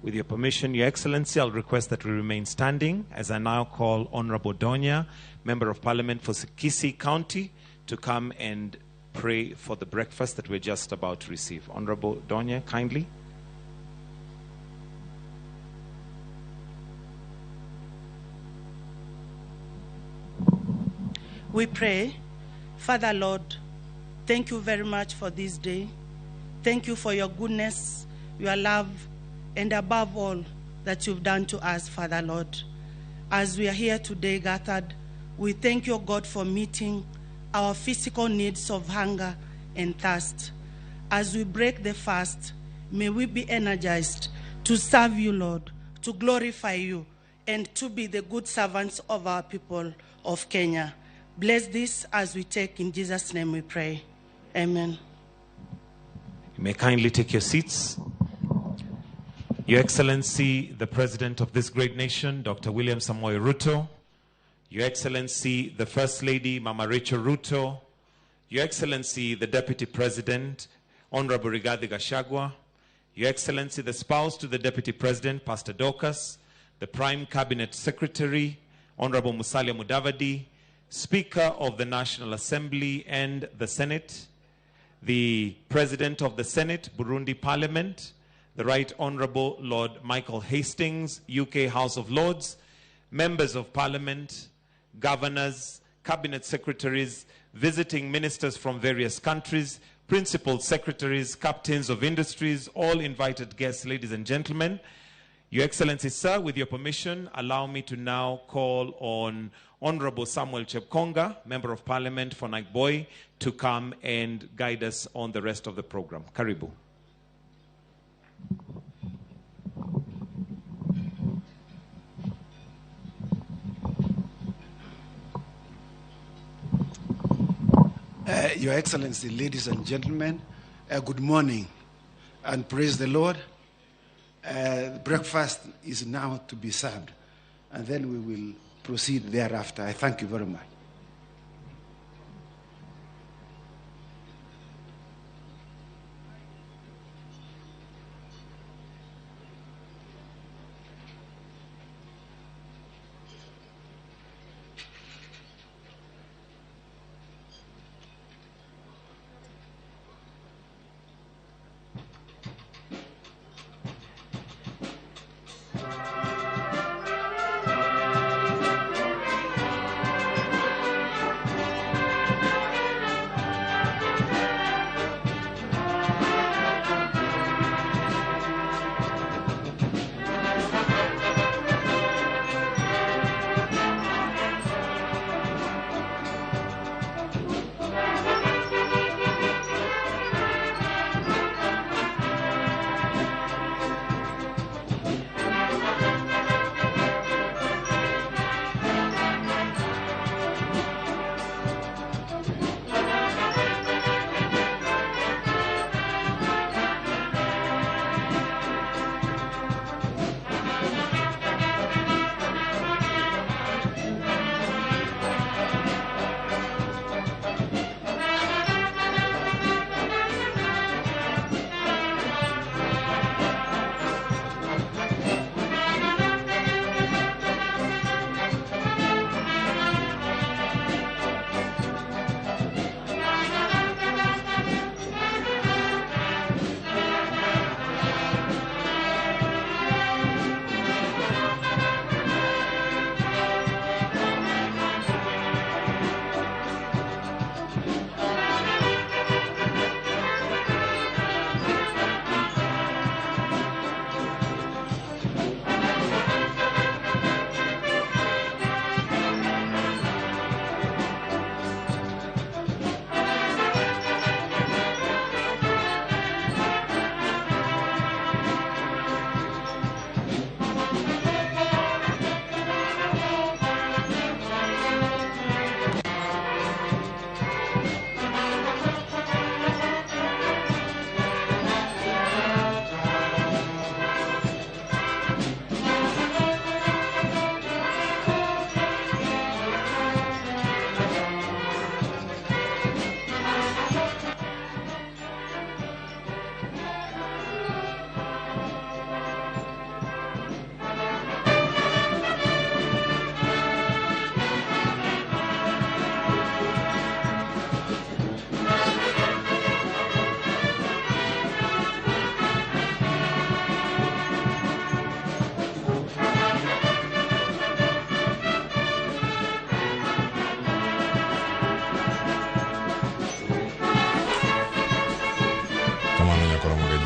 With your permission, Your Excellency, I'll request that we remain standing as I now call Honorable Donya, Member of Parliament for Kisii County, to come and pray for the breakfast that we're just about to receive. Honorable Donya, kindly. We pray. Father Lord, thank you very much for this day. Thank you for your goodness, your love, and above all that you've done to us, Father Lord. As we are here today gathered, we thank you, God, for meeting our physical needs of hunger and thirst. As we break the fast, may we be energized to serve you, Lord, to glorify you, and to be the good servants of our people of Kenya. Bless this as we take, in Jesus' name we pray. Amen. You may kindly take your seats. Your Excellency, the President of this great nation, Dr. William Samoei Ruto, Your Excellency, the First Lady, Mama Rachel Ruto, Your Excellency, the Deputy President, Honorable Rigathi Gachagua, Your Excellency, the spouse to the Deputy President, Pastor Dorcas, the Prime Cabinet Secretary, Honorable Musalia Mudavadi, Speaker of the National Assembly and the Senate, the President of the Senate, Burundi Parliament, the Right Honorable Lord Michael Hastings, UK House of Lords, Members of Parliament, Governors, Cabinet Secretaries, visiting ministers from various countries, Principal Secretaries, Captains of Industries, all invited guests, ladies and gentlemen. Your Excellency, sir, with your permission, allow me to now call on Honorable Samuel Chepkonga, Member of Parliament for Naikboi, to come and guide us on the rest of the program. Karibu. Your Excellency, ladies and gentlemen, good morning and praise the Lord. Breakfast is now to be served, and then we will proceed thereafter. I thank you very much.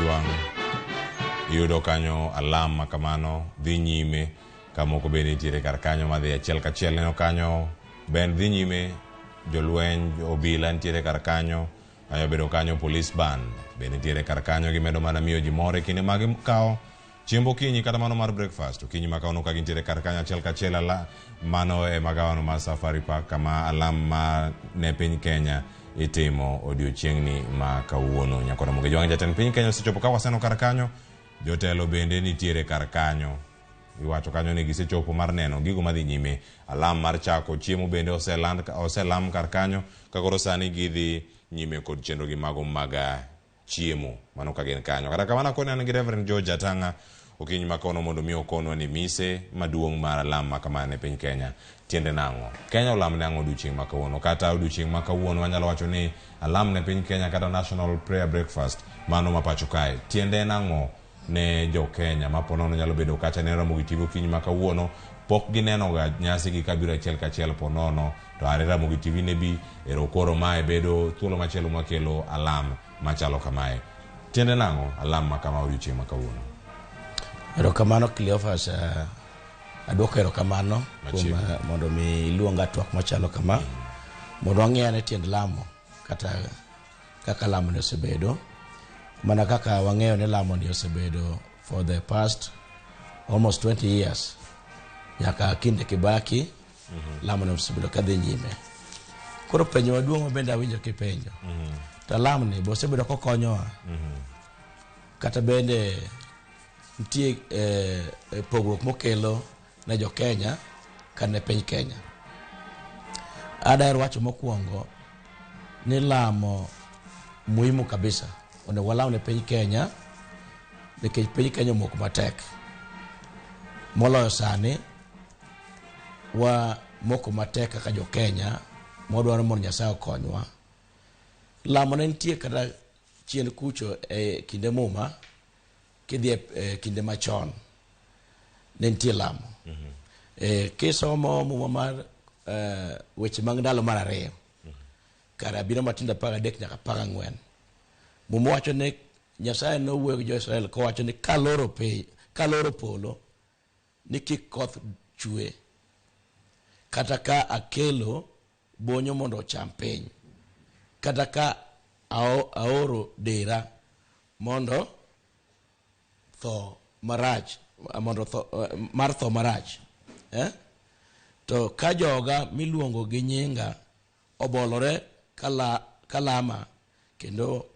Ojwang' yudo kanyo alam makamano dhi nyime kamoko bende nitiere kar kanyo madhi achiel kachiel neno kanyo ben dhi nyime jolweny obila nitiere kar kanyo ayo bedo kanyo police band bende nitiere kar kanyo gimedo mana miyo ji more kinde magi kao chiembo kinyi kata mano mar breakfast kinyi makawno ka gintiere kar kanyo achiel kachiel ala mano e magawano mar Safari Park kama alam ma ne piny Kenya itimo odiochiengni ma kawuono nyakona Muge Ojwang' jatend piny Kenya osechopo ka waseno kar kanyo jotelo bende nitiere kar kanyo iwacho kanyo ni gisechopo mar neno gigo madhi nyime alam mar chako chiemo bende oselam kar kanyo ka koro sani gidhi nyime kod chenro gi mago maga chiemo mano ka gin kanyo kata kamano koni an gi Reverend George Atanga okinyi makono mondo mi okonwa ni mise maduong' mar alam makamane piny Kenya tiende nango Kenya olam nango odiochieng' makawuono kata odiochieng' makawuono wanyalo wacho ni alam ne piny Kenya kata National Prayer Breakfast mano mapacho kae tiende nango ne jo Kenya maponono nyalo bedo kacha ne Ramogi TV okinyi makawuono pok gineno ga nyasi gi kabiro achiel kachiel ponono to are Ramogi TV ne bi ero koro mae bedo thuolo machielo makelo alam machalo kamae tiende nango alam makama odiochieng' makawuono erokamano Cleophas adwoko erokamano mondo mi iluonga twak machalo kama mondo wang'e tiend lamo kata kaka lamo ne osebedo mana kaka wang'eyo ni lamo ni osebedo for the past almost 20 years nyaka kinde Kibaki lamo ne osebedo kadhi nyime koro penjo maduong' bende awinjo kipenjo to lamo ni bo osebedo kokonyowa kata bende nitie pogruok mokelo ne jo Kenya kan ne piny Kenya adaer wacho mokwongo ni lamo muhimu kabisa onego walam ne piny Kenya nikech piny Kenya omoko matek moloyo sani wa moko matek kaka jo Kenya modwaro mondo Nyasaye okonywa lamo ne nitie kata chien kucho e kinde muma kidhi kinde machon ne nitie lamo kisomo muma mar weche mag ndalo mar ariyo kara biro matindo 13 nyaka 14 muma wacho ni Nyasaye nowuoyo gi Jo-Israel kowacho ni kaloro polo ni kik koth chue kata ka akelo bonyo mondo ocham piny kata ka aoro dera mondo tho marach mondo mar tho marach to ka joga miluongo gi nyinga obolore kalama kendo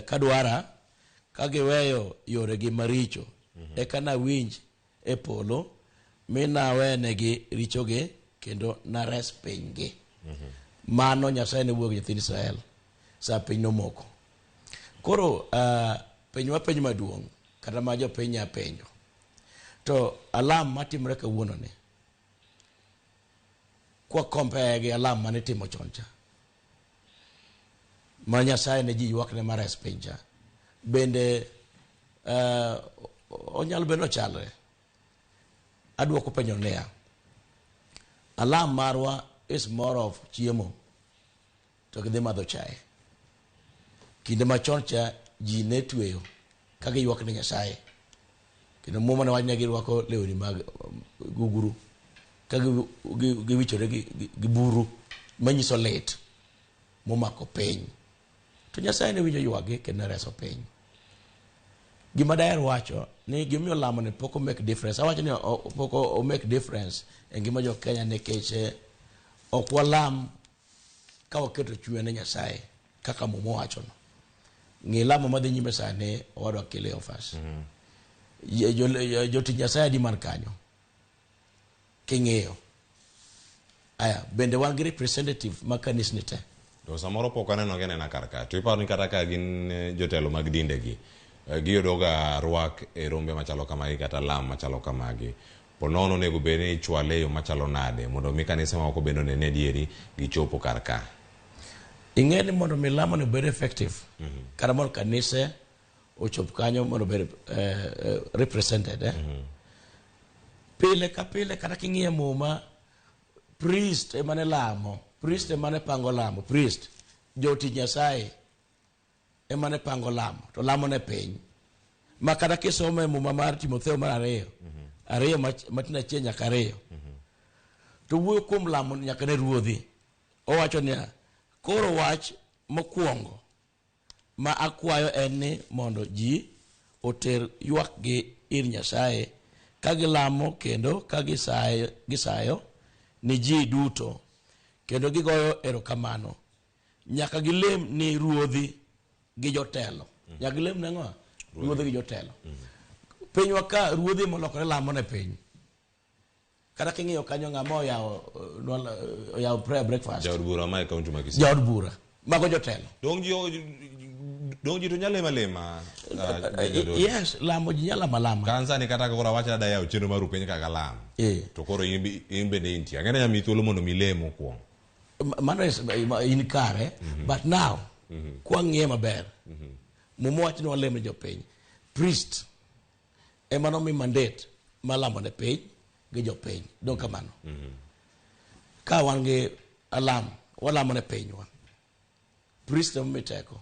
kadwara ka giweyo yore gi maricho eka na winj e polo mi nawenegi richogi kendo nares piny gi mano Nyasaye ne wuoyo gi nyithind Israel sa piny nomoko koro penj maduong' kata ma jopiny penjo to alam matimore kawuono ni kwa compare gi alam mane timo chon cha ma Nyasaye ne ji ywak ne mares piny cha bende onyalo bedo chalre adwoko penjo niya alam marwa is more of chiemo to gidhi madho chae kinde machon cha ji ne tweyo ka giywak ne Nyasaye kendo muma ne wanyna girwako lewni mag guguru ka giwichore gi buru manyiso lit momako piny to Nyasaye ne winjo ywagi kendo reso piny gima daher wacho ni gimiyo lamo ne poko make difference awacho ni poko make difference e ngima jo Kenya nikech ok walam ka waketo chwe ne Nyasaye kaka mumo wacho no ng'i lamo madhi nyime sani owadwa Cleophas joti Nyasaye di man kanyo king'eyo aya bende wan gi representative ma kanisni te to samoro pok aneno genena kar ka to iparo ni kata ka gin jotelo mag dinde gi giyudo ga rwak e rombe machalo kamagi kata lam machalo kamagi ponono nego bed ni ichwale yo machalo nade mondo mi kanisa moko bendo ne adieri gichopo kar ka ing'e ni mondo mi lamo ne bed effective kata mondo kanise ochop kanyo mondo bed represented pile ka pile kata king'iye muma priest emane lamo priest emane pango lamo priest joti Nyasaye emane pango lamo to lamo ne piny ma kata kisome muma mar Timotheo mar 2 2 matina chie nyaka 2 to wuoyo kuom lamo nyaka ne ruodhi. Owacho niya, koro wach mokwongo ma akwayo en ni mondo ji oter ywak gi ir Nyasaye ka gilamo kendo ka gisayo ni ji duto kendo gigoyo erokamano. Nyaka gilem ni ruodhi gi jotelo. Nyaka gilem ne ng'o? Ruodhi gi jotelo. Pinywa ka ruodhi molokore lamo ne piny. Kada king'iyo kanyo ng'ama oyawo prayer breakfast. Jaod bura ma kaunti ma Kisii. Jaod bura mago jotelo. Dong ji to nyale malema. Yes, lamo ji nyala malama. Kansa ni kata kora wacha da yawo chenro mar piny kaka lam. To koro imbe ne intia. Ngene nyami thuolo mondo milemo kuom. Mano in kare, but now kwa ng'iye maber. Mumo wach ni walemo jopiny. Priest emano mi mandate malamo ne piny gi jopiny. Dong kamano. Ka wan gi alam walamo ne pinywa. Priest emo miteko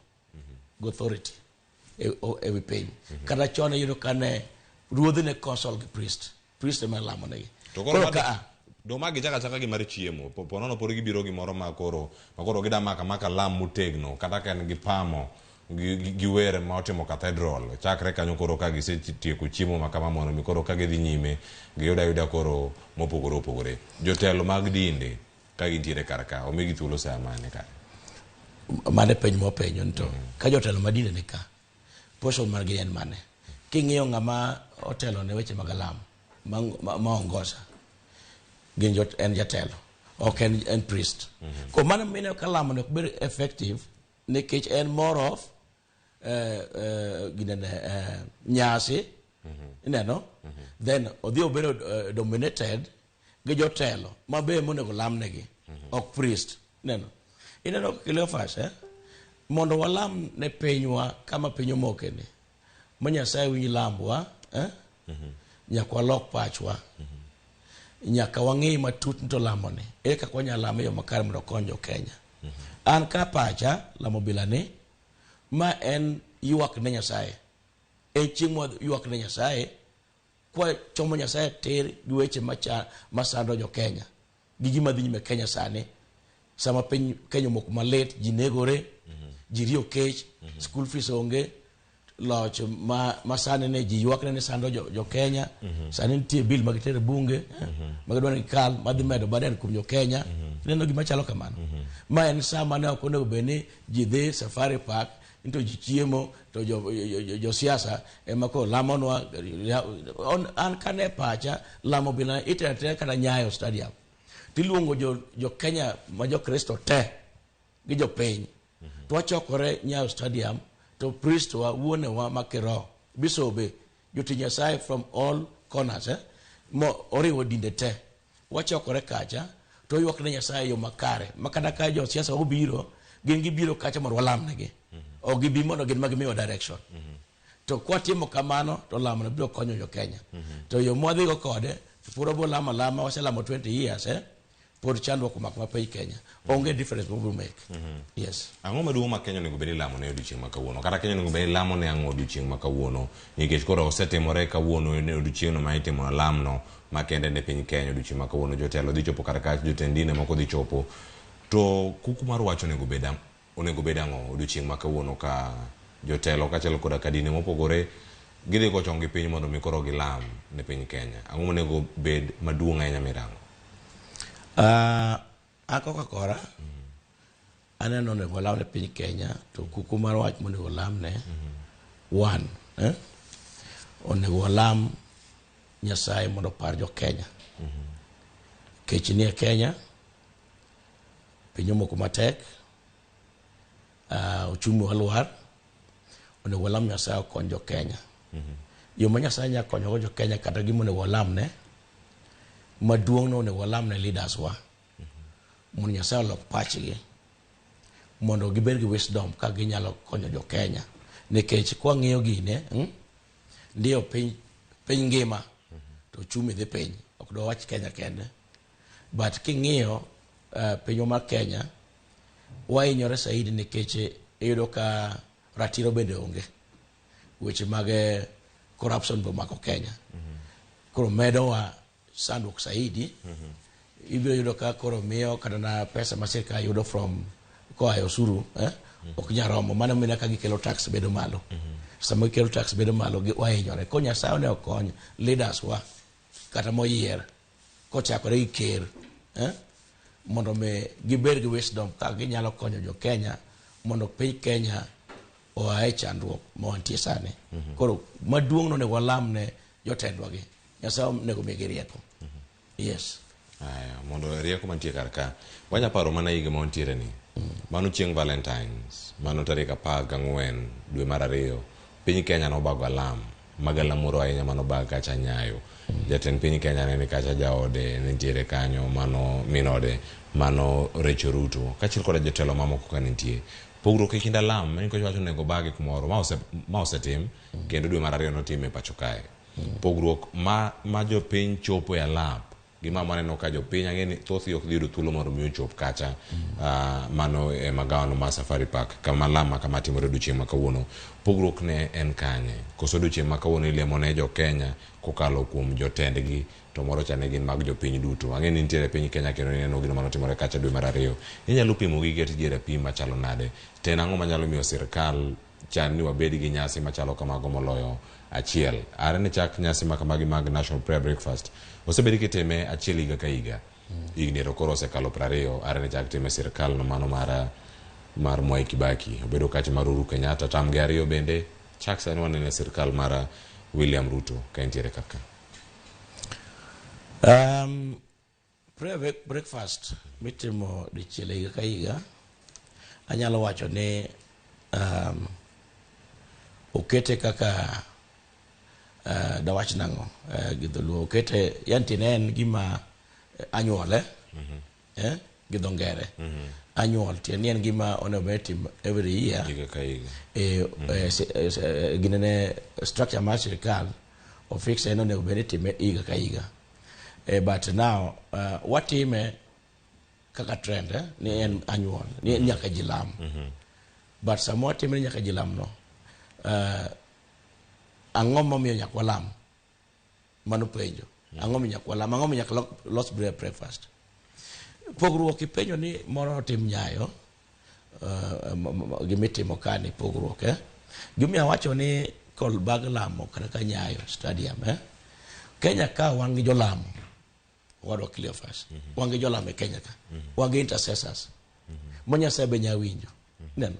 go authority ewi piny. Kata chon yudo kane ruodhi ne consul gi priest ema lamo negi. To koro do magi chaka gi mar chiemo ponono por gibiro gimoro makoro gida maka lam mutegno kata kan gi pamo gi were ma otimo cathedral chakre kanyo koro ka gisetieko chiemo makama mono mi koro ka gidhi nyime giyuda koro mopogore jotelo mag dinde ka gintiere karaka omigi thuolo sa mane ka mane penj mo penjo nto ka jotelo madinde ne ka portion mar gi en mane king'iyo ng'ama otelo ne weche mag alam ma ongoza en jatelo ok en priest ko mano mine kalamo ne be effective nikech en more of nyasi ineno then odhi obedo dominated gi jotelo ma be monego lamnegi ok priest ineno Cleophas mondo walam ne pinywa kama piny omokeni ma Nyasaye winj lambwa nyaka walok pachwa nyaka wang'e matut to lamone kaka wanyalo lamo yo makare mondo konyo Kenya. An ka pacha lamo bilani ma en ywak ne Nyasaye en chieng' ywak ne Nyasaye kwa chomo Nyasaye ter gi weche masando jo Kenya gi gima dhi nyime Kenya sani sama piny Kenya moko malet ji negore ji riyo kech school fees onge loch masani ne ji ywak ne sando jo Kenya sani nitie bill magitere bunge magidwa ni kal madhi medo baden kuom jo Kenya neno gima chalo kamano ma en sama ne ok onego beni ji dhi safari park into ji chiemo to jo siasa ema ko lamonwa an kane pacha lamo bila itete kana Nyayo stadium tiluongo jo Kenya ma jo Kristo te gi jo piny to wachokore Nyayo stadium to priest wa wuone wa makiro bisobe joti Nyasaye from all corners mo oriwo dinde te wachokore kacha to ywak ne Nyasaye yo makare makada ka jo siasa obiro gin gibiro kacha mondo walamnegi o gibi mondo gin magimiyo direction to kwa timo kamano to lamno biro konyo jo Kenya to yo mwadhigo kode puro bo lama waselamo 20 years por chandwa kuma piny Kenya onge difference we will make. Yes. Ang'o maduong' ma Kenya onego bed lamo ne odiochieng' ma kawuono kata Kenya onego bed lamo ne ang'o odiochieng' ma kawuono nikech koro osetimore kawuono ne odiochieng'no ma itimo lamno makende ne piny Kenya odiochieng' ma kawuono jotelo dhi chopo kata ka jotendine moko dhi chopo to kuku mar wach onego bed ang'o odiochieng' ma kawuono ka jotelo kaachiel koda ka dine mopogore gidhi gochong gi piny mondo mi koro gilam ne piny Kenya ang'o monego bed maduong' ahinya mirango ako kakora aneno ne walam ne piny Kenya to kuku mar wach monego walam ne one onego walam Nyasaye mondo par jo Kenya kech ni Kenya piny moko matek uchumi walwar onego walam Nyasaye okony jo Kenya yo ma Nyasaye nya konyo jo Kenya kata gimo onego walam ne maduong' no onego walam ne leaders wa mondo Nyasaye olok pachgi mondo gibed gi wisdom ka ginyalo konyo jo Kenya nikech kwa ng'iyo gine ndio piny ngima to chumi dhi piny ok do wach Kenya kende but king'iyo pinywa mar Kenya wainyore saidi nikech iyudo ka ratiro bende onge, weche mag corruption bomako Kenya. Koro medowa sanduk saidi, ibiro yudo ka koro miyo kata na pesa ma sirkal yudo from koa osuru, ok nyaromo, mano mina ka gikelo tax bedo malo. Sama gikelo tax bedo malo, wahinyore. Ko Nyasaye ne okony leaders wa, kata moyier, kochakore gi ker, mondo me gibed gi wisdom ka ginyalo konyo jo Kenya, mondo piny Kenya oae chandruok ma wantie sani. Koro maduong' no ne walam ne jotendwa gi. Nyasaye nego migi rieko. Yes. Aya, mondo rieko mantie kar ka. Wanya paro mana higa ma wantiere ni. Mano chieng' Valentines, mano tarik 14 dwe mar 2, piny Kenya no bago alam, magalamuro ahinya mano bag kacha Nyayo. Jatend piny Kenya ne kacha jaode, nitiere kanyo, mano minode, mano Rachel Ruto. Kachil koda jotelo mamoko ka nitie. Pogruok e kind alam, mani ko wacho nego bagi kumoro, ma osetim, kendo dwe mar 2 notim e pacho kae. Pogruok ma jopiny chopo e alam, gima maneno ka jopiny ang'e ni thoth ok dhi yudo thuolo mar miyo chop kacha, mano e magawano ma Safari Park kama lama kama timore odiochieng' ma kawuono. Pogruok ne en kanye? Koso odiochieng' ma kawuono ilemo ne jo Kenya kokalo kuom jotendgi, to moro cha ne gin mag jopiny duto. Ang'e ni nitiere piny Kenya kendo neno gino mano timore kacha dwe mar 2. Inyalo pimo gi get diere pim machalo nade? To en ang'o manyalo miyo sirkal chan ni wabed gi nyasi machalo kamago moloyo achiel? Are ni chak nyasi makamagi mag National Prayer Breakfast osebedi kitime achiel higa ka higa. Higni to koro osekalo 20, are ni chak time sirkal no mano mar Mwai Kibaki, obedo kati mar Uhuru Kenyatta, tam gi 2 bende chak sani wanene sirkal mar William Ruto ka entiere kaka. Prayer breakfast mitimo dichiel higa ka higa, anyalo wacho ni okete kaka dawach nango gi dholuo, okete yanti ne en gima anyuole, gi dho ngere. Annual tieni en gima onego tim every year higa ka higa. Ginene structure mar sirkal ofix en onego bed time higa ka higa. But now watime kaka trend ni en annual, ni nyaka jilam. But sama watime nyaka jilam no, ang'o momiyo nyaka walam? Mano penjo. Ang'o momiyo nyaka walam? Ang'o momiyo nyaka los breakfast? Pogruok ipenjo ni moro tim Nyayo, gimitimo kani pogruok, gimiya wacho ni kol bag lamo kata ka Nyayo stadium, Kenya ka wan gi jolamo, wadwa Cleophas, wan gi jolamo e Kenya ka, wan gi intercessors, ma Nyasaye be nyawinjo, neno,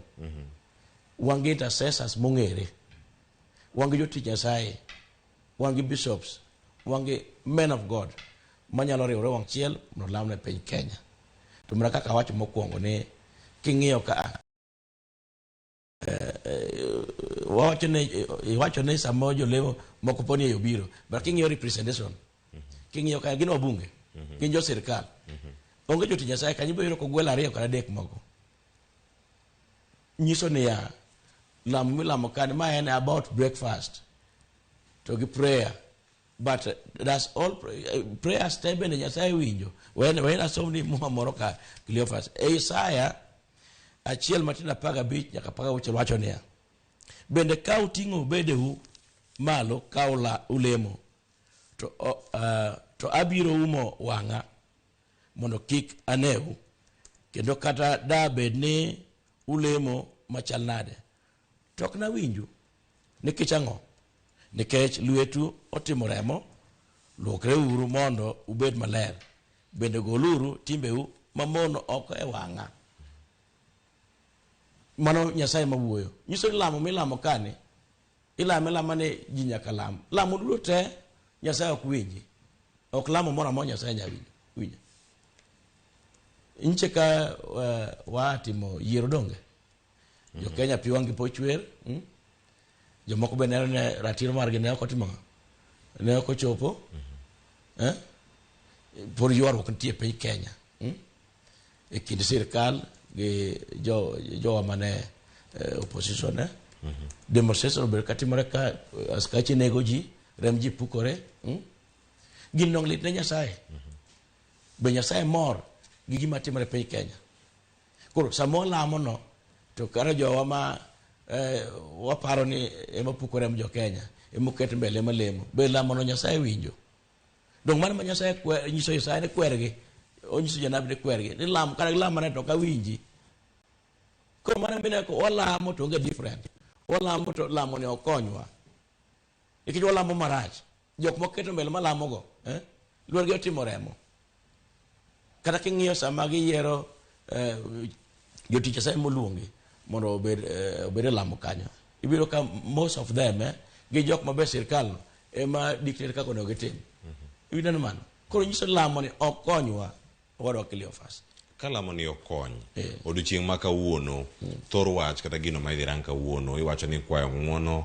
wan gi intercessors mong'ere, wan gi jotich Nyasaye, wan gi bishops, wan gi men of God, manyalo riwore wang' chiel mondo lamne piny Kenya. To mana kaka wacho mokwongo ni king'iyo ka wacho ne samo jolemo moko poni e obiro, but king'iyo representation, king'iyo ka gin wabunge, gin jo sirkal, onge jotich Nyasaye kanyo, ibiro ko gwel 2 kata 3 moko. Nyiso ni ya lamo milamo kani ma en about breakfast to gi prayer. But that's all. Prayer step in Nyasaye winjo. When I saw ni moro ka Cleophas, Isaiah achiel matina paga bich nyaka paga uchiel wacho niya, bende ka uting'o bedeu malo ka ulemo, to abiro umo wang'a mondo kik aneu, kendo kata da bed ni ulemo machal nade tok na winju. Nikech ang'o? Nikech lwetu otimo remo, luokre uru mondo ubed maler, bende goluru timbeu mamono oko e wang'a. Mano Nyasaye mawuoyo. Nyiso ni lamo milamo kani, ilamo ne ji nyaka lam. Lamo duto te Nyasaye ok winji. Ok lamo moro amora Nyasaye winjo. Inche ka watimo yiero donge. Jo Kenya pi wangi pochwer, jomoko be neno ne ratiro margi ne ok otimo, ne ok ochopo, por ywaruok nitie piny Kenya, e kind sirkal gi jowa mane opposition, demonstration obedo katimore ka askache nego ji, rem ji pukore, gin dong lit ne Nyasaye. Be Nyasaye mor gi gima timore piny Kenya. Koro samo lamo no, to kara jowa ma waparo ni ema pukore mjo Kenya ema ket mbele malemo be lamo no Nyasaye winjo dong man ma Nyasaye nyiso Nyasaye ne kwergi onyiso janabi ne kwergi ni lam kara lam ne to ka winji ko man bene ko wala mo to ga different wala mo to lamo ne okonywa ikiji wala mo marach jok mo keto mbele malamo go luor gi otimo remo kata king'iyo sama giyiero jotich Nyasaye moluongi mondo obed lamo kanyo ibiro ka most of them gi jok mabe sirkal ema dictate kako ne gitim ibiro mano koro nyiso lamo ni okonywa wadwa Cleophas ka lamo ni okony odiochieng' ma kawuono thor wach kata gino ma idhi rang kawuono iwacho ni kwayo ng'uono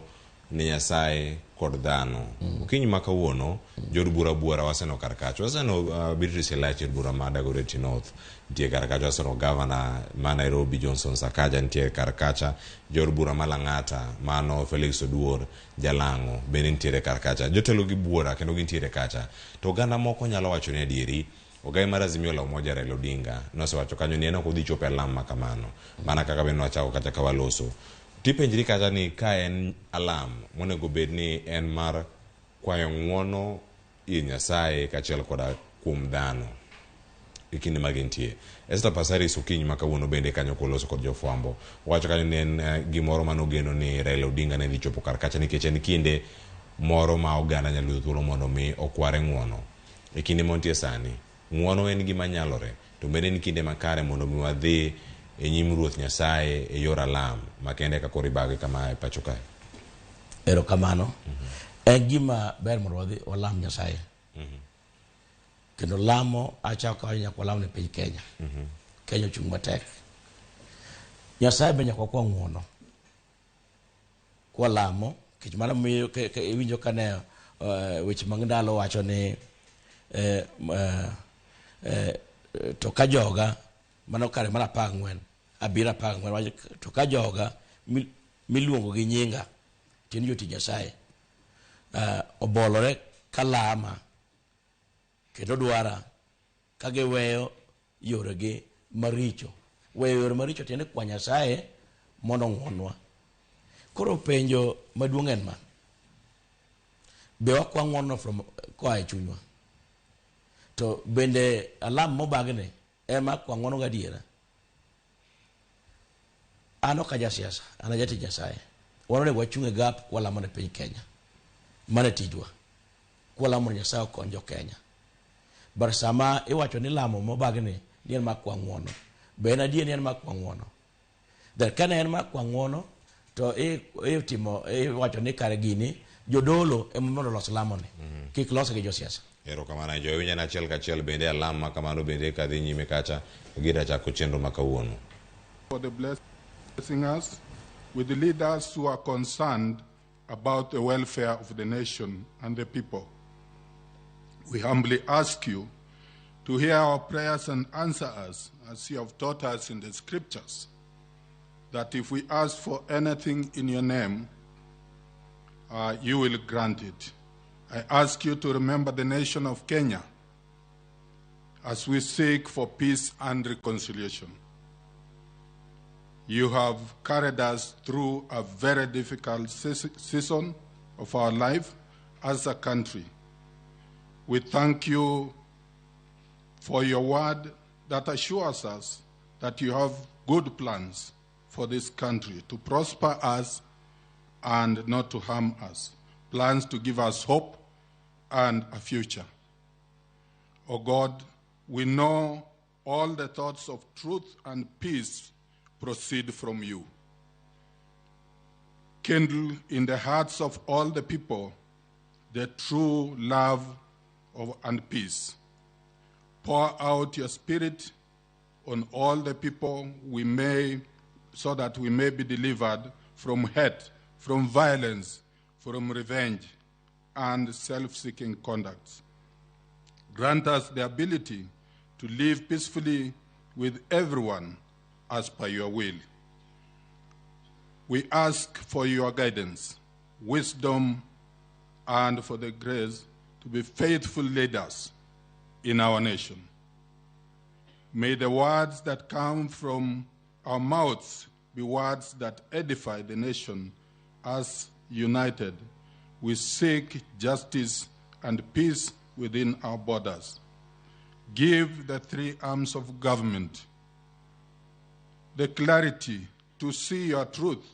ni Nyasaye kod dhano okinyi ma kawuono jod bura waseno kar kacho waseno Beatrice Elachi bura ma Dagoretti North nitie kar kacho waseno Governor ma Nairobi Johnson Sakaja nitie kar kacha jod bura ma Lang'ata mano Felix Oduor Jalango bende nitie kar kacha jotelo gi bura kendo gintiere kacha to oganda moko nyalo wacho ni adieri Ogai mar Azimio la Umoja Raila Odinga nosewacho kanyo ni en ok odhi chopo alam ma kamano mana kaka bende wachako kacha ka waloso tipenjri kacha ni ka en alam monego bed ni en mar kwayo ng'uono ir Nyasaye kachiel koda kuom dhano ikinde magintie Esther Passaris okinyi ma kawuono bende kanyo koloso kod jofwambo wacho kanyo ni en gimoro manogeno ni Raila Odinga ne dhi chopo kar kacha nikech en kinde moro ma oganda nyalo thuolo mondo mi okware ng'uono ikinde montie sani ng'uono en gima nyalore to bende en kinde makare mondo mi wadhi e nyim Ruoth Nyasaye e yor alam makende ka koribage kama e pacho kae erokamano en gima ber mondo wadhi walam Nyasaye kendo lamo achako ka nyaka lam ne piny Kenya Kenya chung matek Nyasaye be nyaka kwa ng'uono kwa lamo kich mana miyo winjo kane weche mag ndalo wacho ni to ka joga mano kare mana pangwen abira pangwen to ka joga miluongo gi nyinga tin joti Nyasaye obolore kalama kendo dwara ka giweyo yoregi maricho weyo yore maricho tiende kwa Nyasaye mondo ng'uonwa koro penjo maduong' en ma be wakwa ng'uono from kwa e chunywa to bende alam mobagne ema kwa ng'uono gadiera ano ka jasiasa ana jati Nyasaye wanone wachunge gap wala mane piny Kenya mane tijwa wala mane Nyasaye konjo Kenya bar sama iwacho ni lamo mobagne ni en makwa ng'uono be na die ni en makwa ng'uono der kana en makwa ng'uono to timo iwacho ni kare gini jodolo emondo los lamo ni kik los gi josiasa erokamano jowinya na achiel kachiel bende alam ma kamano bende kadhi nyime kacha gira chako chenro ma kawuono for the blessing us with the leaders who are concerned about the welfare of the nation and the people. We humbly ask you to hear our prayers and answer us as you have taught us in the scriptures, that if we ask for anything in your name, you will grant it. I ask you to remember the nation of Kenya as we seek for peace and reconciliation. You have carried us through a very difficult season of our life as a country. We thank you for your word that assures us that you have good plans for this country to prosper us and not to harm us, plans to give us hope and a future. Oh God, we know all the thoughts of truth and peace proceed from you. Kindle in the hearts of all the people the true love and peace. Pour out your Spirit on all the people so that we may be delivered from hate, from violence, from revenge, and self-seeking conduct. Grant us the ability to live peacefully with everyone as per your will. We ask for your guidance, wisdom, and for the grace to be faithful leaders in our nation. May the words that come from our mouths be words that edify the nation as united we seek justice and peace within our borders. Give the three arms of government the clarity to see your truth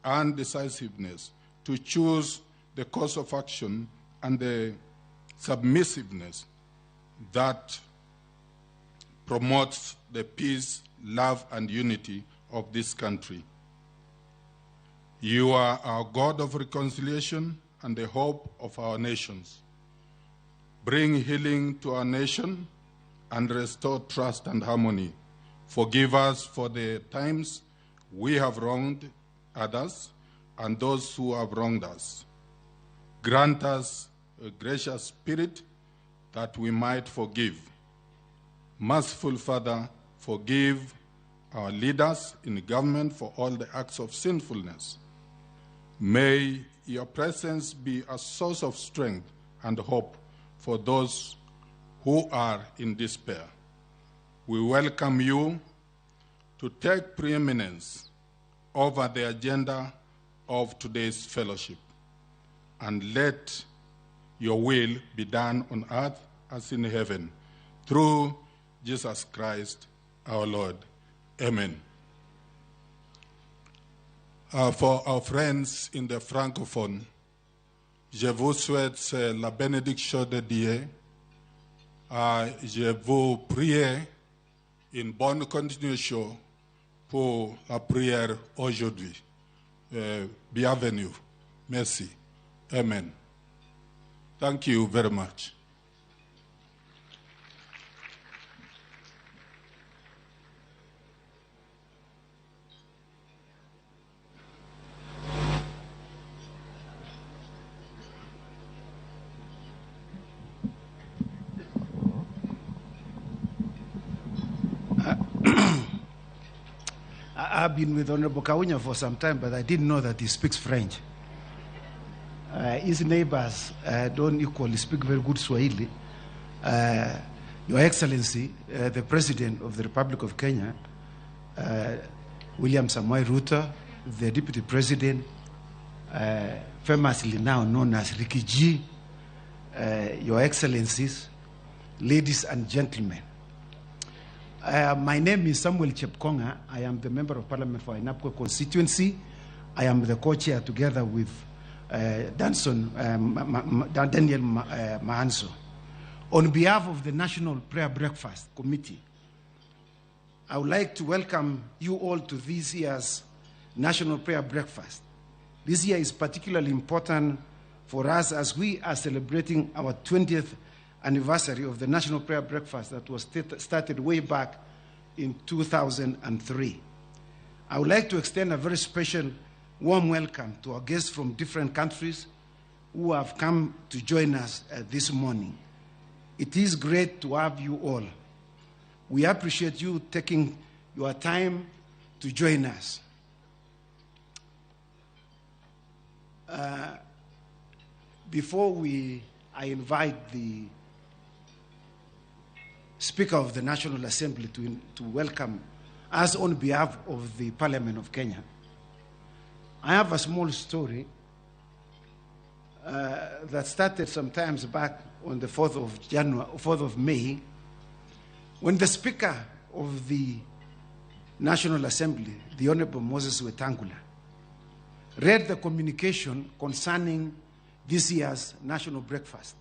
and decisiveness, to choose the course of action and the submissiveness that promotes the peace, love, and unity of this country. You are our God of reconciliation and the hope of our nations. Bring healing to our nation and restore trust and harmony. Forgive us for the times we have wronged others and those who have wronged us. Grant us a gracious spirit that we might forgive. Merciful Father, forgive our leaders in government for all the acts of sinfulness. May your presence be a source of strength and hope for those who are in despair. We welcome you to take preeminence over the agenda of today's fellowship, and let your will be done on earth as in heaven, through Jesus Christ our Lord. Amen. For our friends in the francophone, je vous souhaite la bénédiction de Dieu. Je vous prie une bonne continuation pour la prière aujourd'hui. Bienvenue. Merci. Amen. Thank you very much. I've been with Honorable Kawunya for some time, but I didn't know that he speaks French. His neighbors don't equally speak very good Swahili. Your Excellency, the President of the Republic of Kenya, William Samoei Ruto, the Deputy President, famously now known as Ricky G, Your Excellencies, ladies and gentlemen. My name is Samuel Chepkonga. I am the Member of Parliament for Ainabkwe constituency. I am the co-chair together with Daniel Mahanso. On behalf of the National Prayer Breakfast Committee, I would like to welcome you all to this year's National Prayer Breakfast. This year is particularly important for us as we are celebrating our 20th anniversary of the National Prayer Breakfast that was started way back in 2003. I would like to extend a very special warm welcome to our guests from different countries who have come to join us this morning. It is great to have you all. We appreciate you taking your time to join us. Before I invite the Speaker of the National Assembly to welcome us on behalf of the Parliament of Kenya, I have a small story that started sometimes back on the 4th of May, when the Speaker of the National Assembly, the Honorable Moses Wetangula, read the communication concerning this year's national breakfast.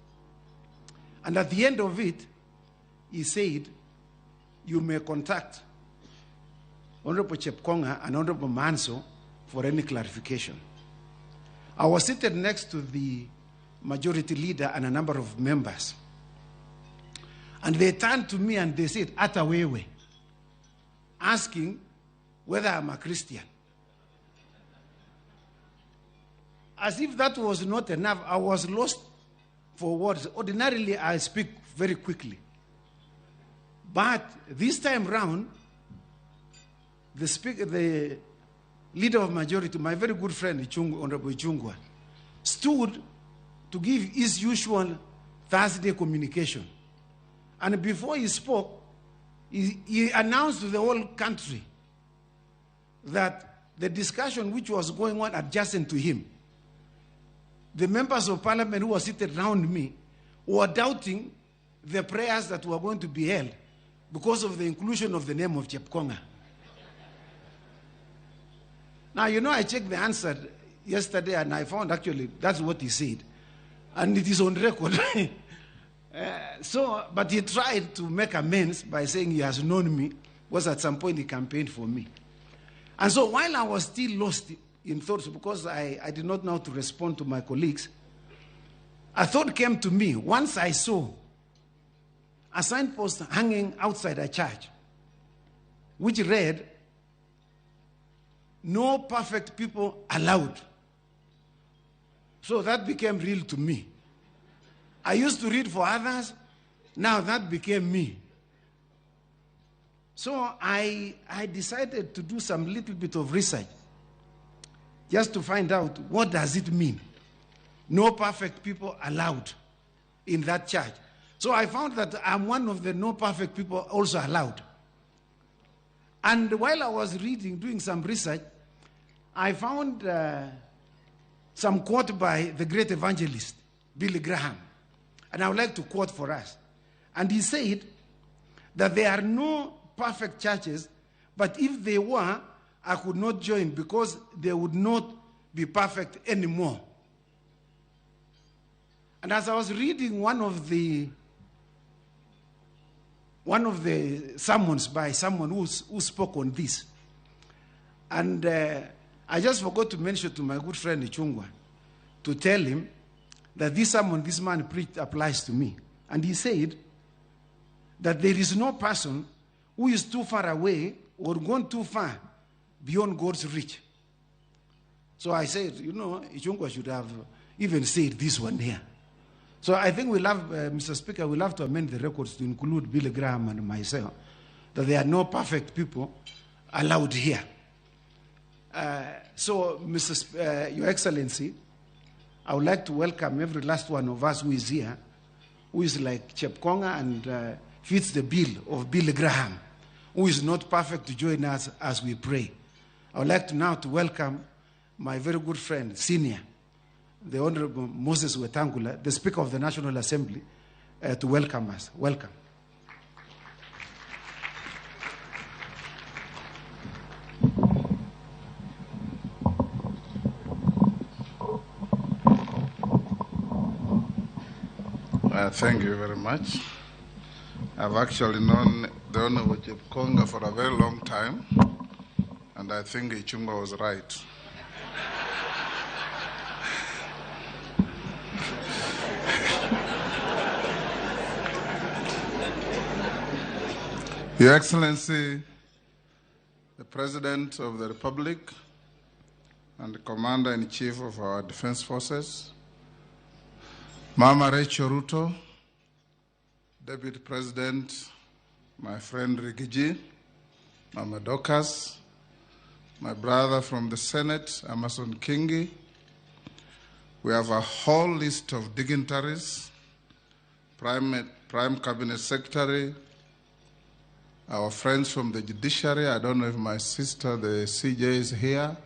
And at the end of it, he said, you may contact Honorable Chepkonga and Honorable Manso for any clarification. I was seated next to the majority leader and a number of members. And they turned to me and they said, Atawewe, asking whether I'm a Christian. As if that was not enough, I was lost for words. Ordinarily, I speak very quickly. But this time round, the leader of majority, my very good friend, Honorable Ichungwa, stood to give his usual Thursday communication. And before he spoke, he announced to the whole country that the discussion which was going on adjacent to him, the members of parliament who were seated around me were doubting the prayers that were going to be held because of the inclusion of the name of Chepkonga. Now, I checked the answer yesterday and I found actually that's what he said. And it is on record. But he tried to make amends by saying he has known me, because at some point he campaigned for me. And so while I was still lost in thoughts, because I did not know how to respond to my colleagues, a thought came to me once I saw a signpost hanging outside a church, which read, "No perfect people allowed." So that became real to me. I used to read for others, now that became me. So I decided to do some little bit of research just to find out what does it mean. No perfect people allowed in that church. So I found that I'm one of the no perfect people also allowed. And while I was reading, doing some research, I found some quote by the great evangelist, Billy Graham. And I would like to quote for us. And he said that there are no perfect churches, but if they were, I could not join because they would not be perfect anymore. And as I was reading one of the sermons by someone who spoke on this, and I just forgot to mention to my good friend Ichungwa to tell him that this sermon this man preached applies to me. And he said that there is no person who is too far away or gone too far beyond God's reach. So I said, Ichungwa should have even said this one here. So I think we'll have, Mr. Speaker, we'll have to amend the records to include Billy Graham and myself, that there are no perfect people allowed here. So, Your Excellency, I would like to welcome every last one of us who is here, who is like Chepkonga and fits the bill of Billy Graham, who is not perfect, to join us as we pray. I would like to welcome my very good friend, senior, the Honorable Moses Wetangula, the Speaker of the National Assembly, to welcome us. Welcome. Thank you very much. I've actually known the Honorable Chepkonga for a very long time, and I think Ichungwa was right. Your Excellency, the President of the Republic and the Commander-in-Chief of our Defense Forces, Mama Rachel Ruto, Deputy President, my friend Rigiji, Mama Dorcas, my brother from the Senate, Amason Kingi. We have a whole list of dignitaries, Prime Cabinet Secretary, our friends from the judiciary. I don't know if my sister, the CJ, is here.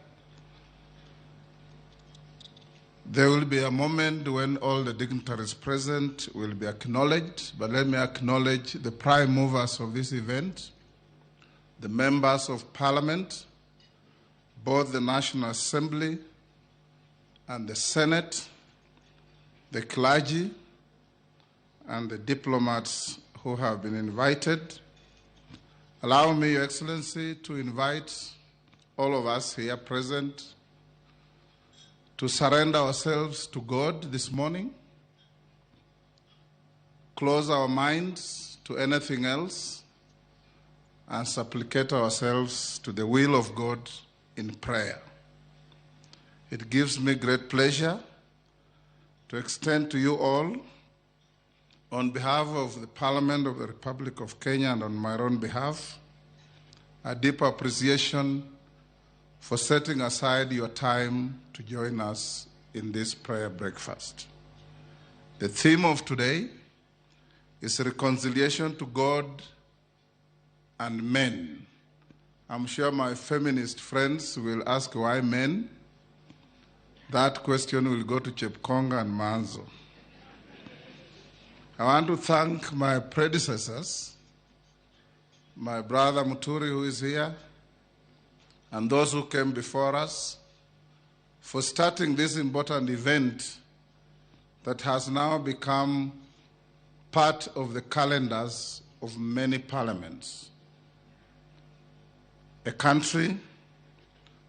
There will be a moment when all the dignitaries present will be acknowledged, but let me acknowledge the prime movers of this event, the members of Parliament, both the National Assembly and the Senate, the clergy, and the diplomats who have been invited. Allow me, Your Excellency, to invite all of us here present to surrender ourselves to God this morning, close our minds to anything else, and supplicate ourselves to the will of God in prayer. It gives me great pleasure to extend to you all, on behalf of the Parliament of the Republic of Kenya and on my own behalf, a deep appreciation for setting aside your time to join us in this prayer breakfast. The theme of today is reconciliation to God and men, I'm sure my feminist friends will ask why men. That question will go to Chepkonga and Manzo. I want to thank my predecessors, my brother Muturi, who is here, and those who came before us, for starting this important event that has now become part of the calendars of many parliaments. A country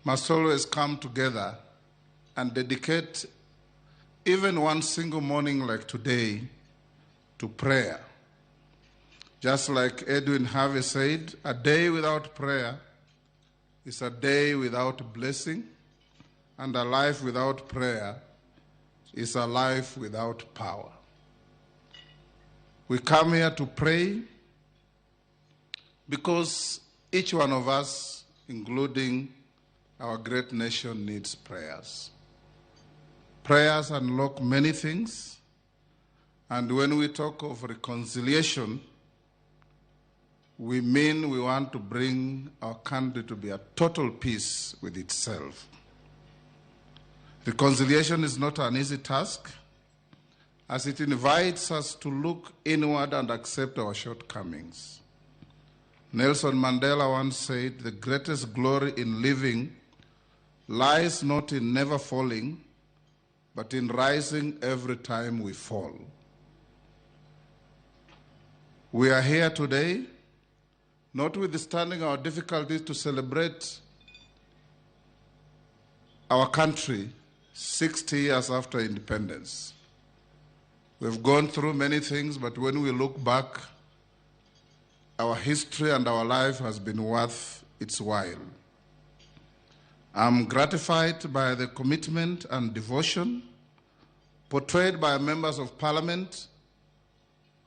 must always come together and dedicate even one single morning like today to prayer. Just like Edwin Harvey said, a day without prayer is a day without blessing, and a life without prayer is a life without power. We come here to pray because each one of us, including our great nation, needs prayers. Prayers unlock many things, and when we talk of reconciliation, we mean we want to bring our country to be at total peace with itself. Reconciliation is not an easy task, as it invites us to look inward and accept our shortcomings. Nelson Mandela once said, "The greatest glory in living lies not in never falling, but in rising every time we fall." We are here today, notwithstanding our difficulties, to celebrate our country 60 years after independence. We've gone through many things, but when we look back, our history and our life has been worth its while. I'm gratified by the commitment and devotion portrayed by members of Parliament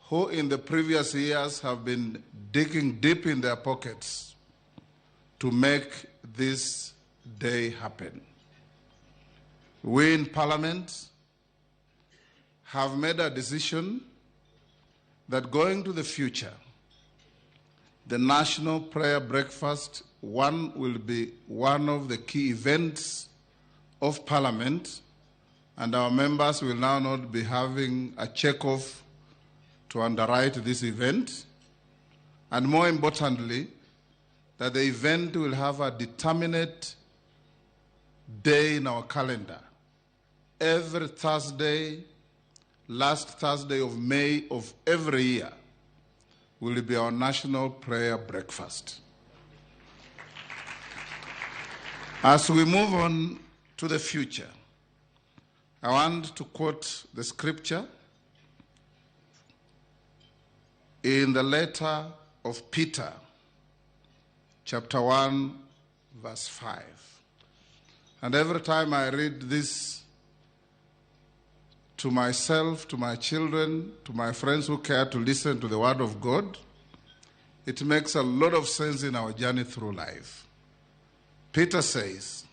who in the previous years have been digging deep in their pockets to make this day happen. We in Parliament have made a decision that going to the future, the National Prayer Breakfast will be one of the key events of Parliament, and our members will now not be having a check-off to underwrite this event, and more importantly, that the event will have a determinate day in our calendar. Every Thursday, last Thursday of May of every year, will be our National Prayer Breakfast. As we move on to the future, I want to quote the scripture in the letter of Peter, chapter 1, verse 5. And every time I read this to myself, to my children, to my friends who care to listen to the Word of God, it makes a lot of sense in our journey through life. Peter says,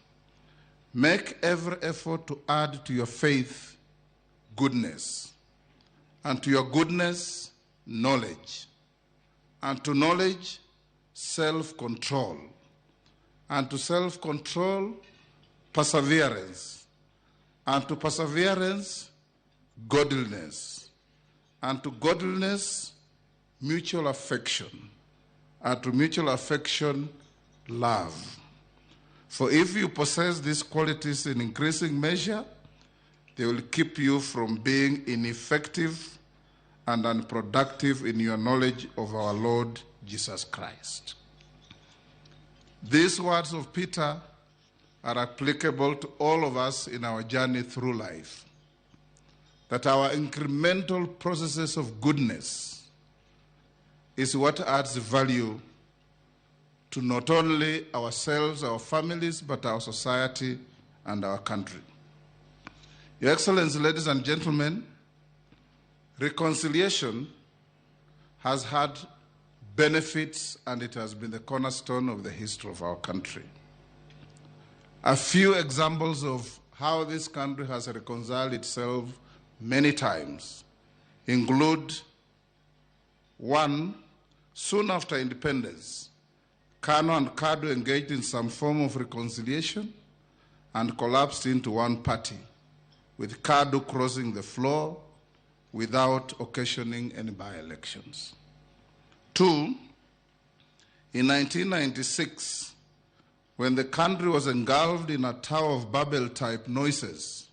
"Make every effort to add to your faith goodness, and to your goodness, knowledge, and to knowledge, self-control, and to self-control, perseverance, and to perseverance, godliness, and to godliness, mutual affection, and to mutual affection, love. For if you possess these qualities in increasing measure, they will keep you from being ineffective and unproductive in your knowledge of our Lord Jesus Christ." These words of Peter are applicable to all of us in our journey through life. That our incremental processes of goodness is what adds value to not only ourselves, our families, but our society and our country. Your Excellency, ladies and gentlemen, reconciliation has had benefits, and it has been the cornerstone of the history of our country. A few examples of how this country has reconciled itself many times include: one, soon after independence, Kanu and Kadu engaged in some form of reconciliation and collapsed into one party, with Kadu crossing the floor without occasioning any by-elections. 2, in 1996, when the country was engulfed in a Tower of Babel-type noises,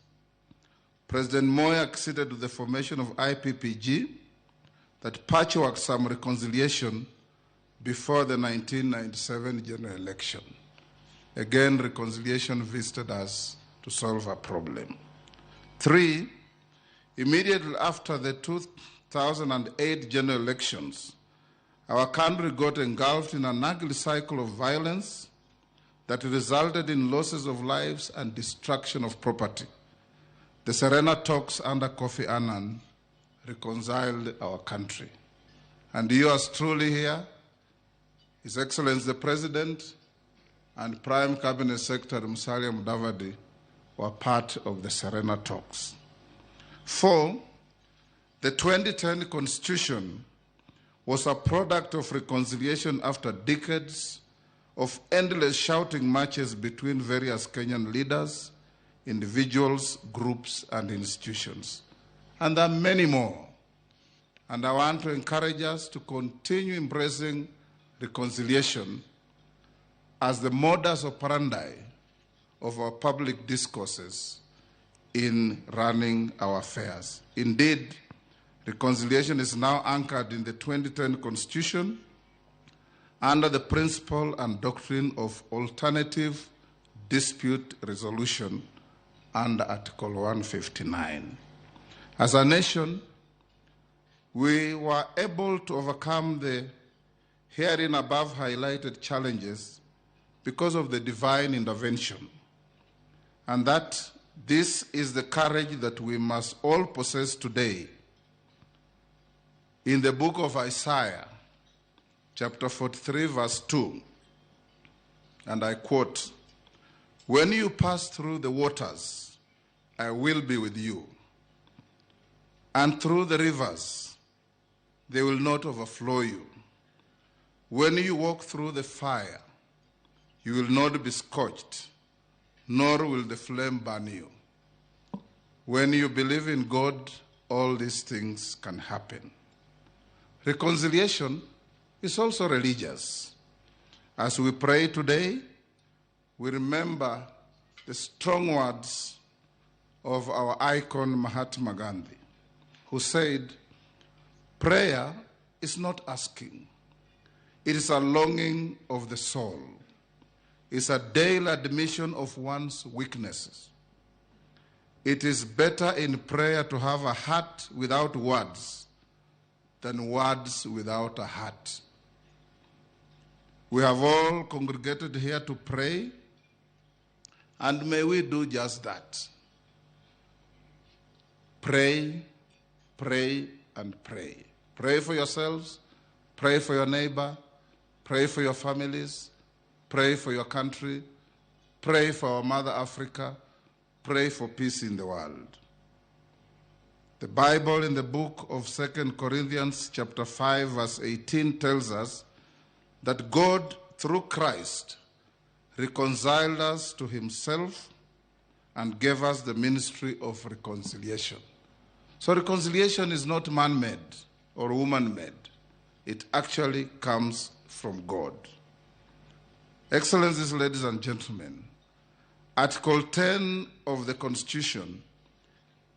President Moi acceded to the formation of IPPG that patchworked some reconciliation before the 1997 general election. Again, reconciliation visited us to solve a problem. 3, immediately after the 2008 general elections, our country got engulfed in an ugly cycle of violence that resulted in losses of lives and destruction of property. The Serena talks under Kofi Annan reconciled our country. And yours truly here, His Excellency the President and Prime Cabinet Secretary Musalia Mudavadi were part of the Serena talks. 4, the 2010 Constitution was a product of reconciliation after decades of endless shouting matches between various Kenyan leaders, individuals, groups, and institutions. And there are many more. And I want to encourage us to continue embracing reconciliation as the modus operandi of our public discourses in running our affairs. Indeed, reconciliation is now anchored in the 2010 Constitution under the principle and doctrine of alternative dispute resolution under Article 159. As a nation, we were able to overcome the herein above highlighted challenges because of the divine intervention, and that this is the courage that we must all possess today. In the book of Isaiah, chapter 43, verse 2, and I quote, "When you pass through the waters, I will be with you, and through the rivers, they will not overflow you. When you walk through the fire, you will not be scorched, nor will the flame burn you." When you believe in God, all these things can happen. Reconciliation is also religious. As we pray today, we remember the strong words of our icon Mahatma Gandhi, who said, "Prayer is not asking. It is a longing of the soul. It's a daily admission of one's weaknesses. It is better in prayer to have a heart without words than words without a heart." We have all congregated here to pray, and may we do just that. Pray, pray, and pray. Pray for yourselves, pray for your neighbor, pray for your families, pray for your country, pray for our mother Africa, pray for peace in the world. The Bible in the book of 2 Corinthians chapter 5 verse 18 tells us that God, through Christ, reconciled us to himself and gave us the ministry of reconciliation. So reconciliation is not man-made or woman-made. It actually comes from God. Excellencies, ladies and gentlemen, Article 10 of the Constitution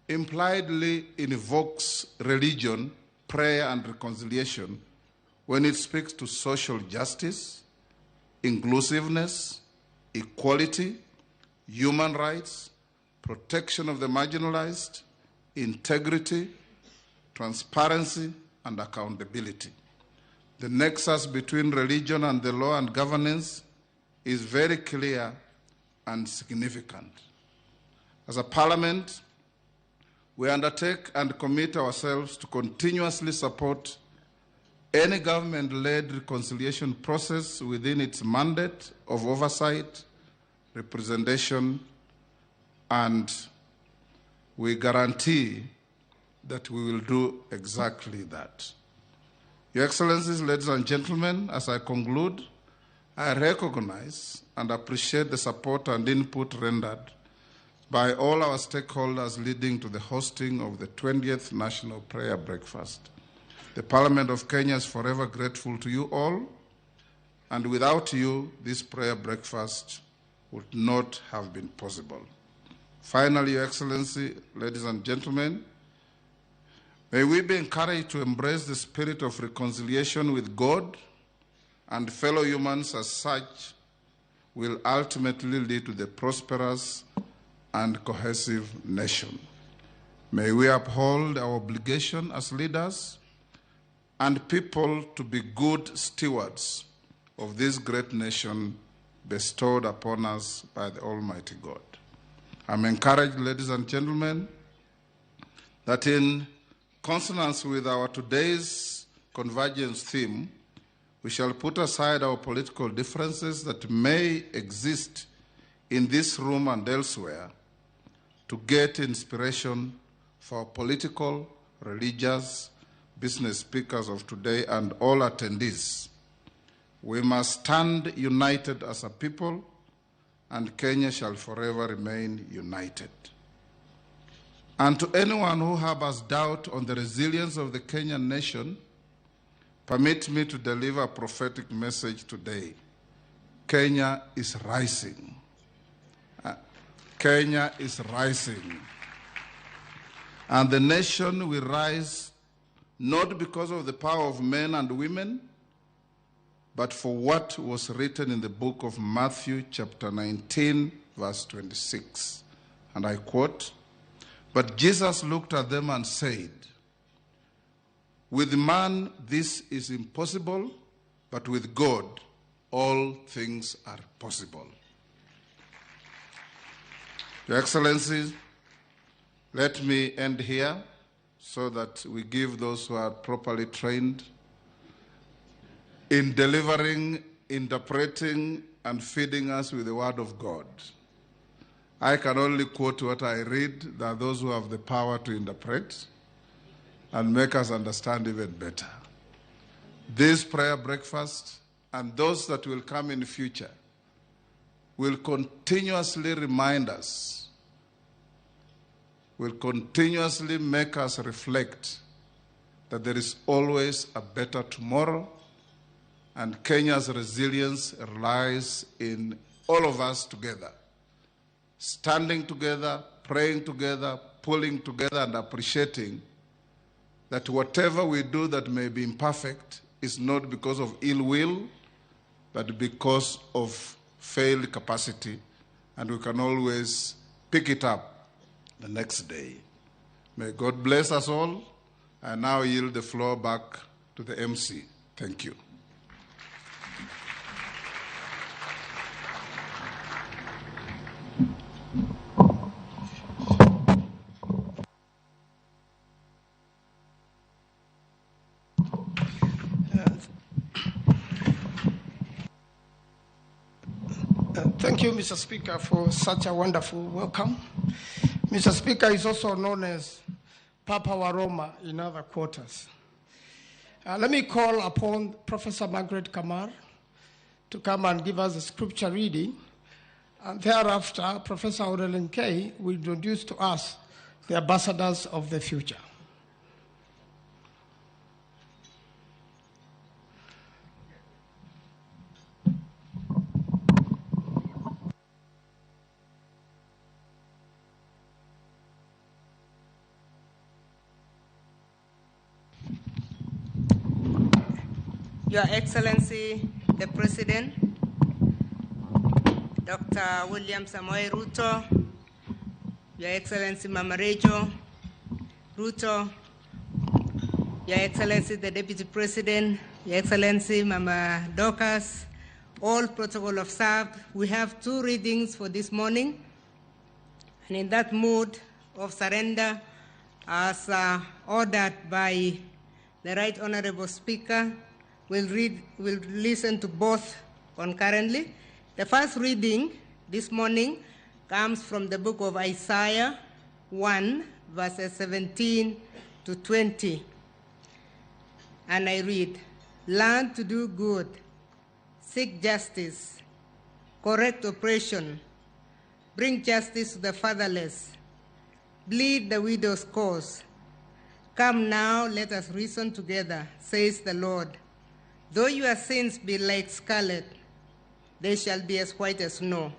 impliedly invokes religion, prayer, and reconciliation when it speaks to social justice, inclusiveness, equality, human rights, protection of the marginalized, integrity, transparency, and accountability. The nexus between religion and the law and governance is very clear and significant. As a parliament, we undertake and commit ourselves to continuously support any government-led reconciliation process within its mandate of oversight, representation, and we guarantee that we will do exactly that. Your Excellencies, ladies and gentlemen, as I conclude, I recognize and appreciate the support and input rendered by all our stakeholders leading to the hosting of the 20th National Prayer Breakfast. The Parliament of Kenya is forever grateful to you all, and without you, this prayer breakfast would not have been possible. Finally, Your Excellency, ladies and gentlemen, may we be encouraged to embrace the spirit of reconciliation with God and fellow humans, as such will ultimately lead to the prosperous and cohesive nation. May we uphold our obligation as leaders and people to be good stewards of this great nation bestowed upon us by the Almighty God. I'm encouraged, ladies and gentlemen, that in consonance with our today's convergence theme, we shall put aside our political differences that may exist in this room and elsewhere to get inspiration for political, religious, business speakers of today and all attendees. We must stand united as a people, and Kenya shall forever remain united. And to anyone who harbors doubt on the resilience of the Kenyan nation, permit me to deliver a prophetic message today. Kenya is rising. Kenya is rising. And the nation will rise not because of the power of men and women, but for what was written in the book of Matthew chapter 19, verse 26. And I quote, "But Jesus looked at them and said, with man this is impossible, but with God all things are possible." Your Excellencies, let me end here so that we give those who are properly trained in delivering, interpreting, and feeding us with the Word of God. I can only quote what I read. There are those who have the power to interpret and make us understand even better. This prayer breakfast and those that will come in the future will continuously remind us, will continuously make us reflect that there is always a better tomorrow, and Kenya's resilience lies in all of us together, standing together, praying together, pulling together, and appreciating that whatever we do that may be imperfect is not because of ill will, but because of failed capacity, and we can always pick it up the next day. May God bless us all. I now yield the floor back to the MC. Thank you. Thank you, Mr. Speaker, for such a wonderful welcome. Mr. Speaker is also known as Papa Waroma in other quarters. Let me call upon Professor Margaret Kamar to come and give us a scripture reading. And thereafter, Professor Aurelien Kay will introduce to us the ambassadors of the future. Your Excellency, the President, Dr. William Samoei Ruto, Your Excellency Mama Rachel Ruto, Your Excellency the Deputy President, Your Excellency Mama Dorcas, all protocol observed. We have two readings for this morning, and in that mood of surrender, as ordered by the Right Honorable Speaker, we'll listen to both concurrently. The first reading this morning comes from the book of Isaiah 1, verses 17 to 20. And I read, "Learn to do good, seek justice, correct oppression, bring justice to the fatherless, plead the widow's cause. Come now, let us reason together, says the Lord. Though your sins be like scarlet, they shall be as white as snow.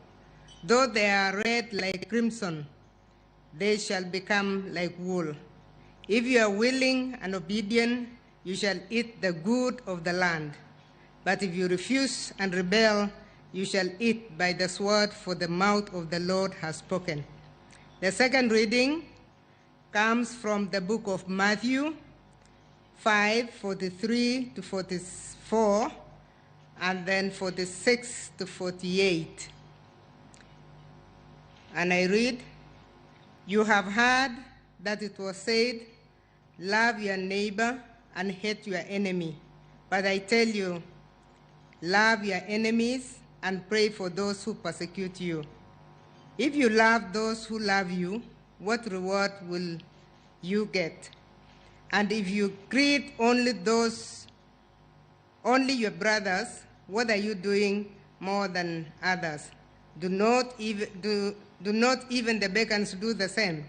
Though they are red like crimson, they shall become like wool. If you are willing and obedient, you shall eat the good of the land. But if you refuse and rebel, you shall eat by the sword, for the mouth of the Lord has spoken. The second reading comes from the book of Matthew 5:43 to 44, and then 46 to 48. And I read, "You have heard that it was said, 'Love your neighbor and hate your enemy.' But I tell you, love your enemies and pray for those who persecute you. If you love those who love you, what reward will you get? And if you greet only your brothers, what are you doing more than others? Do not even the pagans do the same?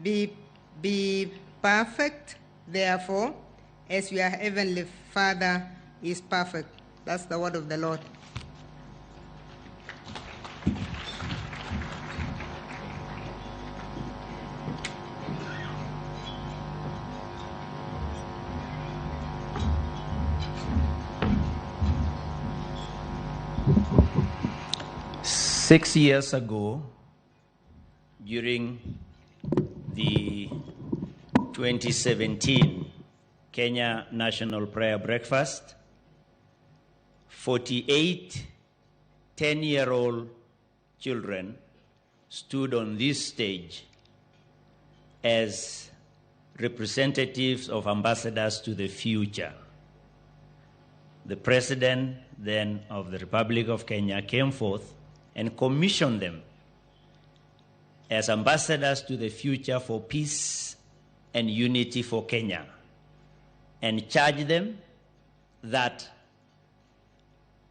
Be perfect, therefore, as your heavenly Father is perfect." That's the word of the Lord. Six years ago, during the 2017 Kenya National Prayer Breakfast, 48 10-year-old children stood on this stage as representatives of ambassadors to the future. The President then of the Republic of Kenya came forth and commissioned them as ambassadors to the future for peace and unity for Kenya, and charged them that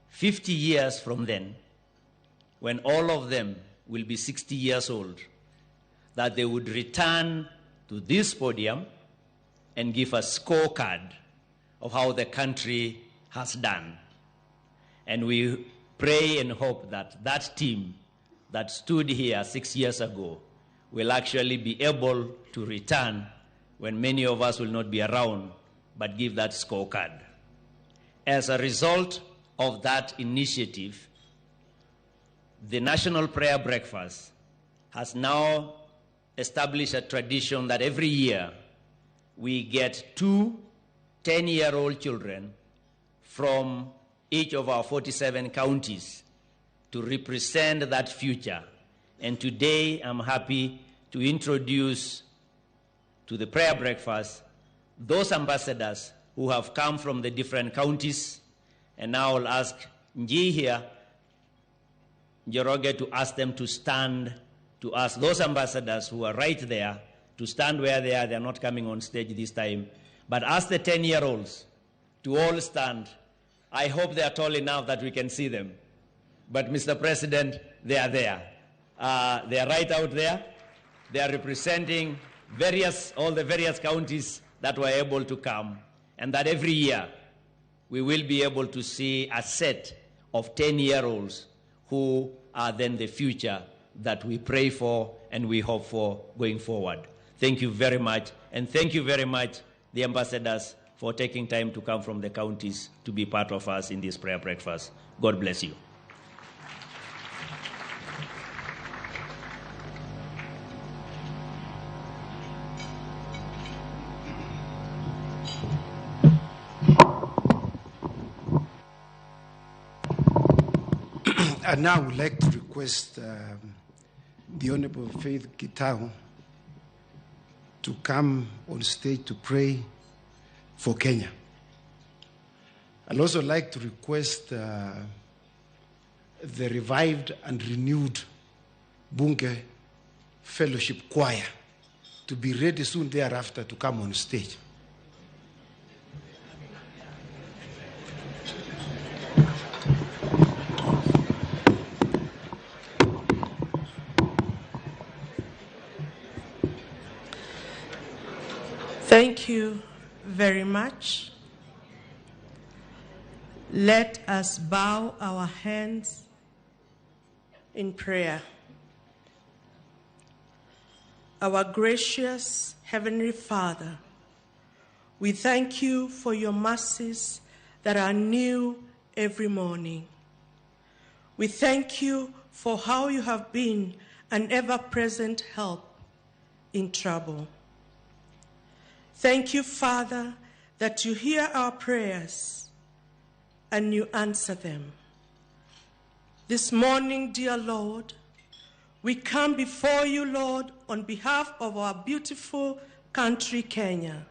50 years from then, when all of them will be 60 years old, that they would return to this podium and give a scorecard of how the country has done. And we pray and hope that that team that stood here 6 years ago will actually be able to return when many of us will not be around, but give that scorecard. As a result of that initiative, the National Prayer Breakfast has now established a tradition that every year we get 2 10-year-old children from each of our 47 counties to represent that future. And today I'm happy to introduce to the prayer breakfast those ambassadors who have come from the different counties. And now I'll ask Nji here, Njoroge, to ask them to stand, to ask those ambassadors who are right there to stand where they are. They're not coming on stage this time. But ask the 10-year-olds to all stand. I hope they are tall enough that we can see them. But Mr. President, they are there. They are right out there. They are representing all the various counties that were able to come. And that every year we will be able to see a set of 10-year-olds who are then the future that we pray for and we hope for going forward. Thank you very much. And thank you very much, the ambassadors, for taking time to come from the counties to be part of us in this prayer breakfast. God bless you. And now I would like to request the Honorable Faith Gitau to come on stage to pray for Kenya. I'd also like to request the revived and renewed Bunge Fellowship Choir to be ready soon thereafter to come on stage. Thank you very much. Let us bow our hands in prayer. Our gracious Heavenly Father, we thank you for your mercies that are new every morning. We thank you for how you have been an ever-present help in trouble. Thank you, Father, that you hear our prayers and you answer them. This morning, dear Lord, we come before you, Lord, on behalf of our beautiful country, Kenya,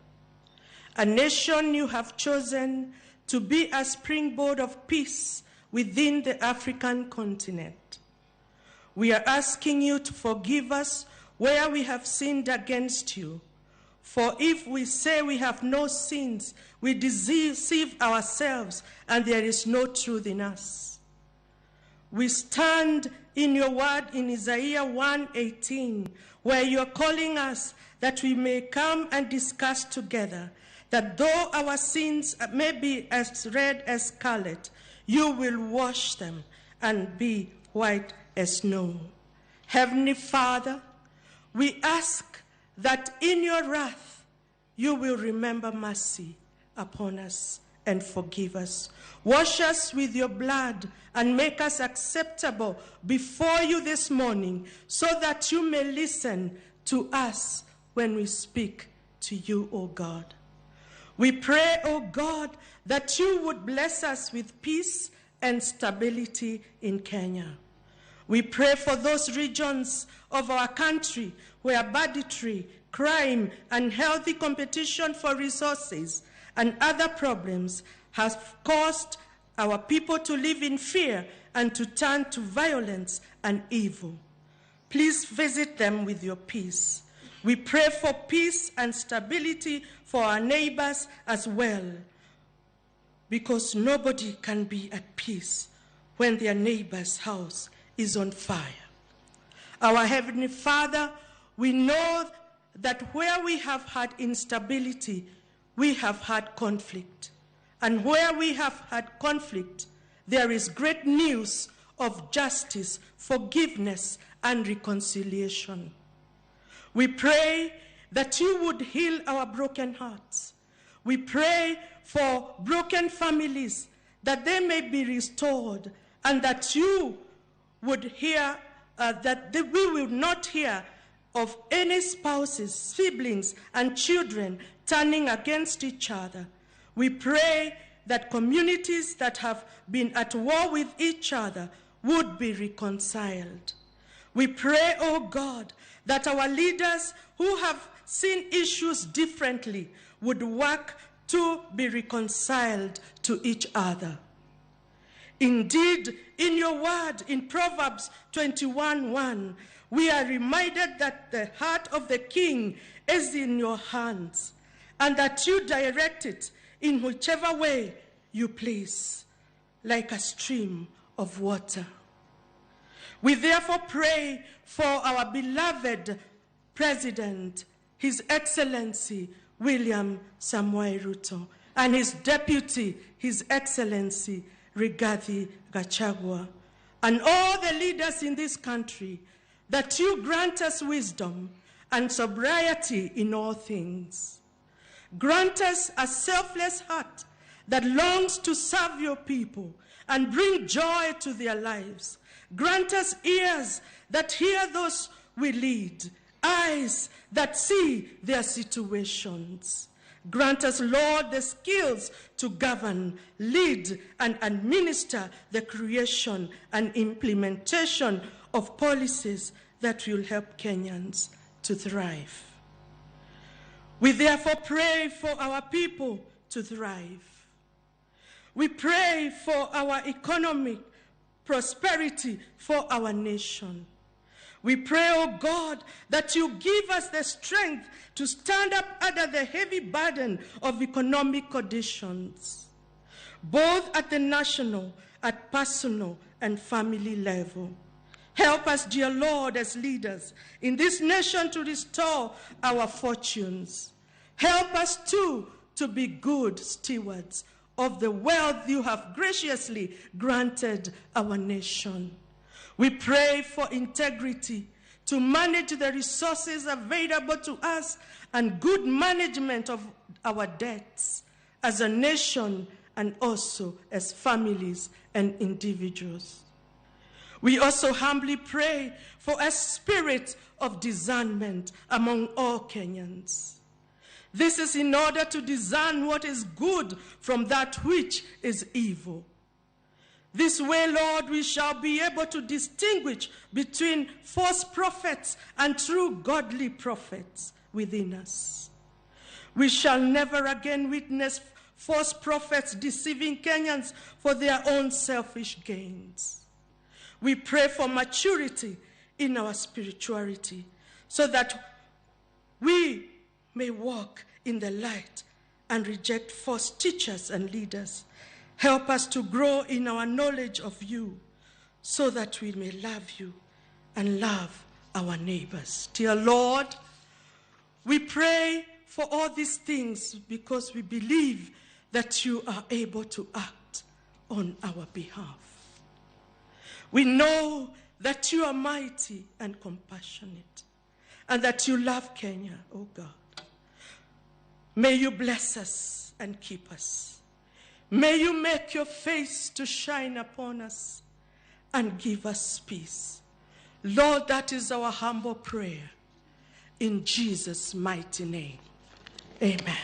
a nation you have chosen to be a springboard of peace within the African continent. We are asking you to forgive us where we have sinned against you. For if we say we have no sins, we deceive ourselves, and there is no truth in us. We stand in your word in Isaiah 1:18, where you are calling us that we may come and discuss together, that though our sins may be as red as scarlet, you will wash them and be white as snow. Heavenly Father, we ask that in your wrath you will remember mercy upon us and forgive us. Wash us with your blood and make us acceptable before you this morning, so that you may listen to us when we speak to you, O God. We pray, O God, that you would bless us with peace and stability in Kenya. We pray for those regions of our country where banditry, crime, unhealthy competition for resources, and other problems have caused our people to live in fear and to turn to violence and evil. Please visit them with your peace. We pray for peace and stability for our neighbors as well, because nobody can be at peace when their neighbor's house is on fire. Our Heavenly Father, we know that where we have had instability, we have had conflict. And where we have had conflict, there is great news of justice, forgiveness, and reconciliation. We pray that you would heal our broken hearts. We pray for broken families, that they may be restored, and that you would hear, that we will not hear of any spouses, siblings, and children turning against each other. We pray that communities that have been at war with each other would be reconciled. We pray, oh God, that our leaders who have seen issues differently would work to be reconciled to each other. Indeed, in your word, in Proverbs 21:1, we are reminded that the heart of the king is in your hands, and that you direct it in whichever way you please, like a stream of water. We therefore pray for our beloved President, His Excellency William Samoei Ruto, and his deputy, His Excellency Rigathi Gachagua, and all the leaders in this country, that you grant us wisdom and sobriety in all things. Grant us a selfless heart that longs to serve your people and bring joy to their lives. Grant us ears that hear those we lead, eyes that see their situations. Grant us, Lord, the skills to govern, lead, and administer the creation and implementation of policies that will help Kenyans to thrive. We therefore pray for our people to thrive. We pray for our economic prosperity for our nation. We pray, oh God, that you give us the strength to stand up under the heavy burden of economic conditions, both at the national, at personal, and family level. Help us, dear Lord, as leaders in this nation to restore our fortunes. Help us too to be good stewards of the wealth you have graciously granted our nation. We pray for integrity to manage the resources available to us and good management of our debts as a nation and also as families and individuals. We also humbly pray for a spirit of discernment among all Kenyans. This is in order to discern what is good from that which is evil. This way, Lord, we shall be able to distinguish between false prophets and true godly prophets within us. We shall never again witness false prophets deceiving Kenyans for their own selfish gains. We pray for maturity in our spirituality so that we may walk in the light and reject false teachers and leaders. Help us to grow in our knowledge of you so that we may love you and love our neighbors. Dear Lord, we pray for all these things because we believe that you are able to act on our behalf. We know that you are mighty and compassionate and that you love Kenya, oh God. May you bless us and keep us. May you make your face to shine upon us and give us peace. Lord, that is our humble prayer. In Jesus' mighty name, amen.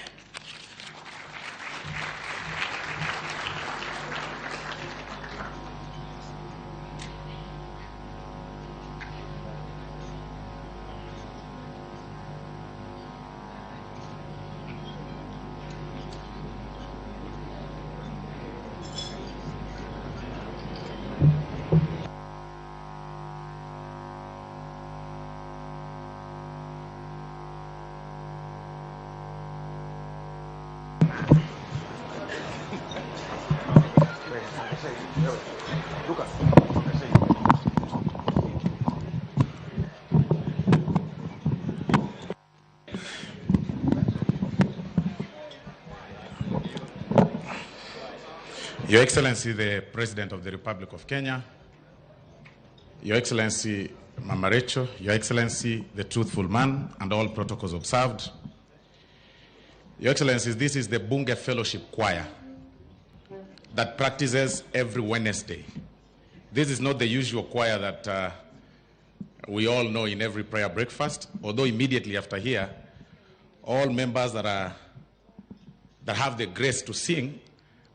Your Excellency, the President of the Republic of Kenya, Your Excellency Mama Rachel, Your Excellency the Truthful Man, and all protocols observed. Your Excellencies, this is the Bunge Fellowship Choir that practices every Wednesday. This is not the usual choir that we all know in every prayer breakfast, although immediately after here, all members that have the grace to sing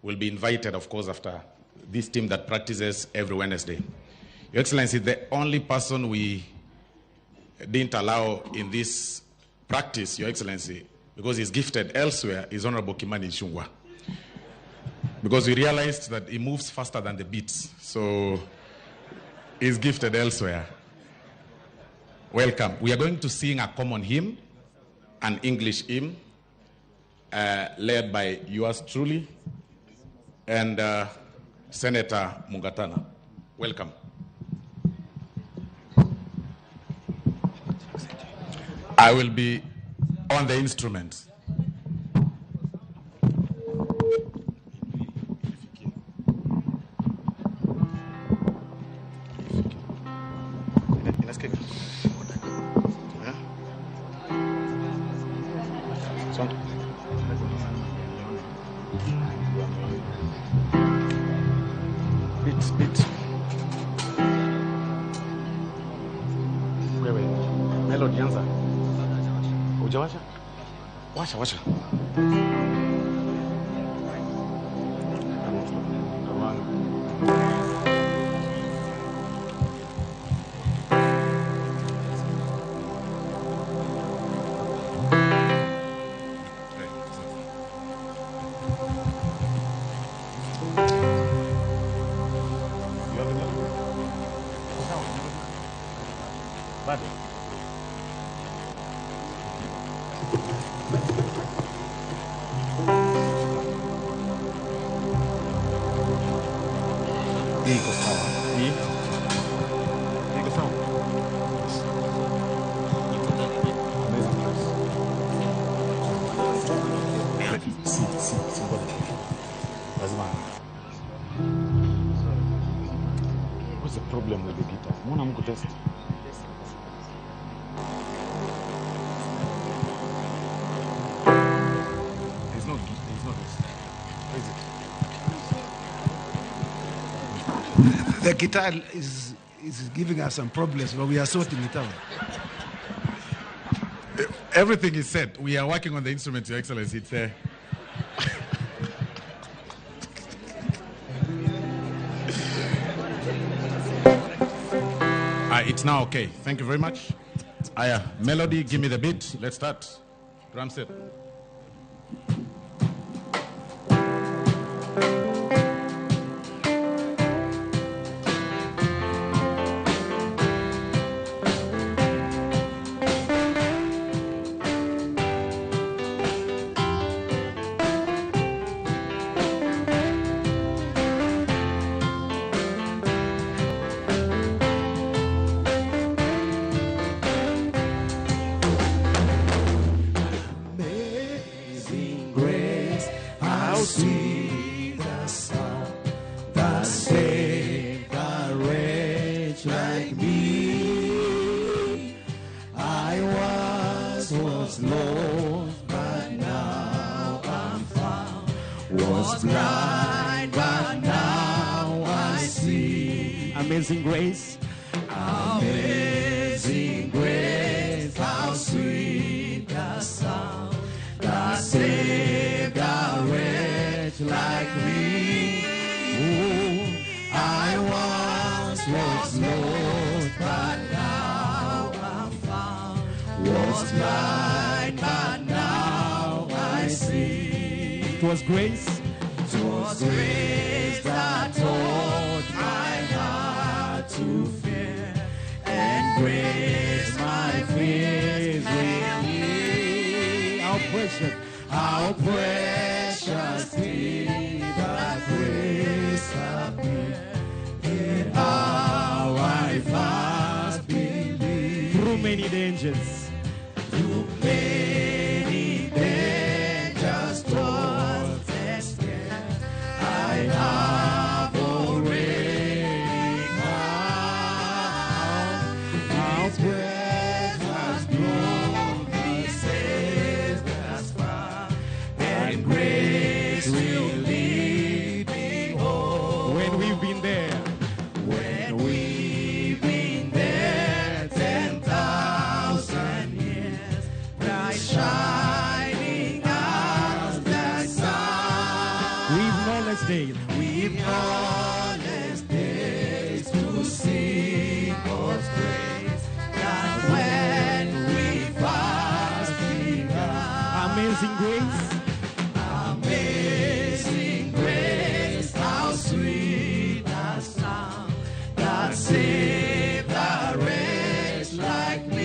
will be invited, of course, after this team that practices every Wednesday. Your Excellency, the only person we didn't allow in this practice, Your Excellency, because he's gifted elsewhere, is Honorable Kimani Ichung'wah. Because we realized that he moves faster than the beats, so he's gifted elsewhere. Welcome. We are going to sing a common hymn, an English hymn, led by yours truly, and Senator Mungatana. Welcome. I will be on the instruments. Beats. Wewe, melody anza. Hujawasha? Washa. Mbona mko test? It's not. Where is it? The guitar is giving us some problems, but we are sorting it out. Everything is set. We are working on the instrument, Your Excellency. It's there. It's now okay. Thank you very much. Aya, Melody, give me the beat. Let's start. Drum set. Amazing grace, amazing grace, how sweet the sound that saved a wretch like me. Oh, I once was lost, but now I'm found. Was blind, but now I see. It was grace. It was grace that taught my heart to fear, and grace my fears relieved. How precious did that grace appear in how I first believed. Through many dangers, through many dangers, toils and scares, I have already found how precious blood He saved us from, and grace will lead me home. When we've been there, when we've been there 10,000 years, bright shining as the sun. We've known days. We've known days to see God's grace, that when we first began. Amazing grace. Amazing grace, how sweet the sound that saved a wretch like me.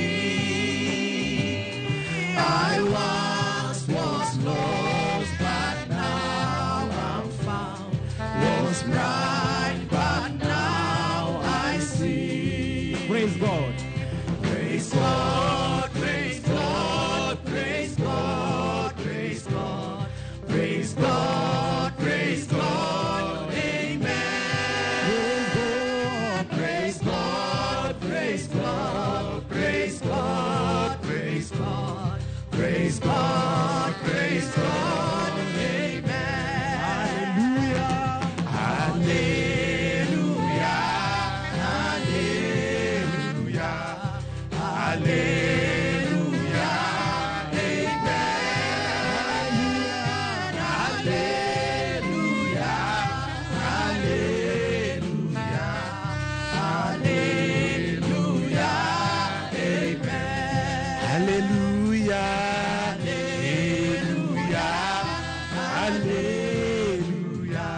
I once was lost, but now I'm found. Was blind, but now I see. Praise God. Praise God. Praise God. Praise God. Praise God. Praise God. Praise God. Amen. Praise God. Praise God. Praise God. Praise God. Praise God. Praise God. Amen. Hallelujah. Hallelujah. Hallelujah. Amen. Hallelujah. Hallelujah. Hallelujah. Amen. Hallelujah. Hallelujah.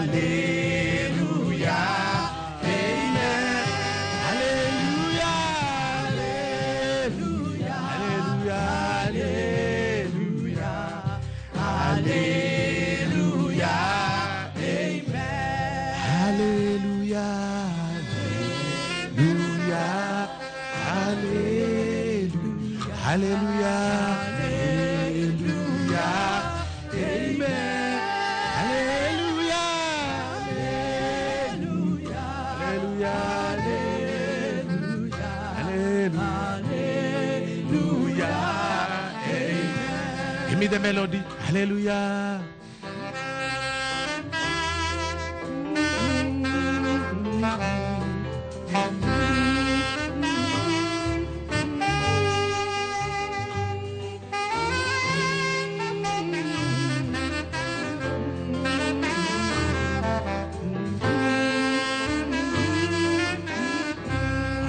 Hallelujah. Amen. Hallelujah. Hallelujah. Hallelujah. Hallelujah. Amen. Hallelujah. Hallelujah. Hallelujah. Hallelujah. Hallelujah. Hallelujah. Amen. Give me the melody. Hallelujah.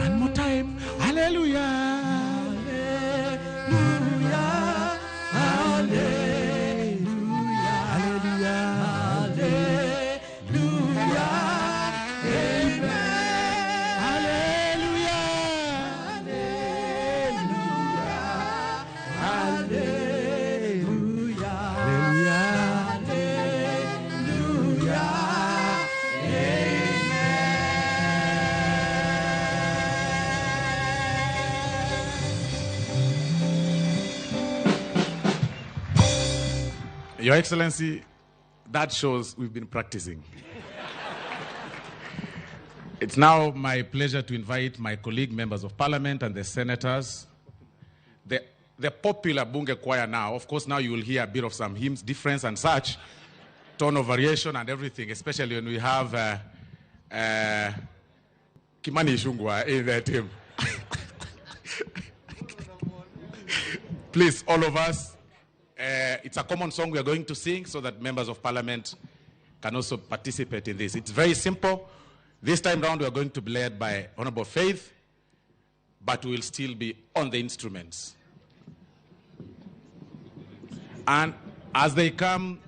One more time. Hallelujah. Your Excellency, that shows we've been practicing. It's now my pleasure to invite my colleague members of parliament and the senators. The popular Bunge choir now, of course, now you will hear a bit of some hymns, difference and such, tone of variation and everything, especially when we have Kimani Ichung'wah in their team. Please, all of us, it's a common song we are going to sing so that members of parliament can also participate in this. It's very simple. This time round, we are going to be led by Honorable Faith, but we will still be on the instruments. And as they come,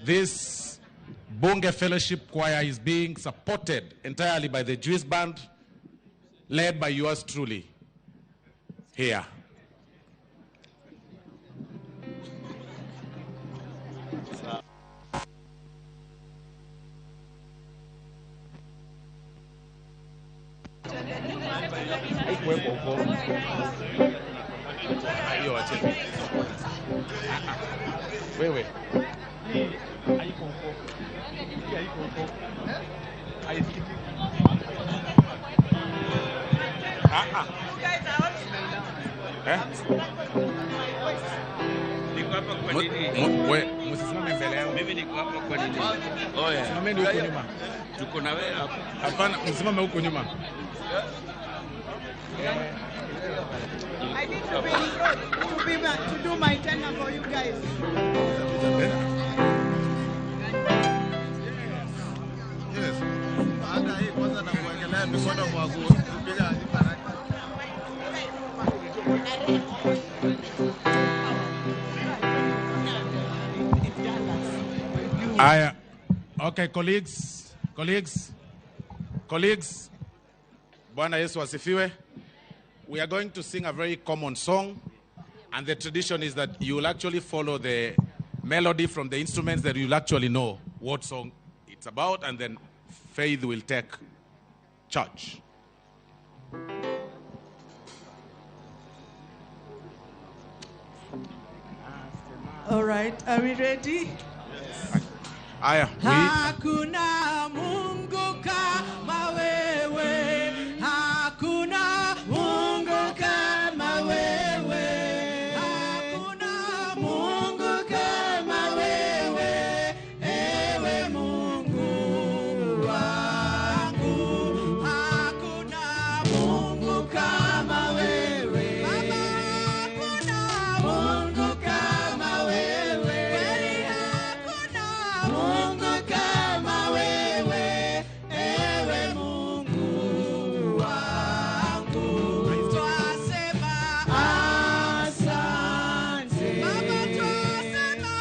this Bunge Fellowship Choir is being supported entirely by the Jewish Band, led by yours truly here. Wewe. Niko hapa kwa nini? Msisimame mbele yangu. Mimi niko hapa kwa nini? Oya. Simameni huko nyuma. Tuko na wewe hapa. Hapana, msimame huko nyuma. I need to be in front to do my tenor for you guys. Yes. Baada hii kwanza na kuangalia mikono kwa kupiga baraka. Okay, colleagues. Bwana Yesu asifiwe. We are going to sing a very common song, and the tradition is that you will actually follow the melody from the instruments, that you'll actually know what song it's about, and then Faith will take charge. All right, are we ready? Aya, Hakuna Mungu kama wewe, hakuna Mungu kama wewe, hakuna Mungu kama wewe, ewe Mungu wangu, hakuna Mungu kama wewe, Baba, hakuna Mungu kama wewe, kweli hakuna Mungu kama wewe, ewe Mungu wangu. Twasema asante, Baba, twasema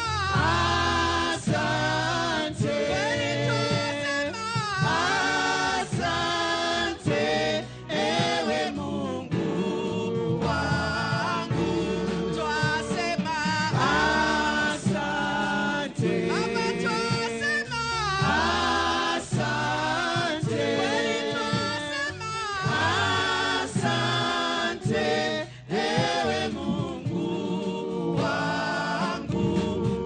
asante, kweli twasema asante, ewe Mungu wangu. Twasema asante, Baba, twasema asante, kweli twasema asante, ewe Mungu wangu.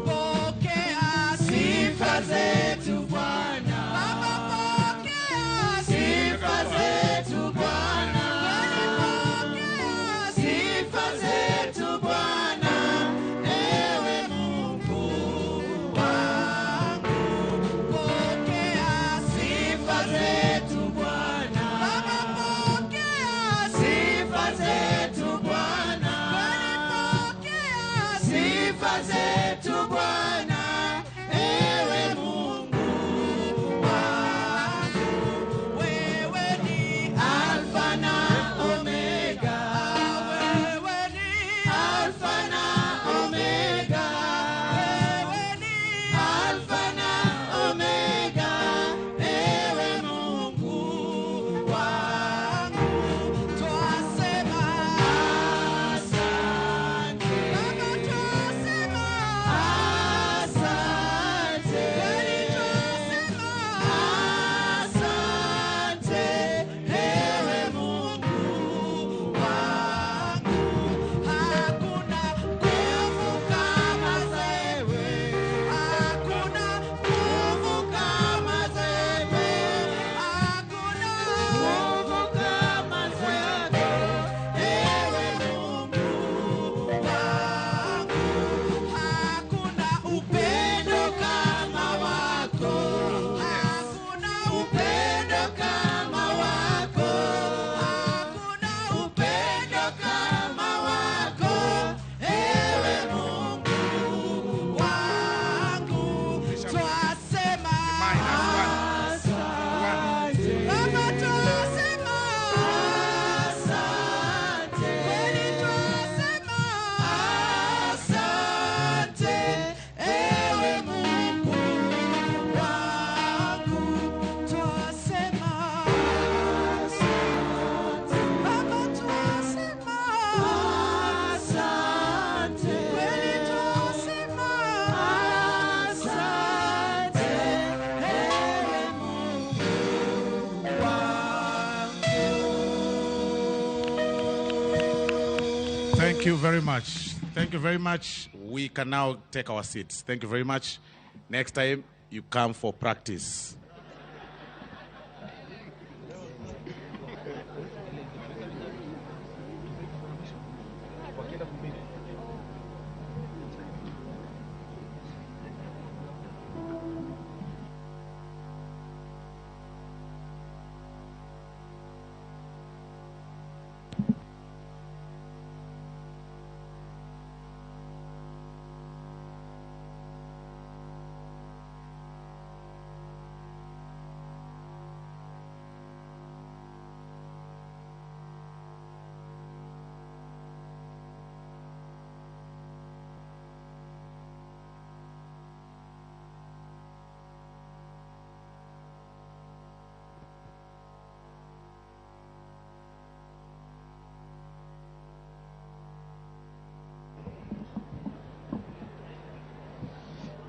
Pokea sifa zetu Bwana, Baba, pokea sifa zetu Bwana, kweli pokea sifa sifa zetu Bwana, ewe Mungu wangu. Pokea sifa zetu Bwana. Baba, pokea sifa zetu Bwana. Pokea sifa zetu Bwana, ewe Mungu wangu. Wewe ni Alfa na Omega. Wewe ni Alfa na Omega. Wewe ni Alfa na Omega, ewe Mungu wangu. Twasema asante. Baba, twasema asante. Kweli twasema asante, ewe Mungu wangu. Hakuna nguvu kama zewe. Hakuna nguvu kama zewe. Hakuna nguvu kama zewe, ewe Mungu wangu. Hakuna upendo kama wako. Hakuna upendo kama wako. Hakuna upendo kama wako, ewe Mungu wangu. Twasema asante. Baba, twasema asante. Kweli twasema asante, ewe Mungu wangu. Twasema asante. Baba, twasema asante. Kweli twasema asante, ewe Mungu wangu. Thank you very much. Thank you very much. We can now take our seats. Thank you very much. Next time, you come for practice.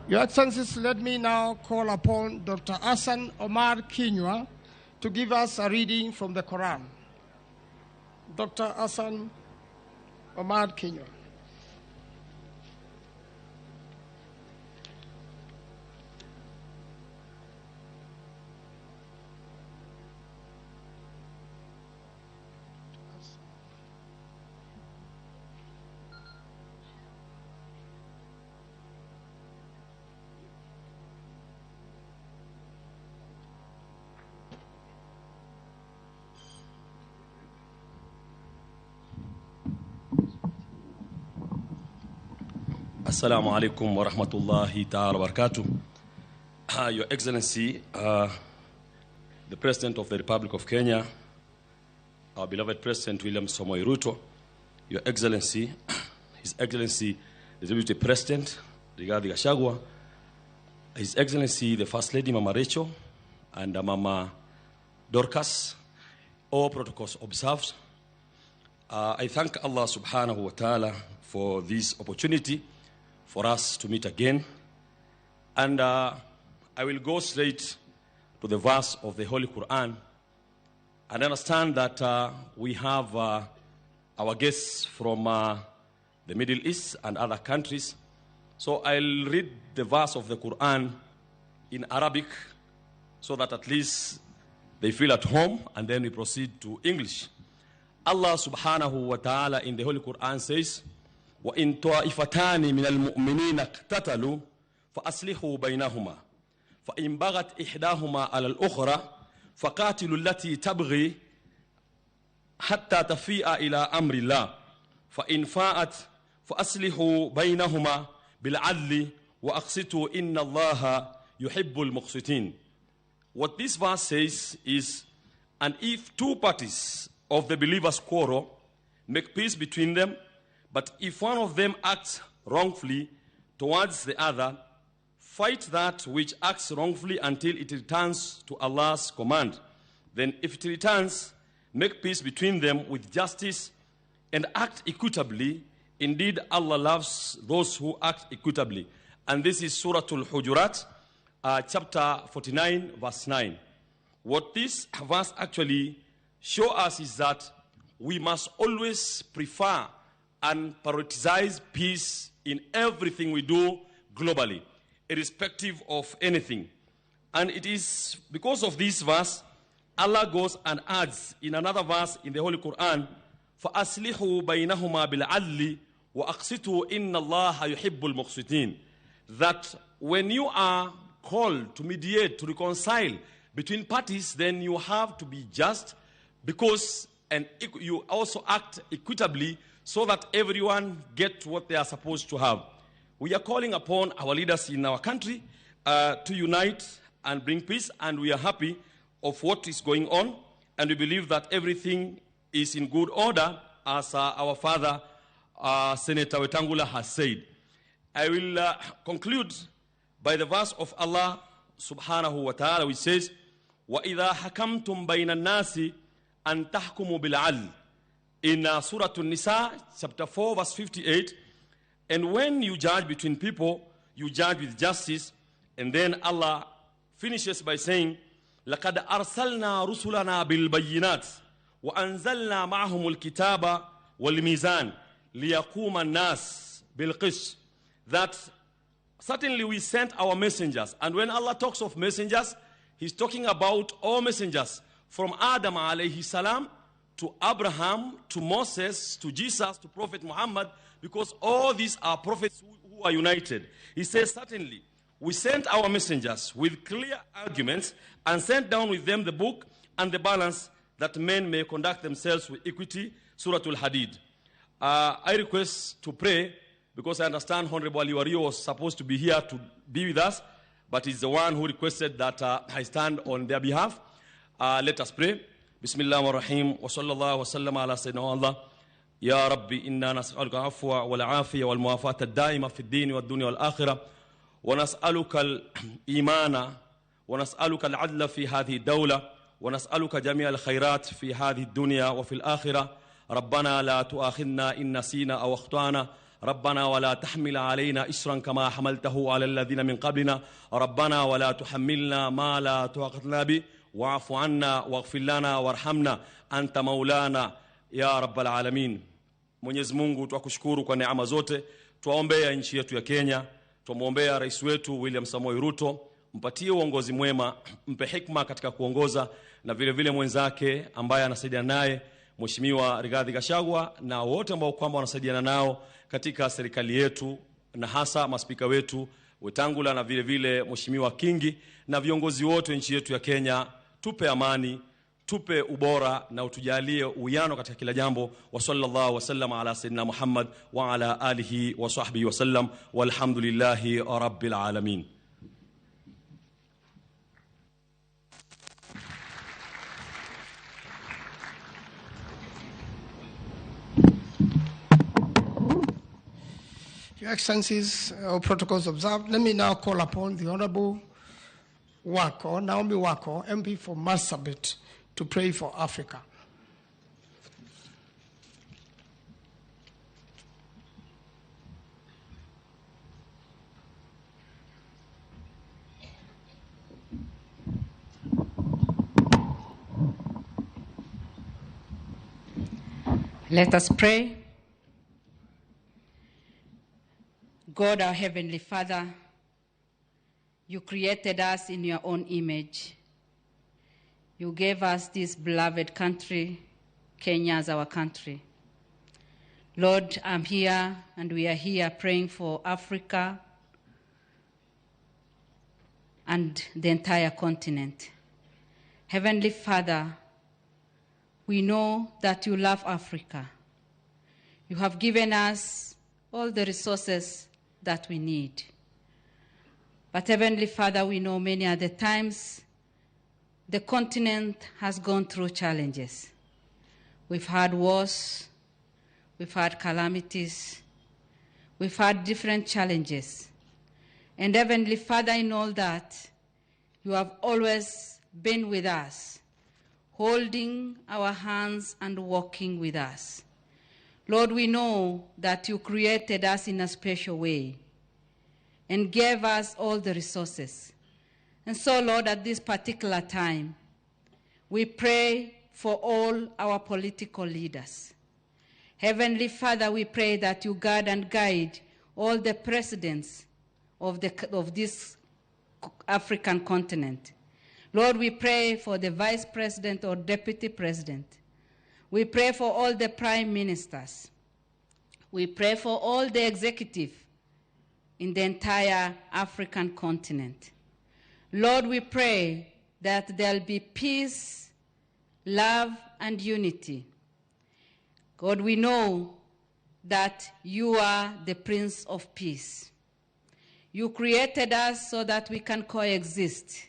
Your Excellencies, let me now call upon Dr. Hassan Omar Kinyua to give us a reading from the Quran. Dr. Hassan Omar Kinyua. Assalamu alaikum wa rahmatullahi ta'ala wa barakatuh. Your Excellency, the President of the Republic of Kenya, our beloved President William Samoei Ruto, Your Excellency, His Excellency the Deputy President Rigathi Gachagua, His Excellency the First Lady Mama Rachel and Mama Dorcas, all protocols observed. I thank Allah subhanahu wa ta'ala for this opportunity for us to meet again. And I will go straight to the verse of the Holy Quran and understand that we have our guests from the Middle East and other countries. So I'll read the verse of the Quran in Arabic so that at least they feel at home, and then we proceed to English. Allah subhanahu wa ta'ala in the Holy Quran says, وَإِن طَائِفَتَانِ مِنَ الْمُؤْمِنِينَ اقْتَتَلُوا فَأَصْلِحُوا بَيْنَهُمَا فَإِن بَغَتْ إِحْدَاهُمَا عَلَى الْأُخْرَى فَقَاتِلُوا الَّتِي تَبْغِي حَتَّى تَفِيءَ إِلَى أَمْرِ اللَّهِ فَإِن فَاءَتْ فَأَصْلِحُوا بَيْنَهُمَا بِالْعَدْلِ وَأَقْسِطُوا إِنَّ اللَّهَ يُحِبُّ الْمُقْسِطِينَ. What this verse says is, and if two parties of the believers quarrel, make peace between them, but if one of them acts wrongfully towards the other, fight that which acts wrongfully until it returns to Allah's command. Then if it returns, make peace between them with justice and act equitably. Indeed, Allah loves those who act equitably. And this is Surah Al-Hujurat, chapter 49, verse 9. What this verse actually shows us is that we must always prefer and prioritize peace in everything we do globally, irrespective of anything. And it is because of this verse, Allah goes and adds in another verse in the Holy Quran, فَأَصْلِحُوا بَيْنَهُمَا بِالْعَدْلِ وَأَقْسِطُوا إِنَّ اللَّهَ يُحِبُّ الْمُقْسِطِينَ. That when you are called to mediate, to reconcile between parties, then you have to be just, because and you also act equitably so that everyone gets what they are supposed to have. We are calling upon our leaders in our country to unite and bring peace, and we are happy of what is going on, and we believe that everything is in good order, as our father, Senator Wetangula, has said. I will conclude by the verse of Allah subhanahu wa ta'ala, which says, وَإِذَا حَكَمْتُمْ بَيْنَ النَّاسِ أَن تَحْكُمُوا بِالْعَدْلِ, in Surah An-Nisa, chapter 4, verse 58. And when you judge between people, you judge with justice. And then Allah finishes by saying, لَقَدْ أَرْسَلْنَا رُسُلَنَا بِالْبَيِّنَاتِ وَأَنزَلْنَا مَعَهُمُ الْكِتَابَ وَالْمِيزَانِ لِيَقُومَ النَّاسِ بِالْقِسْطِ. That certainly we sent our messengers. And when Allah talks of messengers, He's talking about all messengers, from Adam alayhi salam to Abraham, to Moses, to Jesus, to Prophet Muhammad, because all these are prophets who are united. He says, certainly, we sent our messengers with clear arguments and sent down with them the book and the balance, that men may conduct themselves with equity. Surah Al-Hadid. I request to pray, because I understand Honorable Ali Wario was supposed to be here to be with us, but he's the one who requested that I stand on their behalf. Let us pray. Bismillah ar-Rahim, wa sallallahu wa sallam ala sayyidina Allah. Ya Rabbi, inna nas'aluka afwa wal afiya wal muwafata ad-daima fi ad-din wa ad-dunya wal akhirah. Wa nas'aluka al-imana wa nas'aluka al-'adla fi hadhihi ad-dawla wa nas'aluka jami' al-khayrat fi hadhihi ad-dunya wa fi al-akhirah. ربنا لا تؤاخذنا إن نسينا أو أخطأنا ربنا ولا تحمل علينا إسرا كما حملته على الذين من قبلنا ربنا ولا تحملنا ما لا طاقة لنا به واعف عنا واغفر لنا وارحمنا أنت مولانا يا رب العالمين. Mwenyezi Mungu, twakushukuru kwa neema zote. Twaombea nchi yetu ya Kenya, twamwombea rais wetu William Samoei Ruto, mpatie uongozi mwema, mpe hikma katika kuongoza, na vile vile mwenzake ambaye anasaidiana naye Mheshimiwa Rigathi Gachagua, na wote ambao kwamba wanasaidiana nao katika serikali yetu, na hasa maspika wetu Wetangula na vile vile Mheshimiwa Kingi na viongozi wote nchi yetu ya Kenya. Tupe amani, tupe ubora, na utujalie uwiano katika kila jambo. Wa sallallahu wa sallam ala sayyidina Muhammad wa ala alihi wa sahbihi wa sallam, walhamdulillahi rabbil alamin. Your Excellencies, all protocols observed. Let me now call upon the Honorable Wako, Naomi Wako, MP for Marsabit, to pray for Africa. Let us pray. God, our Heavenly Father, you created us in your own image. You gave us this beloved country, Kenya as our country. Lord, I'm here and we are here praying for Africa and the entire continent. Heavenly Father, we know that you love Africa. You have given us all the resources that we need. But Heavenly Father, we know many other times the continent has gone through challenges. We've had wars, we've had calamities, we've had different challenges. And Heavenly Father, in all that, you have always been with us, holding our hands and walking with us. Lord, we know that you created us in a special way and gave us all the resources. And so, Lord, at this particular time, we pray for all our political leaders. Heavenly Father, we pray that you guard and guide all the presidents of this African continent. Lord, we pray for the vice president or deputy president. We pray for all the prime ministers. We pray for all the executive in the entire African continent. Lord, we pray that there'll be peace, love, and unity. God, we know that you are the Prince of Peace. You created us so that we can coexist,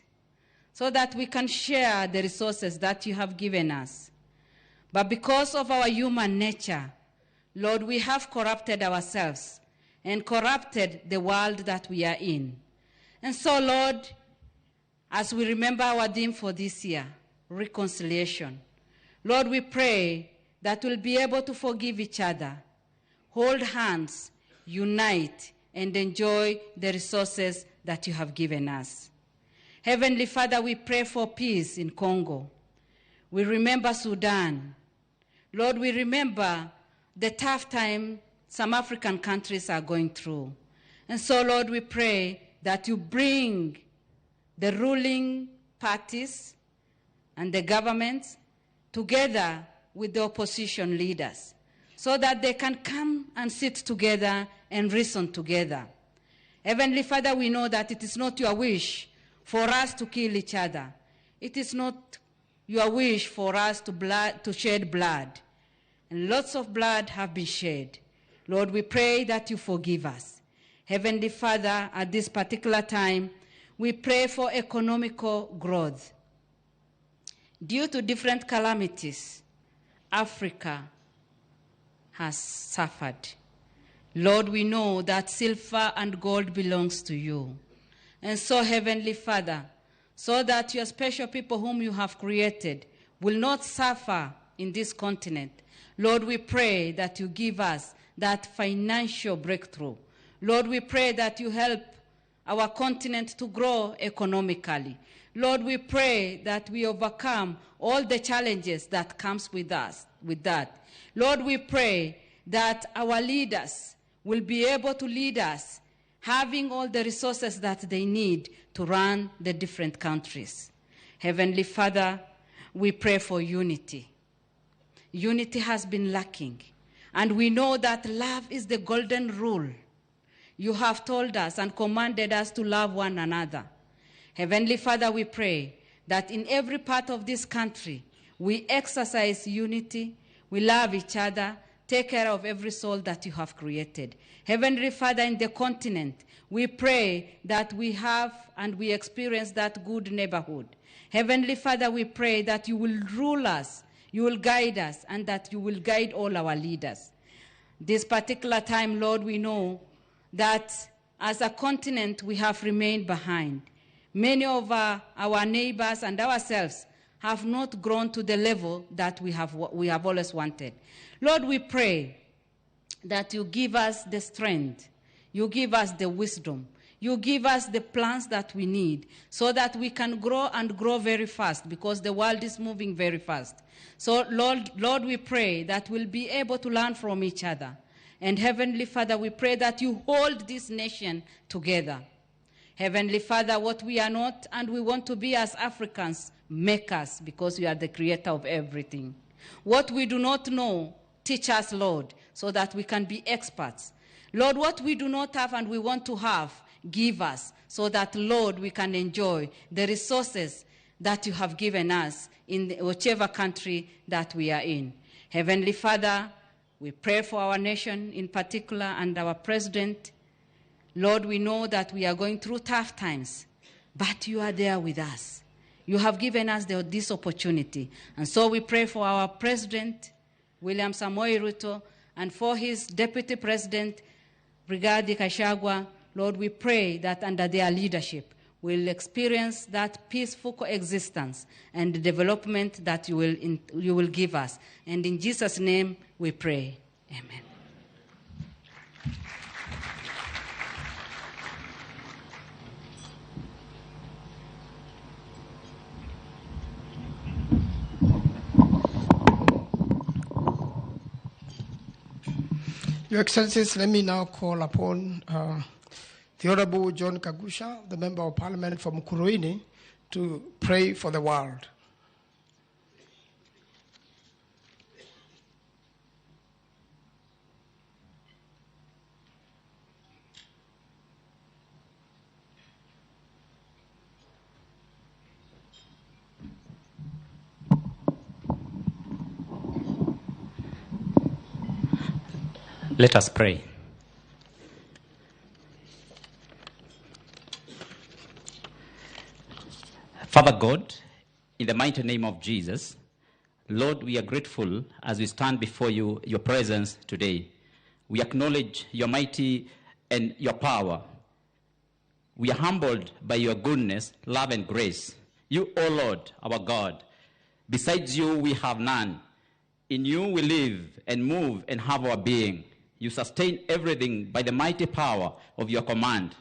so that we can share the resources that you have given us. But because of our human nature, Lord, we have corrupted ourselves and corrupted the world that we are in. And so, Lord, as we remember our theme for this year, reconciliation, Lord, we pray that we'll be able to forgive each other, hold hands, unite, and enjoy the resources that you have given us. Heavenly Father, we pray for peace in Congo. We remember Sudan. Lord, we remember the tough time some African countries are going through. And so, Lord, we pray that you bring the ruling parties and the governments together with the opposition leaders so that they can come and sit together and reason together. Heavenly Father, we know that it is not your wish for us to kill each other. It is not your wish for us to shed blood. And lots of blood have been shed. Lord, we pray that you forgive us. Heavenly Father, at this particular time, we pray for economical growth. Due to different calamities, Africa has suffered. Lord, we know that silver and gold belongs to you. And so, Heavenly Father, so that your special people whom you have created will not suffer in this continent, Lord, we pray that you give us that financial breakthrough. Lord, we pray that you help our continent to grow economically. Lord, we pray that we overcome all the challenges that comes with that. Lord, we pray that our leaders will be able to lead us, having all the resources that they need to run the different countries. Heavenly Father, we pray for unity. Unity has been lacking, and we know that love is the golden rule. You have told us and commanded us to love one another. Heavenly Father, we pray that in every part of this country, we exercise unity, we love each other, take care of every soul that you have created. Heavenly Father, in the continent, we pray that we have and we experience that good neighborhood. Heavenly Father, we pray that you will rule us, you will guide us, and that you will guide all our leaders. This particular time, Lord, we know that as a continent, we have remained behind. Many of our neighbors and ourselves have not grown to the level that we have always wanted. Lord, we pray that you give us the strength, you give us the wisdom, you give us the plans that we need so that we can grow and grow very fast, because the world is moving very fast. So, Lord, we pray that we'll be able to learn from each other. And Heavenly Father, we pray that you hold this nation together. Heavenly Father, what we are not and we want to be as Africans, make us, because you are the creator of everything. What we do not know, teach us, Lord, so that we can be experts. Lord, what we do not have and we want to have, give us, so that, Lord, we can enjoy the resources that you have given us in whichever country that we are in. Heavenly Father, we pray for our nation in particular and our president. Lord, we know that we are going through tough times, but you are there with us. You have given us this opportunity. And so we pray for our president, William Samoei Ruto, and for his deputy president, Rigathi Gachagua. Lord, we pray that under their leadership, we'll experience that peaceful coexistence and the development that you will give us. And in Jesus' name we pray. Amen. Your Excellencies, let me now call upon the Honorable John Kagusha, the Member of Parliament from Mukurweini, to pray for the world. Let us pray. Father God, in the mighty name of Jesus, Lord, we are grateful as we stand before you, your presence today. We acknowledge your mighty and your power. We are humbled by your goodness, love, and grace. You, O Lord, our God, besides you we have none. In you we live and move and have our being. You sustain everything by the mighty power of your command.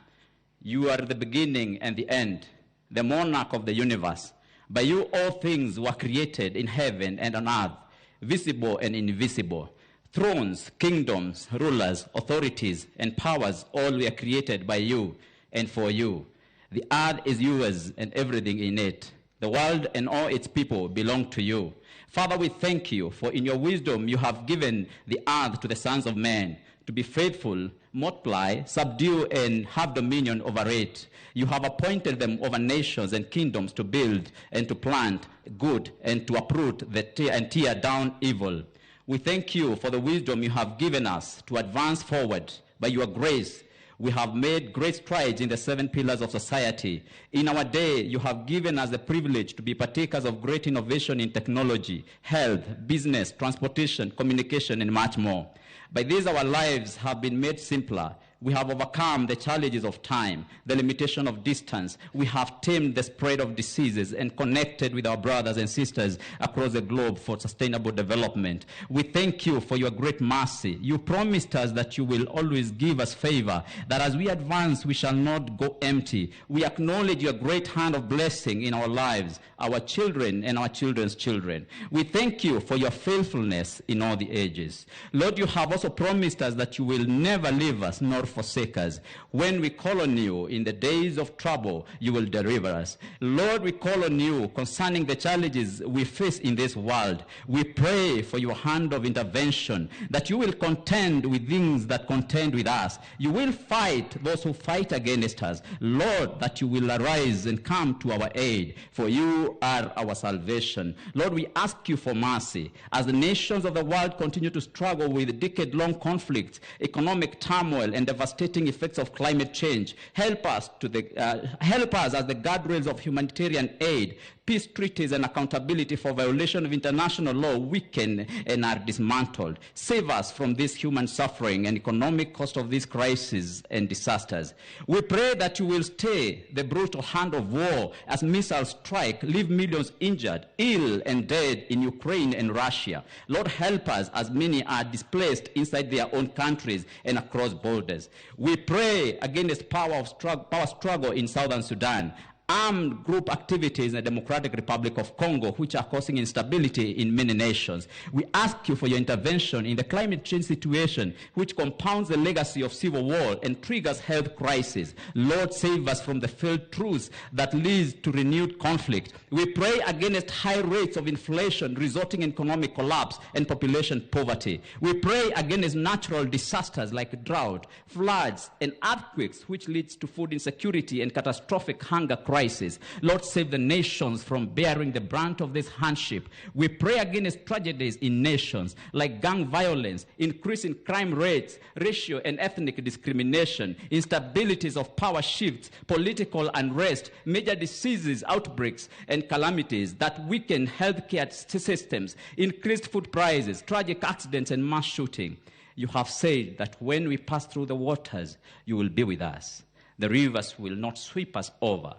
You are the beginning and the end, the monarch of the universe. By you all things were created in heaven and on earth, visible and invisible. Thrones, kingdoms, rulers, authorities, and powers, all were created by you and for you. The earth is yours and everything in it. The world and all its people belong to you. Father, we thank you, for in your wisdom you have given the earth to the sons of men to be faithful, multiply, subdue, and have dominion over it. You have appointed them over nations and kingdoms to build and to plant good and to uproot and tear down evil. We thank you for the wisdom you have given us to advance forward. By your grace, we have made great strides in the 7 pillars of society. In our day, you have given us the privilege to be partakers of great innovation in technology, health, business, transportation, communication, and much more. By this, our lives have been made simpler. We have overcome the challenges of time, the limitation of distance. We have tamed the spread of diseases and connected with our brothers and sisters across the globe for sustainable development. We thank you for your great mercy. You promised us that you will always give us favor, that as we advance, we shall not go empty. We acknowledge your great hand of blessing in our lives, our children and our children's children. We thank you for your faithfulness in all the ages. Lord, you have also promised us that you will never leave us nor forsake us. When we call on you in the days of trouble, you will deliver us. Lord, we call on you concerning the challenges we face in this world. We pray for your hand of intervention, that you will contend with things that contend with us. You will fight those who fight against us. Lord, that you will arise and come to our aid, for you are our salvation. Lord, we ask you for mercy. As the nations of the world continue to struggle with decade-long conflicts, economic turmoil, and devastating effects of climate change, help us as the guardrails of humanitarian aid, peace treaties, and accountability for violation of international law weaken and are dismantled. Save us from this human suffering and economic cost of these crises and disasters. We pray that you will stay the brutal hand of war as missiles strike, leave millions injured, ill, and dead in Ukraine and Russia. Lord, help us as many are displaced inside their own countries and across borders. We pray against power struggle in southern Sudan. armed group activities in the Democratic Republic of Congo, which are causing instability in many nations. We ask you for your intervention in the climate change situation, which compounds the legacy of civil war and triggers health crisis. Lord, save us from the failed truths that leads to renewed conflict. We pray against high rates of inflation resulting in economic collapse and population poverty. We pray against natural disasters like drought, floods, and earthquakes, which leads to food insecurity and catastrophic hunger crisis. Lord, save the nations from bearing the brunt of this hardship. We pray against tragedies in nations like gang violence, increase in crime rates, racial and ethnic discrimination, instabilities of power shifts, political unrest, major diseases, outbreaks, and calamities that weaken healthcare systems, increased food prices, tragic accidents, and mass shooting. You have said that when we pass through the waters, you will be with us. The rivers will not sweep us over.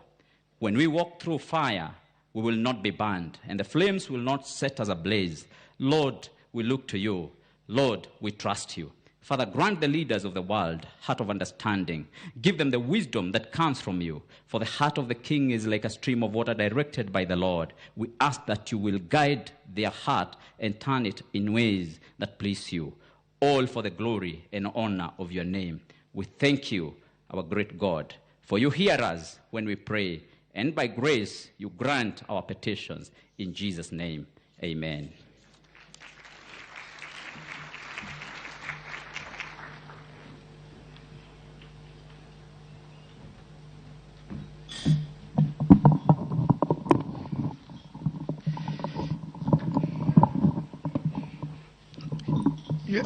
When we walk through fire, we will not be burned, and the flames will not set us ablaze. Lord, we look to you. Lord, we trust you. Father, grant the leaders of the world heart of understanding. Give them the wisdom that comes from you. For the heart of the king is like a stream of water directed by the Lord. We ask that you will guide their heart and turn it in ways that please you. All for the glory and honor of your name. We thank you, our great God, for you hear us when we pray, and by grace you grant our petitions. In Jesus' name, amen.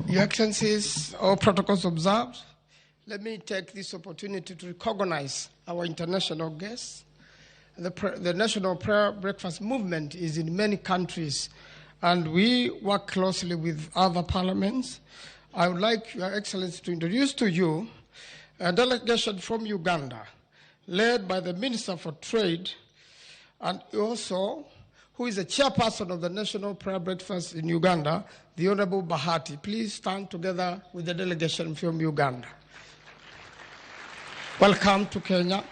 Your Excellencies, all protocols observed, let me take this opportunity to recognize our international guests. The National Prayer Breakfast movement is in many countries, and we work closely with other parliaments. I would like Your Excellency to introduce to you a delegation from Uganda, led by the Minister for Trade, and also who is the chairperson of the National Prayer Breakfast in Uganda, the Honorable Bahati. Please stand together with the delegation from Uganda. Welcome to Kenya,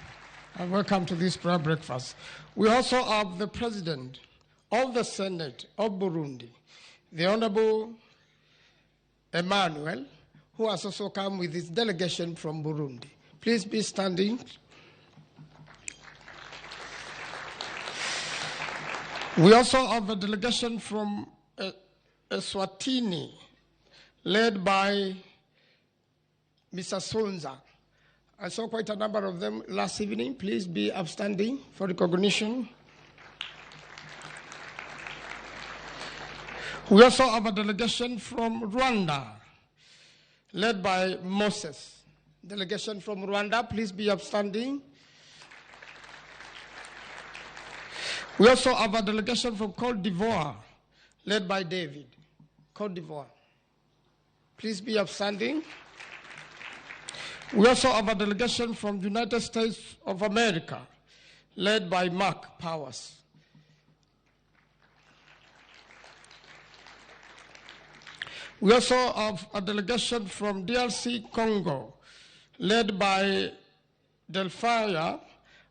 and welcome to this prayer breakfast. We also have the President of the Senate of Burundi, the Honorable Emmanuel, who has also come with his delegation from Burundi. Please be standing. We also have a delegation from Eswatini, led by Mr. Sonza. I saw quite a number of them last evening. Please be upstanding for recognition. We also have a delegation from Rwanda, led by Moses. Delegation from Rwanda, please be upstanding. We also have a delegation from Côte d'Ivoire, led by David. Côte d'Ivoire. Please be upstanding. We also have a delegation from the United States of America, led by Mark Powers. We also have a delegation from DRC Congo, led by Delphia,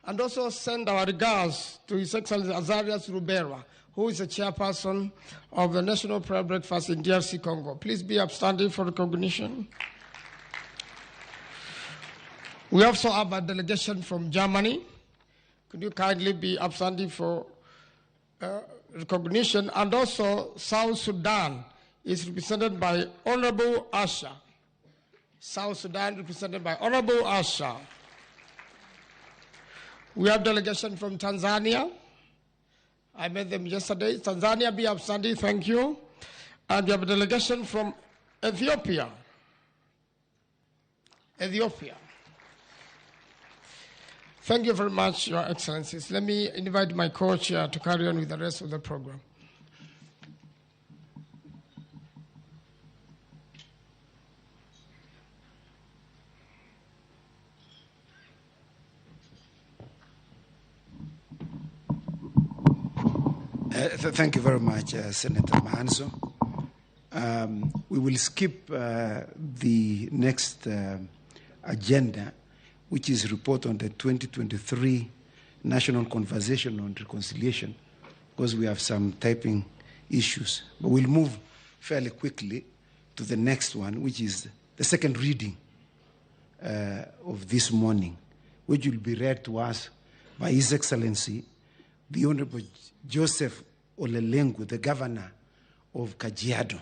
and also send our regards to His Excellency Azarias Rubera, who is the chairperson of the National Prayer Breakfast in DRC Congo. Please be upstanding for recognition. We also have a delegation from Germany. Could you kindly be upstanding for recognition? And also South Sudan is represented by Honorable Asha. South Sudan represented by Honorable Asha. We have delegation from Tanzania. I met them yesterday. Tanzania, be upstanding, thank you. And we have a delegation from Ethiopia. Ethiopia. Thank you very much, Your Excellencies. Let me invite my co-chair to carry on with the rest of the program. Thank you very much, Senator Mahanzo. We will skip the next agenda, which is report on the 2023 national conversation on reconciliation because we have some typing issues. But we'll move fairly quickly to the next one, which is the second reading of this morning, which will be read to us by His Excellency, the Honorable Joseph Olelengu, the Governor of Kajiado.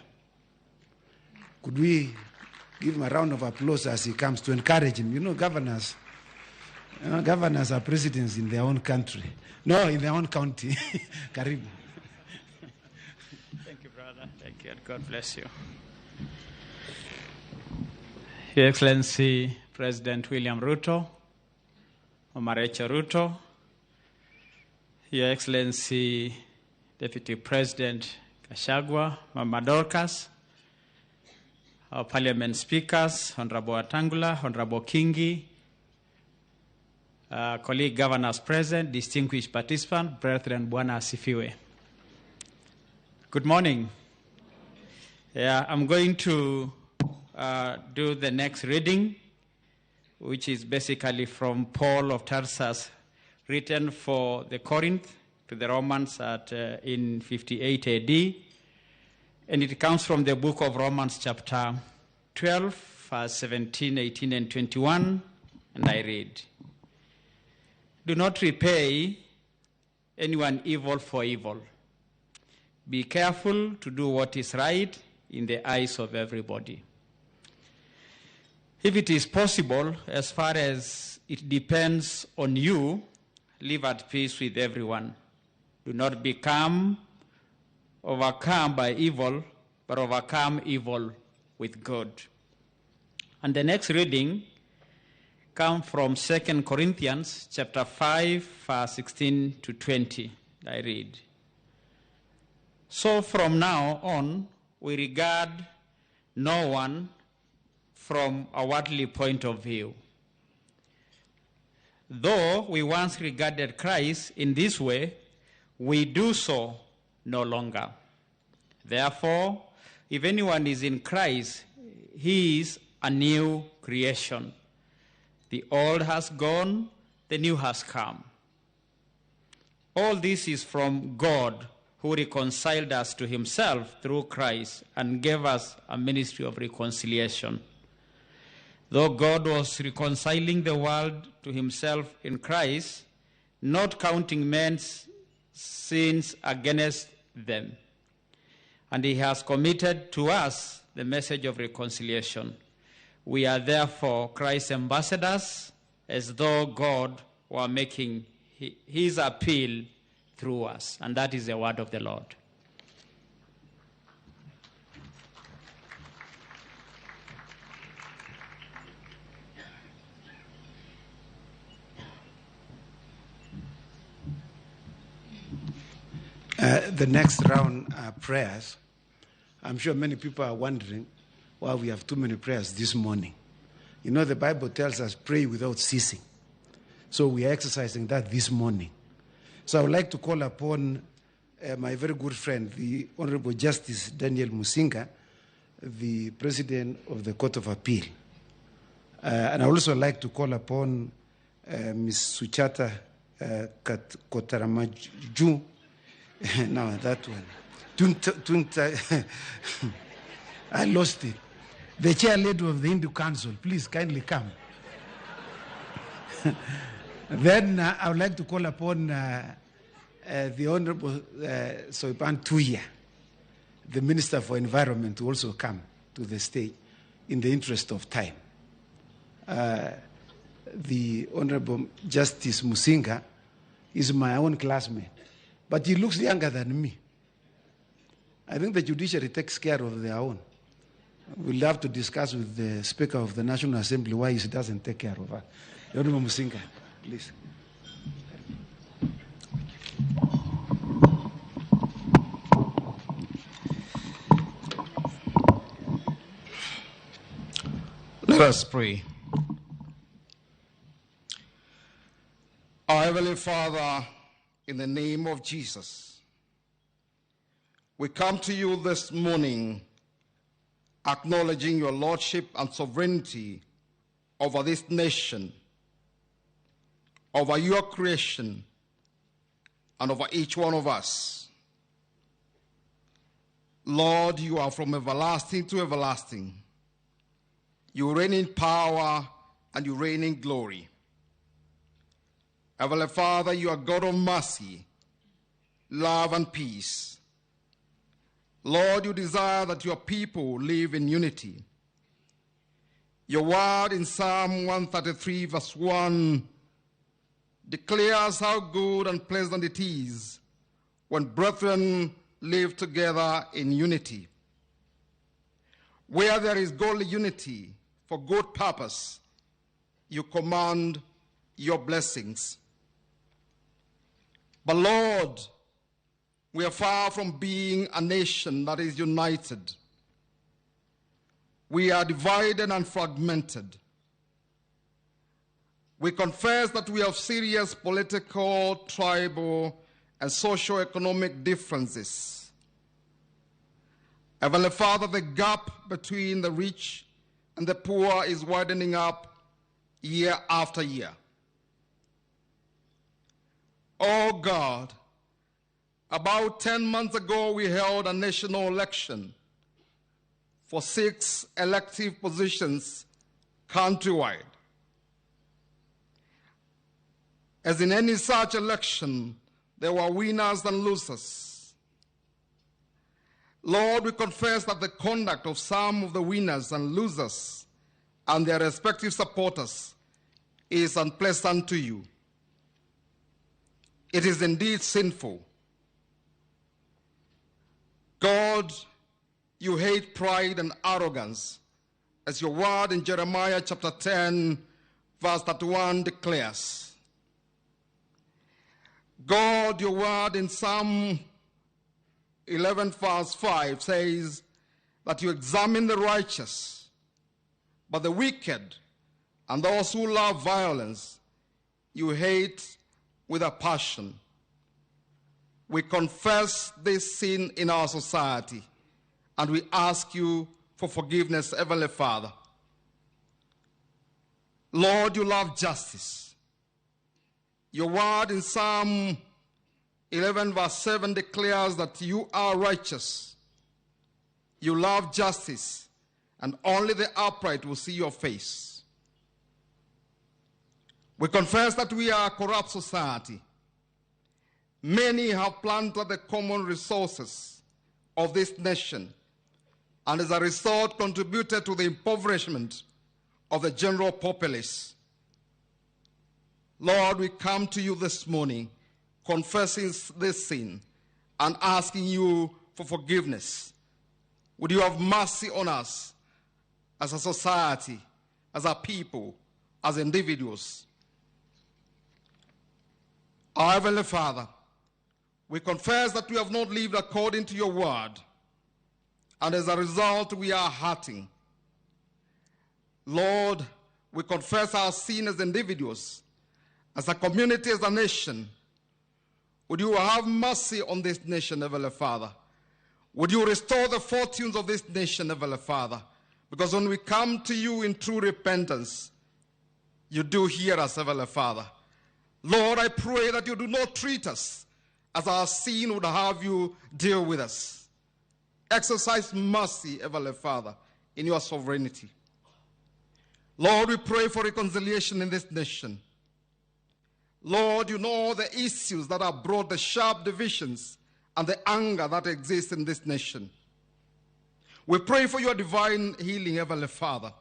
Could we give him a round of applause as he comes to encourage him? You know, governors are presidents in their own country. No, in their own county. Karibu. Thank you, brother. Thank you, and God bless you. Your Excellency, President William Ruto, Mama Rachel Ruto, Your Excellency, Deputy President Kashagwa, Mama Dorcas, our Parliament Speakers, Honorable Atangula, Honorable Kingi, colleague governors present, distinguished participants, brethren, Bwana Asifiwe. Good morning. I'm going to do the next reading, which is basically from Paul of Tarsus, written for the Corinth to the Romans in 58 AD. And it comes from the book of Romans chapter 12, verse 17, 18, and 21. And I read, "Do not repay anyone evil for evil. Be careful to do what is right in the eyes of everybody. If it is possible, as far as it depends on you, live at peace with everyone. Do not become overcome by evil, but overcome evil with good." And the next reading comes from 2 Corinthians chapter 5, verse 16 to 20. I read, "So from now on, we regard no one from a worldly point of view. Though we once regarded Christ in this way, we do so no longer. Therefore, if anyone is in Christ, he is a new creation. The old has gone, the new has come. All this is from God, who reconciled us to himself through Christ and gave us a ministry of reconciliation. Though God was reconciling the world to himself in Christ, not counting men's sins against them. And he has committed to us the message of reconciliation. We are therefore Christ's ambassadors, as though God were making his appeal through us." And that is the word of the Lord. The next round are prayers. I'm sure many people are wondering why we have too many prayers this morning. You know, the Bible tells us pray without ceasing. So we are exercising that this morning. So I would like to call upon my very good friend, the Honorable Justice Daniel Musinga, the President of the Court of Appeal. And I would also like to call upon Ms. Suchata Kotaramaju. No, that one. I lost it. The chair lady of the Hindu Council, please kindly come. Then I would like to call upon the Honorable Soipan Tuya, the Minister for Environment, to also come to the stage in the interest of time. The Honorable Justice Musinga is my own classmate, but he looks younger than me. I think the judiciary takes care of their own. We'll have to discuss with the Speaker of the National Assembly why he doesn't take care of us. Honorable Musinga, please. Let us pray. Our Heavenly Father, in the name of Jesus, we come to you this morning acknowledging your lordship and sovereignty over this nation, over your creation, and over each one of us. Lord, you are from everlasting to everlasting. You reign in power and you reign in glory. Heavenly Father, you are God of mercy, love, and peace. Lord, you desire that your people live in unity. Your word in Psalm 133 verse 1 declares how good and pleasant it is when brethren live together in unity. Where there is godly unity for good purpose, you command your blessings. But Lord, we are far from being a nation that is united. We are divided and fragmented. We confess that we have serious political, tribal, and socio-economic differences. Heavenly Father, the gap between the rich and the poor is widening up year after year. Oh God, about 10 months ago we held a national election for 6 elective positions countrywide. As in any such election, there were winners and losers. Lord, we confess that the conduct of some of the winners and losers and their respective supporters is unpleasant to you. It is indeed sinful. God, you hate pride and arrogance, as your word in Jeremiah chapter 10, verse 31 declares. God, your word in Psalm 11, verse 5 says that you examine the righteous, but the wicked and those who love violence, you hate with a passion. We confess this sin in our society, and we ask you for forgiveness, Heavenly Father. Lord, you love justice. Your word in Psalm 11 verse 7 declares that you are righteous. You love justice, and only the upright will see your face. We confess that we are a corrupt society. Many have plundered the common resources of this nation, and as a result contributed to the impoverishment of the general populace. Lord, we come to you this morning confessing this sin and asking you for forgiveness. Would you have mercy on us as a society, as a people, as individuals? Our Heavenly Father, we confess that we have not lived according to your word, and as a result we are hurting. Lord, we confess our sin as individuals, as a community, as a nation. Would you have mercy on this nation, Heavenly Father? Would you restore the fortunes of this nation, Heavenly Father? Because when we come to you in true repentance, you do hear us, Heavenly Father. Lord, I pray that you do not treat us as our sin would have you deal with us. Exercise mercy, Heavenly Father, in your sovereignty. Lord, we pray for reconciliation in this nation. Lord, you know the issues that have brought the sharp divisions and the anger that exists in this nation. We pray for your divine healing, Heavenly Father.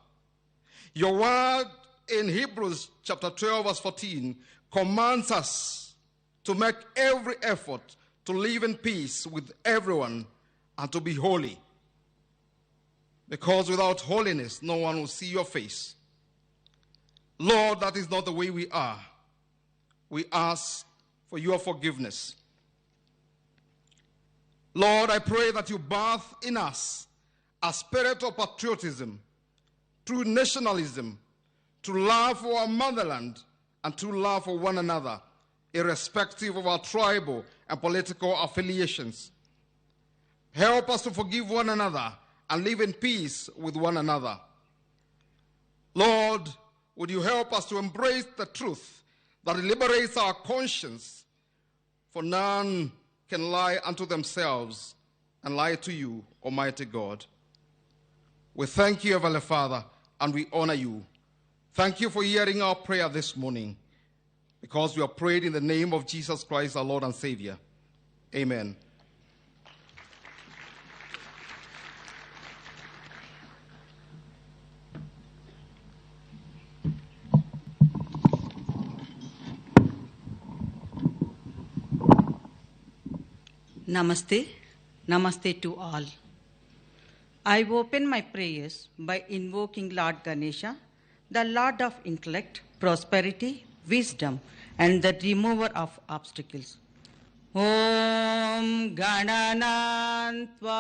Your word in Hebrews chapter 12, verse 14, commands us to make every effort to live in peace with everyone and to be holy. Because without holiness, no one will see your face. Lord, that is not the way we are. We ask for your forgiveness. Lord, I pray that you birth in us a spirit of patriotism, true nationalism, to love for our motherland and to love for one another, irrespective of our tribal and political affiliations. Help us to forgive one another and live in peace with one another. Lord, would you help us to embrace the truth that liberates our conscience for none can lie unto themselves and lie to you, Almighty God. We thank you, Heavenly Father, and we honor you. Thank you for hearing our prayer this morning, because we have prayed in the name of Jesus Christ, our Lord and Savior. Amen. Namaste. Namaste to all. I open my prayers by invoking Lord Ganesha, the Lord of intellect, prosperity, wisdom, and the remover of obstacles. Om Gananantva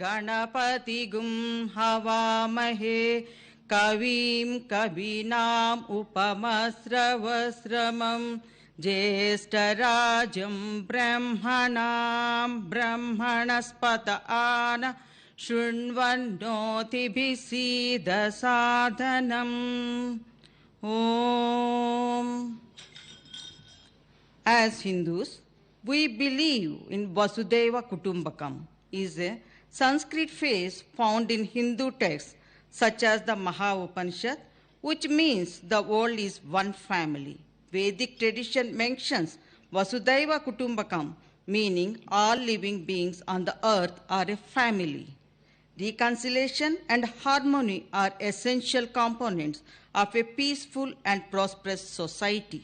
Ganapatigum Havamahe Kavim Kabinam Upamasravasramam Jeshtarajam Brahmanam Brahmanaspata Shunvannoti Bhisida Sadhanam. Om. As Hindus, we believe in Vasudhaiva Kutumbakam, is a Sanskrit phrase found in Hindu texts such as the Maha Upanishad, which means the world is one family. Vedic tradition mentions Vasudhaiva Kutumbakam, meaning all living beings on the earth are a family. Reconciliation and harmony are essential components of a peaceful and prosperous society.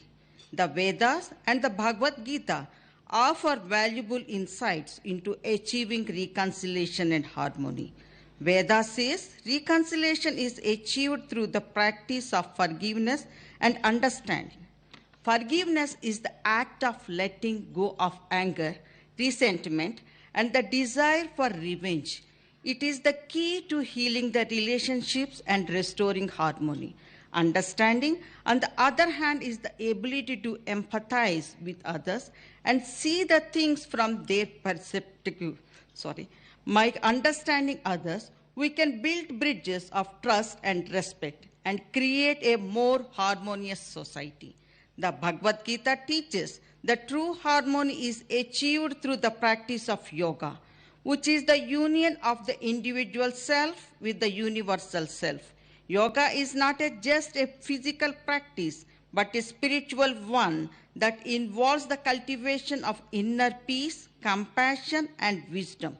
The Vedas and the Bhagavad Gita offer valuable insights into achieving reconciliation and harmony. Veda says reconciliation is achieved through the practice of forgiveness and understanding. Forgiveness is the act of letting go of anger, resentment, and the desire for revenge. It is the key to healing the relationships and restoring harmony. Understanding, on the other hand, is the ability to empathize with others and see the things from their perspective. By understanding others, we can build bridges of trust and respect and create a more harmonious society. The Bhagavad Gita teaches that true harmony is achieved through the practice of yoga, which is the union of the individual self with the universal self. Yoga is not just a physical practice, but a spiritual one that involves the cultivation of inner peace, compassion, and wisdom.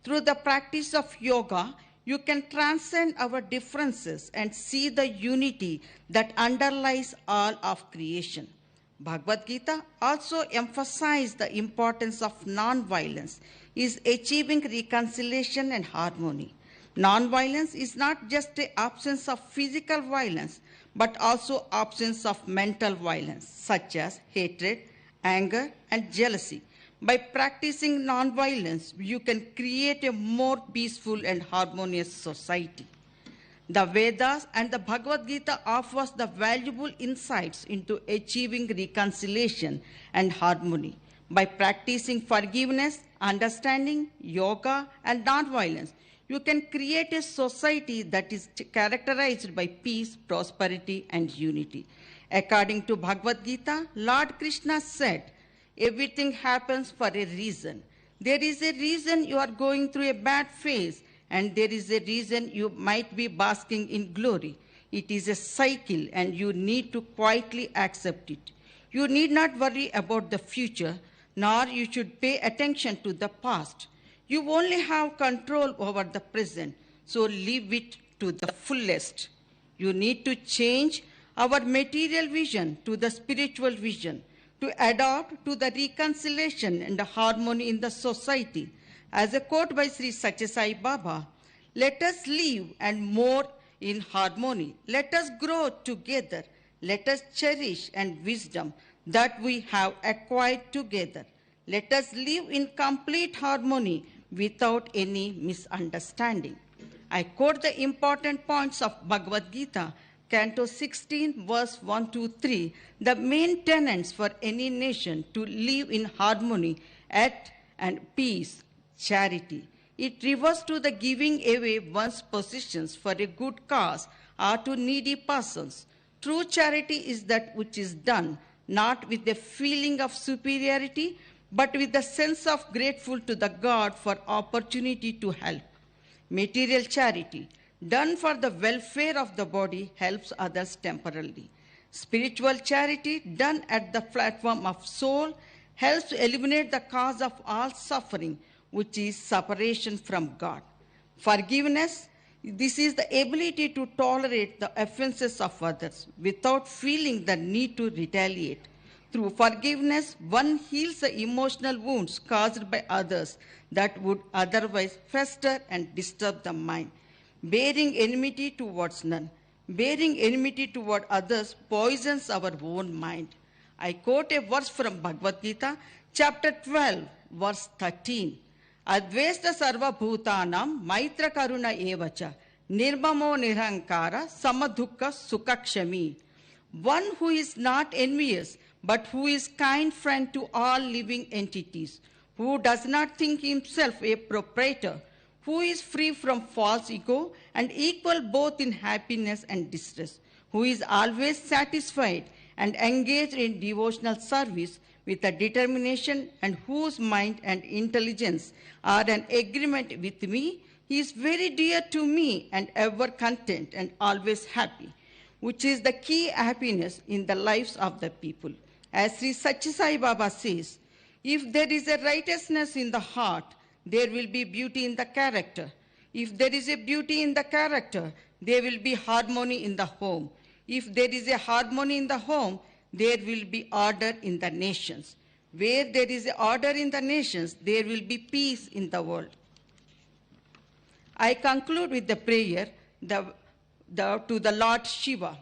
Through the practice of yoga, you can transcend our differences and see the unity that underlies all of creation. Bhagavad Gita also emphasized the importance of non-violence is achieving reconciliation and harmony. Non-violence is not just the absence of physical violence, but also absence of mental violence, such as hatred, anger, and jealousy. By practicing non-violence, you can create a more peaceful and harmonious society. The Vedas and the Bhagavad Gita offers the valuable insights into achieving reconciliation and harmony. By practicing forgiveness, understanding, yoga, and non-violence, you can create a society that is characterized by peace, prosperity, and unity. According to Bhagavad Gita, Lord Krishna said, everything happens for a reason. There is a reason you are going through a bad phase, and there is a reason you might be basking in glory. It is a cycle, and you need to quietly accept it. You need not worry about the future, nor you should pay attention to the past. You only have control over the present, so live it to the fullest. You need to change our material vision to the spiritual vision, to adapt to the reconciliation and the harmony in the society. As a quote by Sri Satya Sai Baba, let us live and more in harmony. Let us grow together. Let us cherish and wisdom that we have acquired together. Let us live in complete harmony without any misunderstanding. I quote the important points of Bhagavad Gita, Canto 16, verse 1 to 3, the main tenets for any nation to live in harmony and peace, charity. It refers to the giving away one's possessions for a good cause or to needy persons. True charity is that which is done not with a feeling of superiority, but with a sense of grateful to the God for opportunity to help. Material charity, done for the welfare of the body, helps others temporarily. Spiritual charity, done at the platform of soul, helps eliminate the cause of all suffering, which is separation from God. Forgiveness, this is the ability to tolerate the offenses of others without feeling the need to retaliate. Through forgiveness, one heals the emotional wounds caused by others that would otherwise fester and disturb the mind. Bearing enmity towards none. Bearing enmity toward others poisons our own mind. I quote a verse from Bhagavad Gita, chapter 12, verse 13. Advesta sarva bhutanam maitra karuna evacha nirmamo nirankara samadukka sukakshami. One who is not envious, but who is kind friend to all living entities, who does not think himself a proprietor, who is free from false ego and equal both in happiness and distress, who is always satisfied and engaged in devotional service with a determination and whose mind and intelligence are an agreement with me, he is very dear to me and ever content and always happy, which is the key happiness in the lives of the people. As Sri Satya Sai Baba says, if there is a righteousness in the heart, there will be beauty in the character. If there is a beauty in the character, there will be harmony in the home. If there is a harmony in the home, there will be order in the nations. Where there is order in the nations, there will be peace in the world. I conclude with the prayer to the Lord Shiva.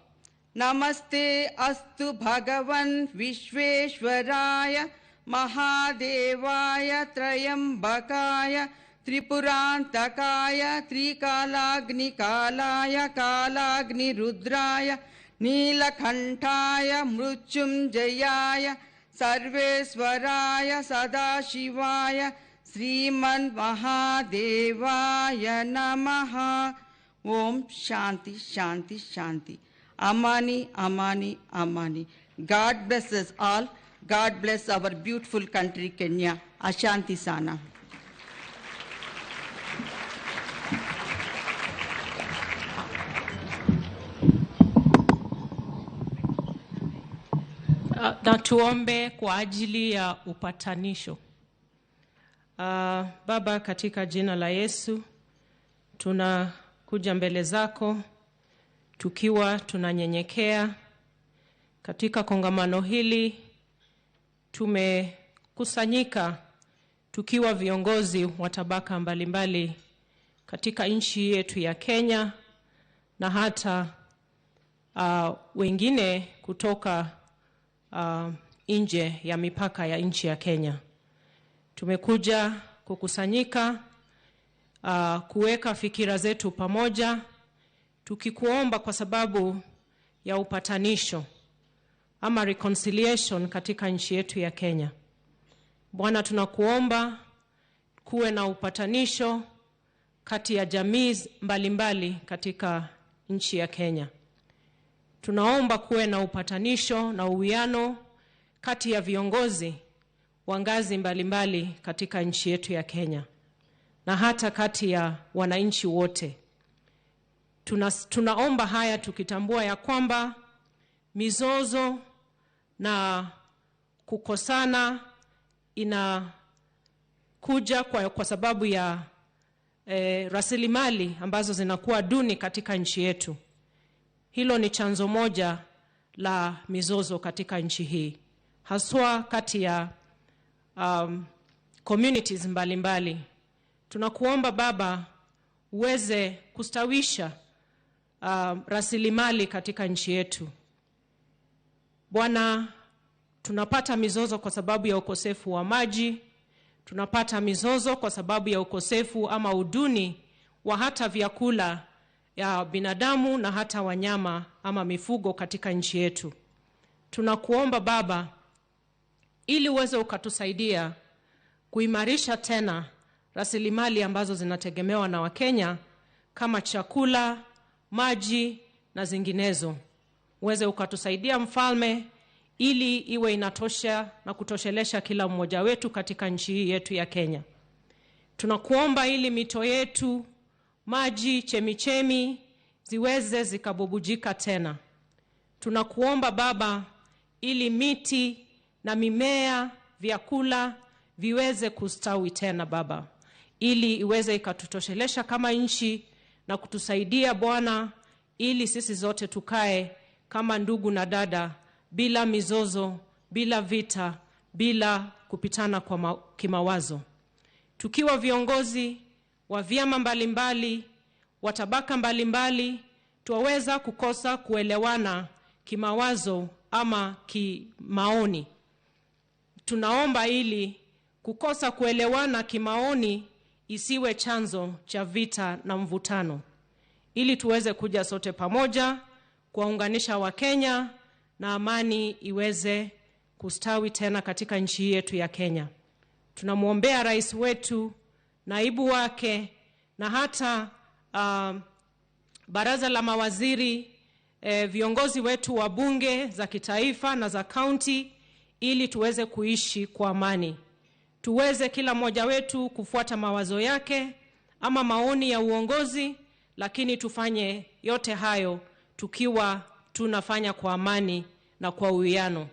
Namaste astu Bhagavan Vishveshwaraya Mahadevaya Trayambakaya Tripurantakaya Trikalagni Kalaya Kalagni Rudraya Nilakantaya Mrutyunjayaya Sarveswaraya Sadashivaya Sriman Mahadevaya Namaha. Om Shanti Shanti Shanti. Amani Amani Amani. God bless us all. God bless our beautiful country Kenya. Ashanti Sana. Na tuombe kwa ajili ya upatanisho. Baba, katika jina la Yesu, tunakuja mbele zako tukiwa tunanyenyekea. Katika kongamano hili tumekusanyika tukiwa viongozi wa tabaka mbalimbali katika nchi yetu ya Kenya na hata wengine kutoka nje ya mipaka ya nchi ya Kenya. Tumekuja kukusanyika kuweka fikira zetu pamoja, tukikuomba kwa sababu ya upatanisho ama reconciliation katika nchi yetu ya Kenya. Bwana, tunakuomba kuwe na upatanisho kati ya jamii mbalimbali katika nchi ya Kenya. Tunaomba kuwe na upatanisho na uwiano kati ya viongozi wa ngazi mbalimbali katika nchi yetu ya Kenya na hata kati ya wananchi wote. Tunaomba haya tukitambua ya kwamba mizozo na kukosana inakuja kwa sababu ya rasilimali ambazo zinakuwa duni katika nchi yetu. Hilo ni chanzo moja la mizozo katika nchi hii, haswa kati ya communities mbalimbali. Tunakuomba Baba uweze kustawisha rasilimali katika nchi yetu. Bwana, tunapata mizozo kwa sababu ya ukosefu wa maji, tunapata mizozo kwa sababu ya ukosefu ama uduni wa hata vyakula ya binadamu na hata wanyama ama mifugo katika nchi yetu. Tunakuomba Baba ili uweze ukatusaidia kuimarisha tena rasilimali ambazo zinategemewa na Wakenya kama chakula, maji na zinginezo. Uweze ukatusaidia Mfalme ili iwe inatosha na kutoshelesha kila mmoja wetu katika nchi hii yetu ya Kenya. Tunakuomba ili mito yetu, maji, chemichemi ziweze zikabubujika tena. Tunakuomba Baba ili miti na mimea, vyakula viweze kustawi tena Baba, ili iweze ikatutoshelesha kama nchi na kutusaidia Bwana, ili sisi zote tukae kama ndugu na dada, bila mizozo, bila vita, bila kupitana kwa kimawazo. Tukiwa viongozi wa vyama mbalimbali, wa tabaka mbalimbali, tuweza kukosa kuelewana kimawazo ama kimaoni. Tunaomba ili kukosa kuelewana kimaoni isiwe chanzo cha vita na mvutano, ili tuweze kuja sote pamoja kuwaunganisha Wakenya na amani iweze kustawi tena katika nchi yetu ya Kenya. Tunamuombea rais wetu, naibu wake na hata baraza la mawaziri, viongozi wetu wa bunge za kitaifa na za kaunti, ili tuweze kuishi kwa amani. Tuweze kila mmoja wetu kufuata mawazo yake ama maoni ya uongozi, lakini tufanye yote hayo tukiwa tunafanya kwa amani na kwa uwiano.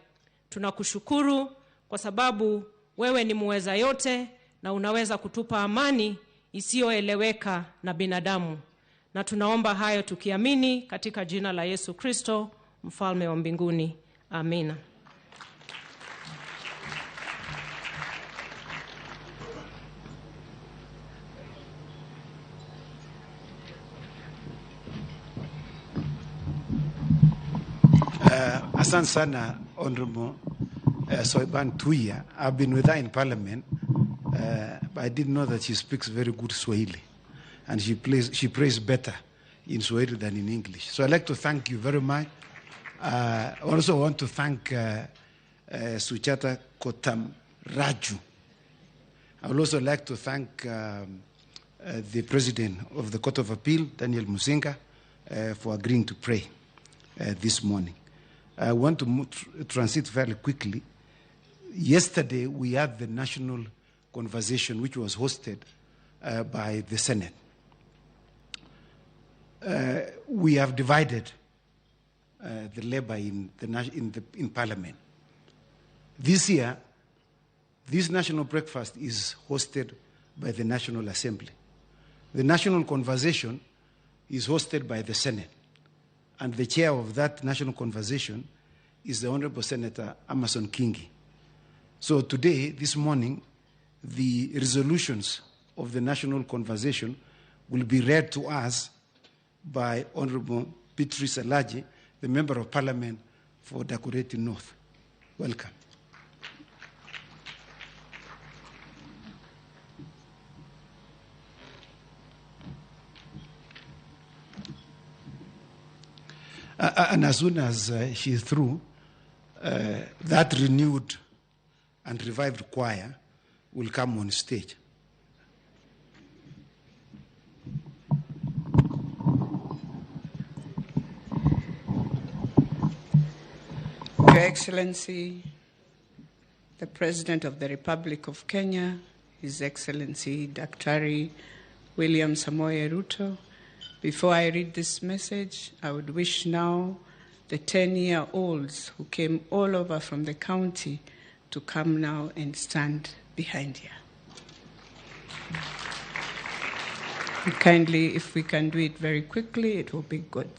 Tunakushukuru kwa sababu wewe ni muweza yote na unaweza kutupa amani isiyoeleweka na binadamu. Na tunaomba hayo tukiamini katika jina la Yesu Kristo, mfalme wa mbinguni. Amina. Asante sana, Honorable Soiban Tuya. I've been with her in Parliament, but I didn't know that she speaks very good Swahili, and she prays better in Swahili than in English. So I'd like to thank you very much. I also want to thank Suchata Kotam Raju. I would also like to thank the President of the Court of Appeal, Daniel Musinga, for agreeing to pray this morning. I want to transit very quickly. Yesterday, we had the national conversation, which was hosted by the Senate. We have divided the labor in Parliament. This year, this national breakfast is hosted by the National Assembly. The national conversation is hosted by the Senate. And the chair of that national conversation is the Honorable Senator Amason Kingi. So today, this morning, the resolutions of the national conversation will be read to us by Honorable Beatrice Alaji, the Member of Parliament for Dakureti North. Welcome. And as soon as she's through, that renewed and revived choir will come on stage. Your Excellency, the President of the Republic of Kenya, His Excellency Daktari William Samoei Ruto, before I read this message, I would wish now the 10-year-olds who came all over from the county to come now and stand behind you. And kindly, if we can do it very quickly, it will be good.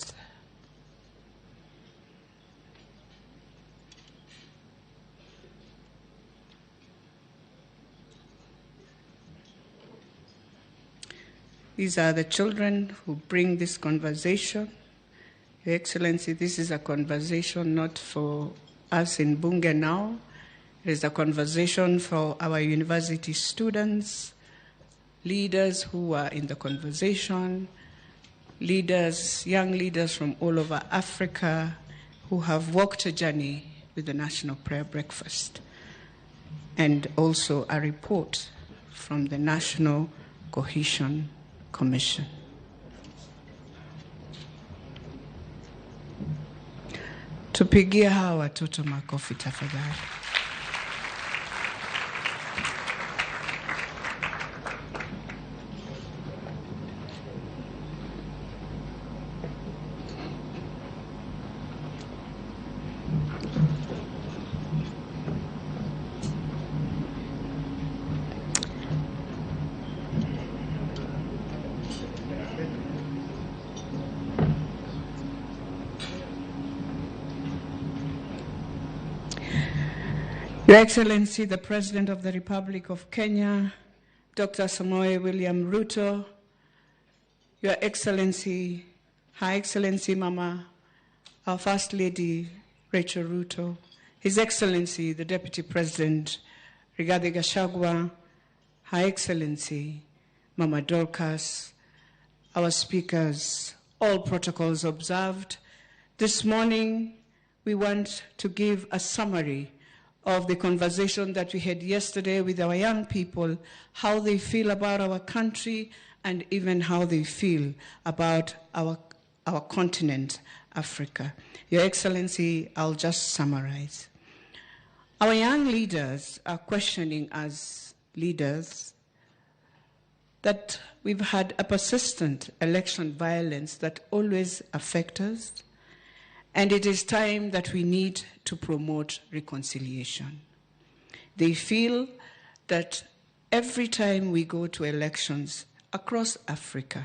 These are the children who bring this conversation. Your Excellency, this is a conversation not for us in Bunge now. It is a conversation for our university students, leaders who are in the conversation, leaders, young leaders from all over Africa who have walked a journey with the National Prayer Breakfast, and also a report from the National Cohesion Commission. Tupigie hawa watoto makofi tafadhali. Your Excellency, the President of the Republic of Kenya, Dr. Samoei William Ruto, Your Excellency, Her Excellency Mama, our First Lady Rachel Ruto, His Excellency, the Deputy President Rigathi Gachagua, Her Excellency Mama Dorcas, our speakers, all protocols observed. This morning, we want to give a summary of the conversation that we had yesterday with our young people, how they feel about our country, and even how they feel about our continent, Africa. Your Excellency, I'll just summarize. Our young leaders are questioning as leaders that we've had a persistent election violence that always affects us, and it is time that we need to promote reconciliation. They feel that every time we go to elections across Africa,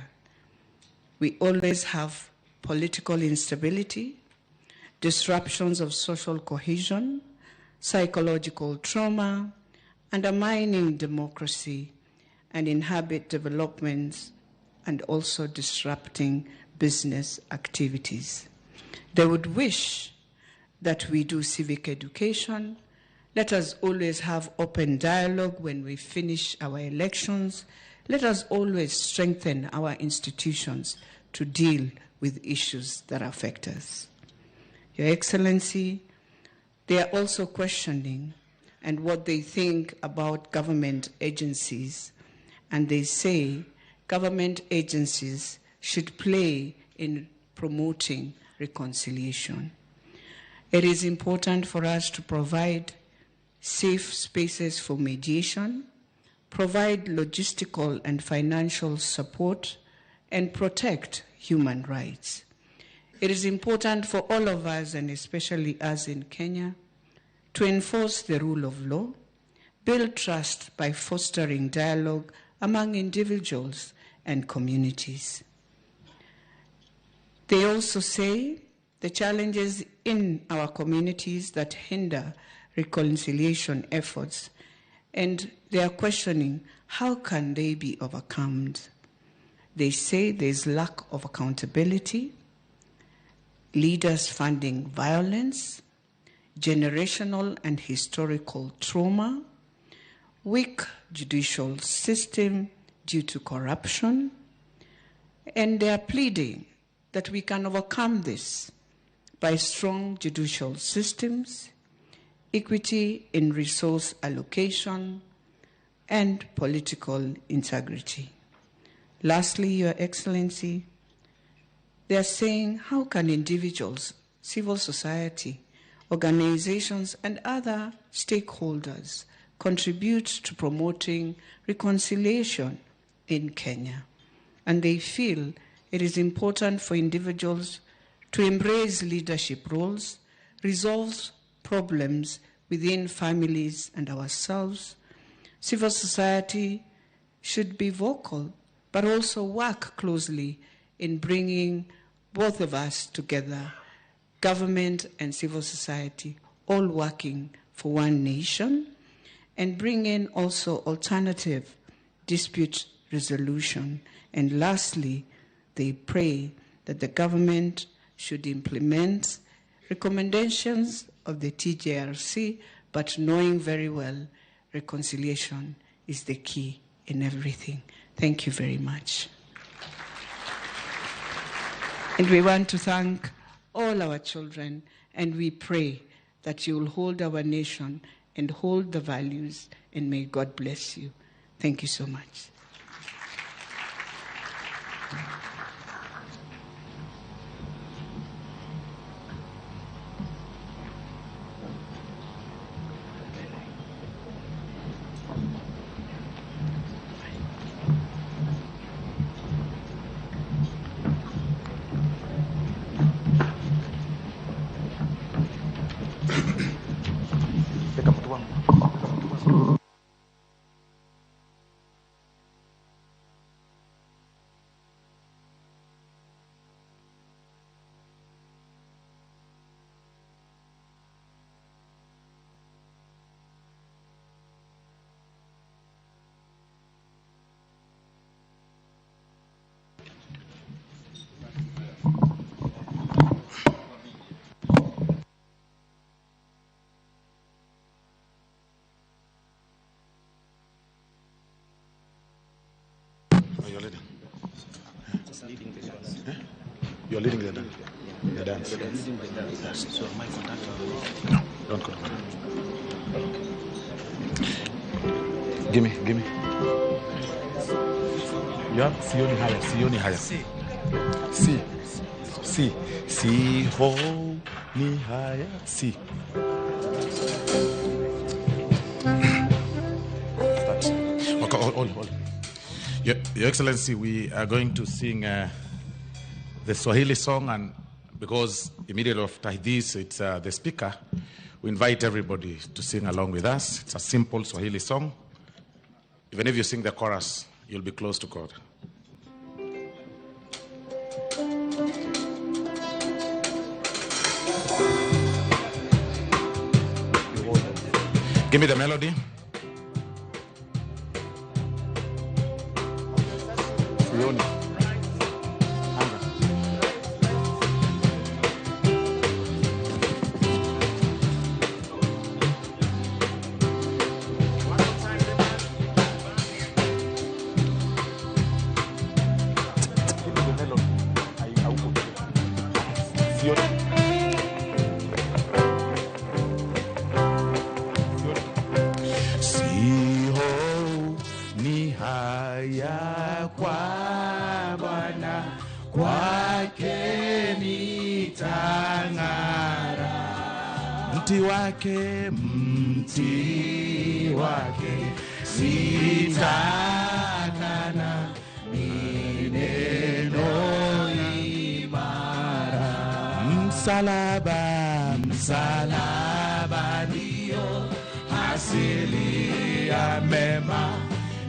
we always have political instability, disruptions of social cohesion, psychological trauma, undermining democracy, and inhibit developments, and also disrupting business activities. They would wish that we do civic education. Let us always have open dialogue when we finish our elections. Let us always strengthen our institutions to deal with issues that affect us. Your Excellency, they are also questioning and what they think about government agencies, and they say government agencies should play in promoting reconciliation. It is important for us to provide safe spaces for mediation, provide logistical and financial support, and protect human rights. It is important for all of us, and especially us in Kenya, to enforce the rule of law, build trust by fostering dialogue among individuals and communities. They also say the challenges in our communities that hinder reconciliation efforts, and they are questioning how can they be overcome. They say there's lack of accountability, leaders funding violence, generational and historical trauma, weak judicial system due to corruption, and they are pleading that we can overcome this by strong judicial systems, equity in resource allocation, and political integrity. Lastly, Your Excellency, they are saying how can individuals, civil society, organizations, and other stakeholders contribute to promoting reconciliation in Kenya. And they feel it is important for individuals to embrace leadership roles, resolve problems within families and ourselves. Civil society should be vocal, but also work closely in bringing both of us together, government and civil society, all working for one nation, and bring in also alternative dispute resolution. And lastly, they pray that the government should implement recommendations of the TJRC, but knowing very well reconciliation is the key in everything. Thank you very much. And we want to thank all our children, and we pray that you will hold our nation and hold the values, and may God bless you. Thank you so much. leading the dance. The dance. They're leading the dance. So am I conductor? No, don't go. Give me. Yeah, sioni haya. Si ho ni haya. Si. Start. Okay, all. Your Excellency, we are going to sing the Swahili song, and because immediately after this, it's the speaker. We invite everybody to sing along with us. It's a simple Swahili song. Even if you sing the chorus, you'll be close to God. Give me the melody. Sioni. Mti wake sitakana ni neno imara. Msalaba ndio asili ya mema,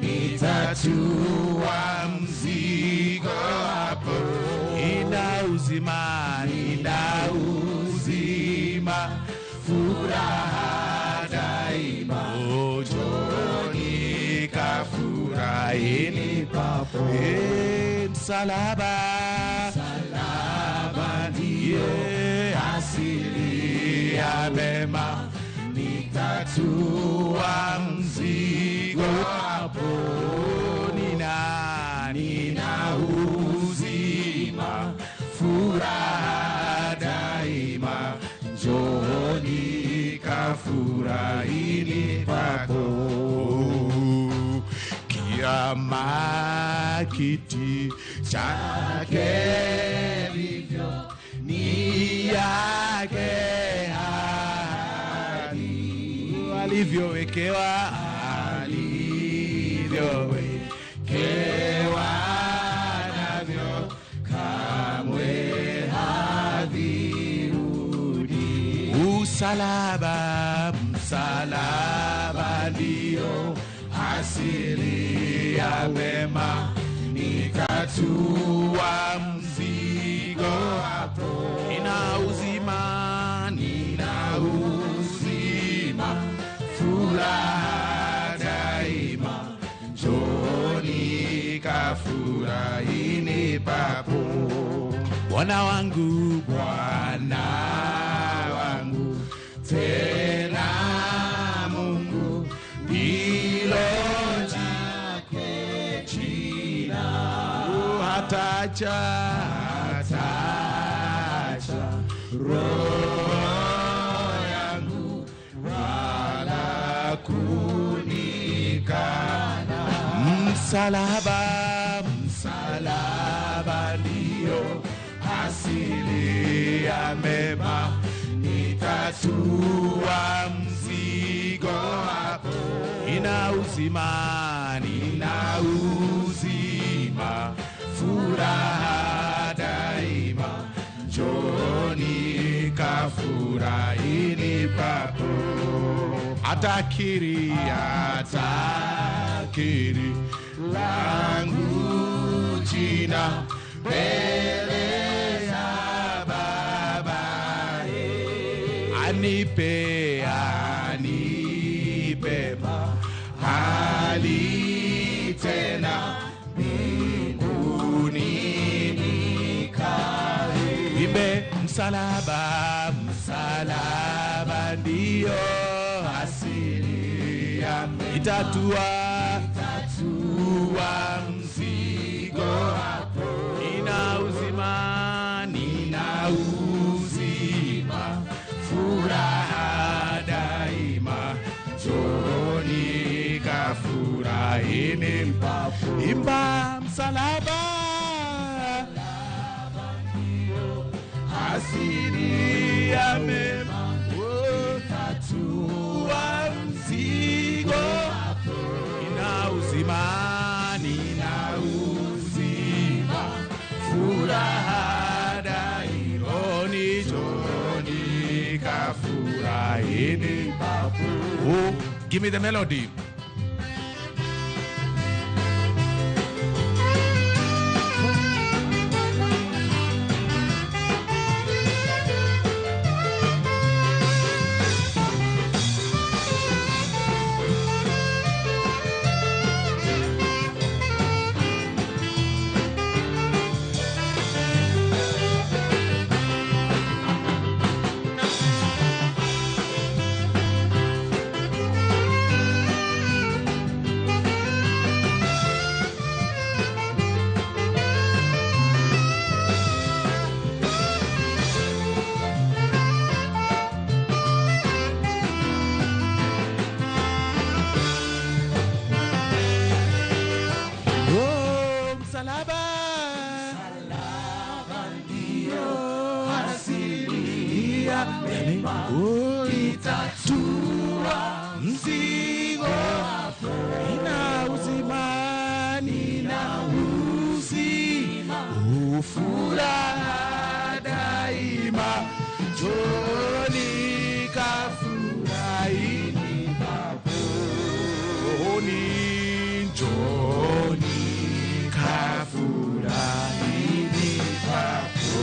nitatua mzigo hapo. Ina uzima furaha daima, njoni kafurahini papo. Msalaba ndiye asili ya mema, nitatua mzigo hapo. Nina uzima furaha daima, njoni kafurahini papo. Kiama kiti chake vivyo ni yake ahadi, alivyowekewa navyo kamwe havirudi. Msalaba ndio asili ya mema, nikatua mzigo hapo. Nina uzima furaha daima, njoni kafurahini papo. Bwana wangu tena Mungu ndilo jina, hatacha roho yangu wala kunikana. Msalaba ndio asili ya mema, nitatua mzigo hapo. Nina uzima furaha daima, njoni kafurahini papo. Atakiri langu jina mbele ya Baba, anipe mahali tena mbinguni nikae. Imbe msalaba ndio asili ya mema, itatua mzigo hapo. Nina kafurahini papo. Oh, give me the melody. Itatua mzigo wako. Nina uzima, nina uzima, ufuraha daima. Joni kafurahini papo. Joni kafurahini papo.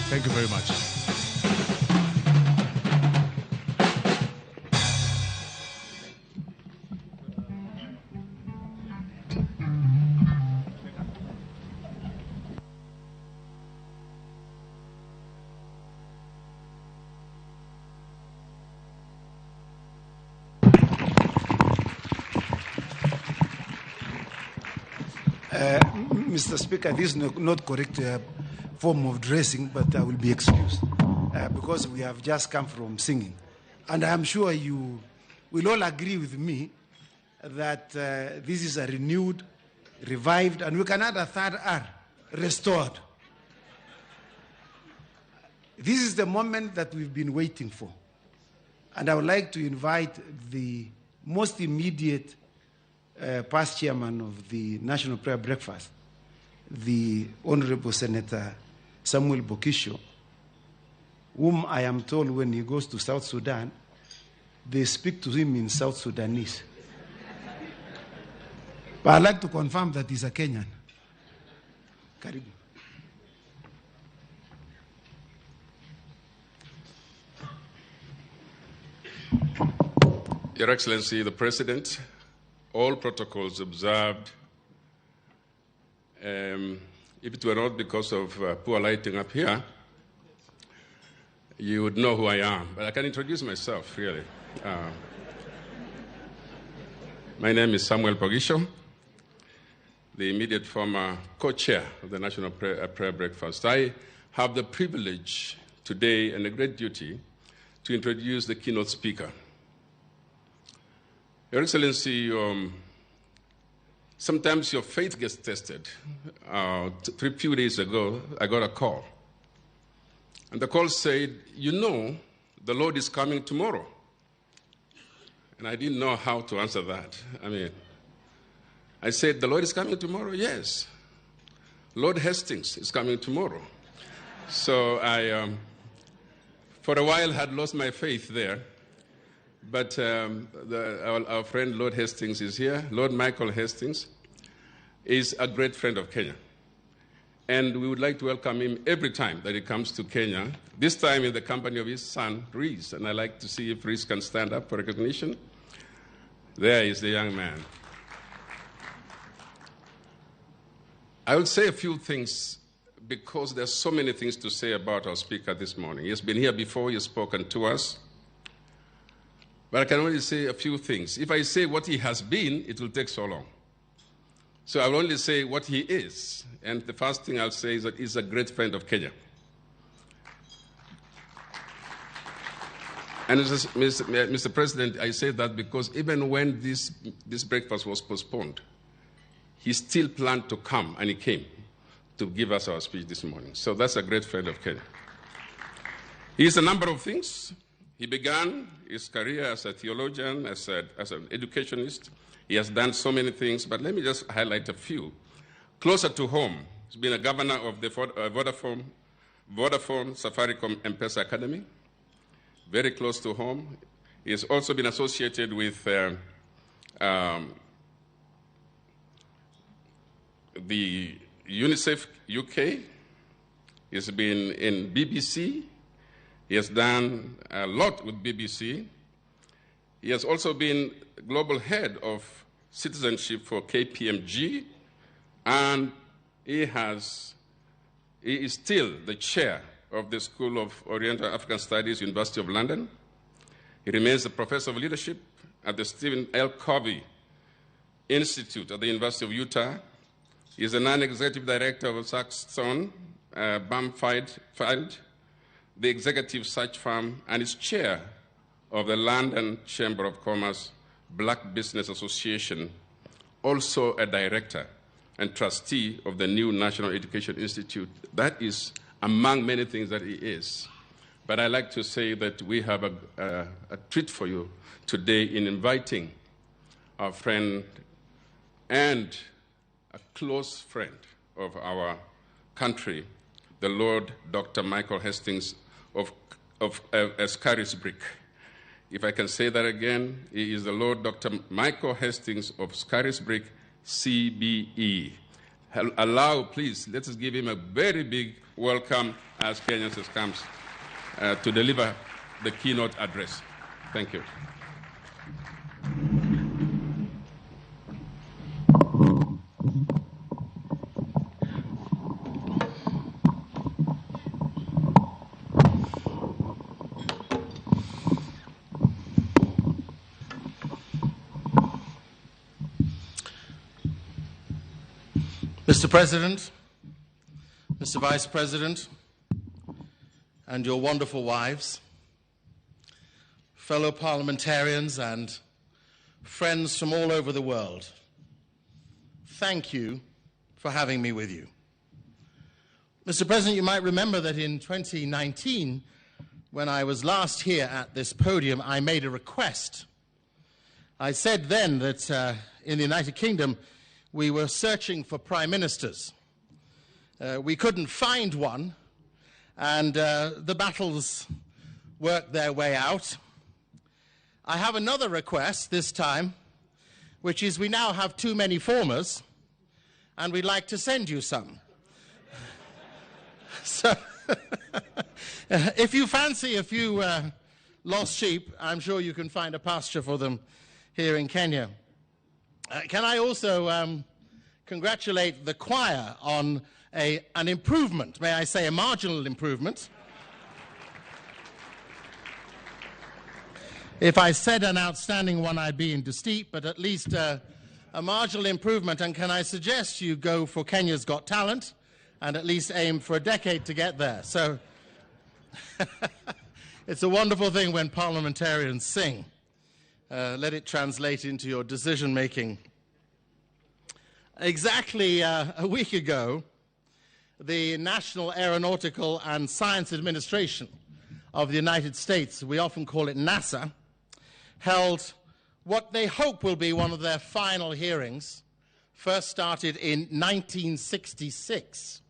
Thank you very much. Mr. Speaker, this is not correct form of dressing, but I will be excused because we have just come from singing. And I am sure you will all agree with me that this is a renewed, revived, and we can add a third R, restored. This is the moment that we've been waiting for. And I would like to invite the most immediate past chairman of the National Prayer Breakfast, the Honorable Senator Samuel Bokisho, whom I am told when he goes to South Sudan, they speak to him in South Sudanese. But I'd like to confirm that he's a Kenyan. Karibu. Your Excellency, the President, all protocols observed. If it were not because of poor lighting up here, you would know who I am. But I can introduce myself, really. My name is Samuel Bokisho, the immediate former co-chair of the National Prayer Breakfast. I have the privilege today and a great duty to introduce the keynote speaker. Your Excellency, sometimes your faith gets tested. 3 few days ago, I got a call. And the call said, you know, the Lord is coming tomorrow. And I didn't know how to answer that. I said, the Lord is coming tomorrow? Yes. Lord Hastings is coming tomorrow. So I, for a while, had lost my faith there. But our friend Lord Hastings is here. Lord Michael Hastings is a great friend of Kenya. And we would like to welcome him every time that he comes to Kenya, this time in the company of his son, Reese. And I'd like to see if Reese can stand up for recognition. There is the young man. I will say a few things because there's so many things to say about our speaker this morning. He has been here before, he has spoken to us. But I can only say a few things. If I say what he has been, it will take so long. So I will only say what he is. And the first thing I'll say is that he's a great friend of Kenya. And Mr. President, I say that because even when this breakfast was postponed, he still planned to come, and he came to give us our speech this morning. So that's a great friend of Kenya. He's a number of things. He began his career as a theologian, as an educationist. He has done so many things, but let me just highlight a few. Closer to home, he's been a governor of the Vodafone, Safaricom, M-Pesa Academy, very close to home. He has also been associated with the UNICEF UK. He's been in BBC. He has done a lot with BBC. He has also been global head of citizenship for KPMG, and he is still the chair of the School of Oriental African Studies, University of London. He remains a professor of leadership at the Stephen L. Covey Institute at the University of Utah. He is a non-executive director of Saxon Bamford, the executive search firm, and is chair of the London Chamber of Commerce Black Business Association, also a director and trustee of the new National Education Institute. That is among many things that he is. But I'd like to say that we have a treat for you today in inviting our friend and a close friend of our country, the Lord Dr. Michael Hastings of Scarisbrick. If I can say that again, he is the Lord Dr. Michael Hastings of Scarisbrick, CBE. Allow, please, let us give him a very big welcome as Kenyans comes to deliver the keynote address. Thank you. Mr. President, Mr. Vice President, and your wonderful wives, fellow parliamentarians and friends from all over the world, thank you for having me with you. Mr. President, you might remember that in 2019, when I was last here at this podium, I made a request. I said then that in the United Kingdom, we were searching for prime ministers. We couldn't find one, and the battles worked their way out. I have another request this time, which is we now have too many formers, and we'd like to send you some. So, if you fancy a few lost sheep, I'm sure you can find a pasture for them here in Kenya. Can I also congratulate the choir on an improvement, may I say a marginal improvement? If I said an outstanding one, I'd be indiscreet, but at least a marginal improvement. And can I suggest you go for Kenya's Got Talent and at least aim for a decade to get there? So it's a wonderful thing when parliamentarians sing. Let it translate into your decision-making. Exactly a week ago, the National Aeronautical and Science Administration of the United States, we often call it NASA, held what they hope will be one of their final hearings, first started in 1966,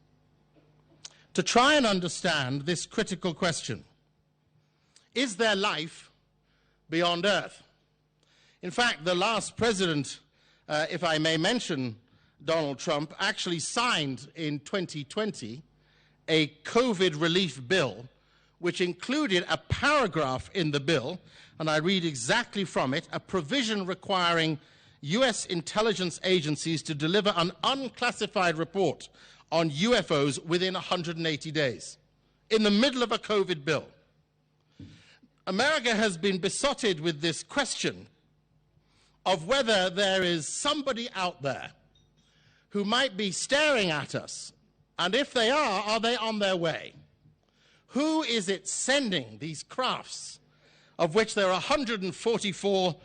to try and understand this critical question: is there life beyond Earth? In fact, the last president, if I may mention Donald Trump, actually signed in 2020 a COVID relief bill, which included a paragraph in the bill, and I read exactly from it, a provision requiring US intelligence agencies to deliver an unclassified report on UFOs within 180 days, in the middle of a COVID bill. America has been besotted with this question of whether there is somebody out there who might be staring at us, and if they are they on their way? Who is it sending these crafts, of which there are 144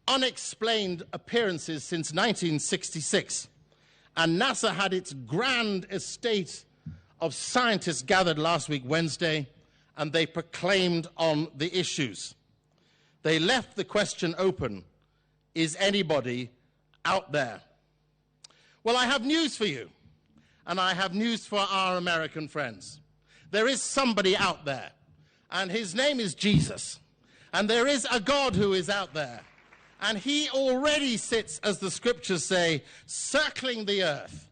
unexplained appearances since 1966? And NASA had its grand estate of scientists gathered last week, Wednesday, and they proclaimed on the issues. They left the question open: is anybody out there? Well, I have news for you, and I have news for our American friends. There is somebody out there, and his name is Jesus. And there is a God who is out there. And he already sits, as the scriptures say, circling the earth.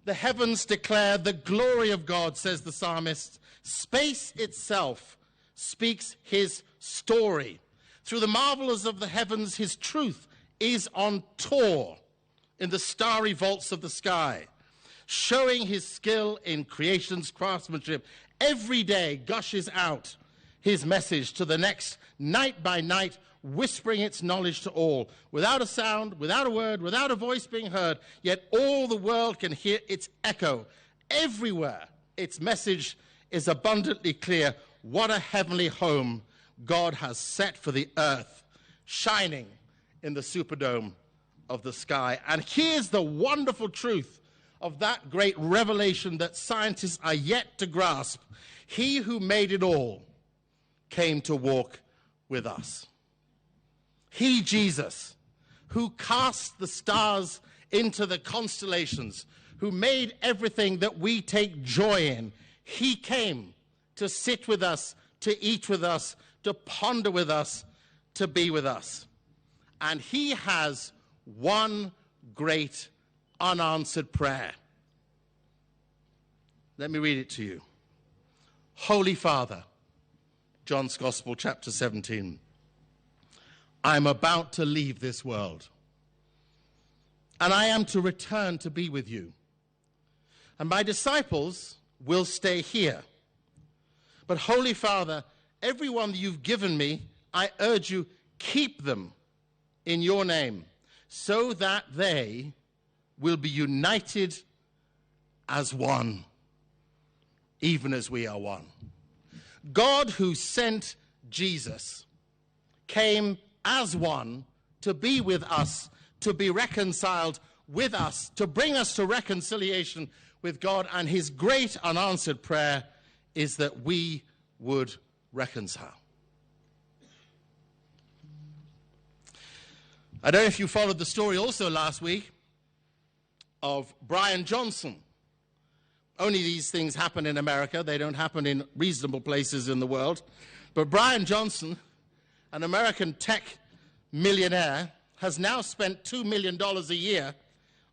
The heavens declare the glory of God, says the psalmist. Space itself speaks his story. Through the marvels of the heavens, his truth is on tour in the starry vaults of the sky, showing his skill in creation's craftsmanship. Every day gushes out his message to the next, night by night, whispering its knowledge to all, without a sound, without a word, without a voice being heard, yet all the world can hear its echo. Everywhere its message is abundantly clear. What a heavenly home God has set for the earth, shining in the Superdome of the sky. And here's the wonderful truth of that great revelation that scientists are yet to grasp. He who made it all came to walk with us. He, Jesus, who cast the stars into the constellations, who made everything that we take joy in, he came to sit with us, to eat with us, to ponder with us, to be with us. And he has one great unanswered prayer. Let me read it to you. Holy Father, John's Gospel, chapter 17. I'm about to leave this world, and I am to return to be with you. And my disciples will stay here. But Holy Father, everyone you've given me, I urge you, keep them in your name, so that they will be united as one, even as we are one. God, who sent Jesus, came as one to be with us, to be reconciled with us, to bring us to reconciliation with God. And his great unanswered prayer is that we would reconcile. I don't know if you followed the story also last week of Brian Johnson. Only these things happen in America. They don't happen in reasonable places in the world. But Brian Johnson, an American tech millionaire, has now spent $2 million a year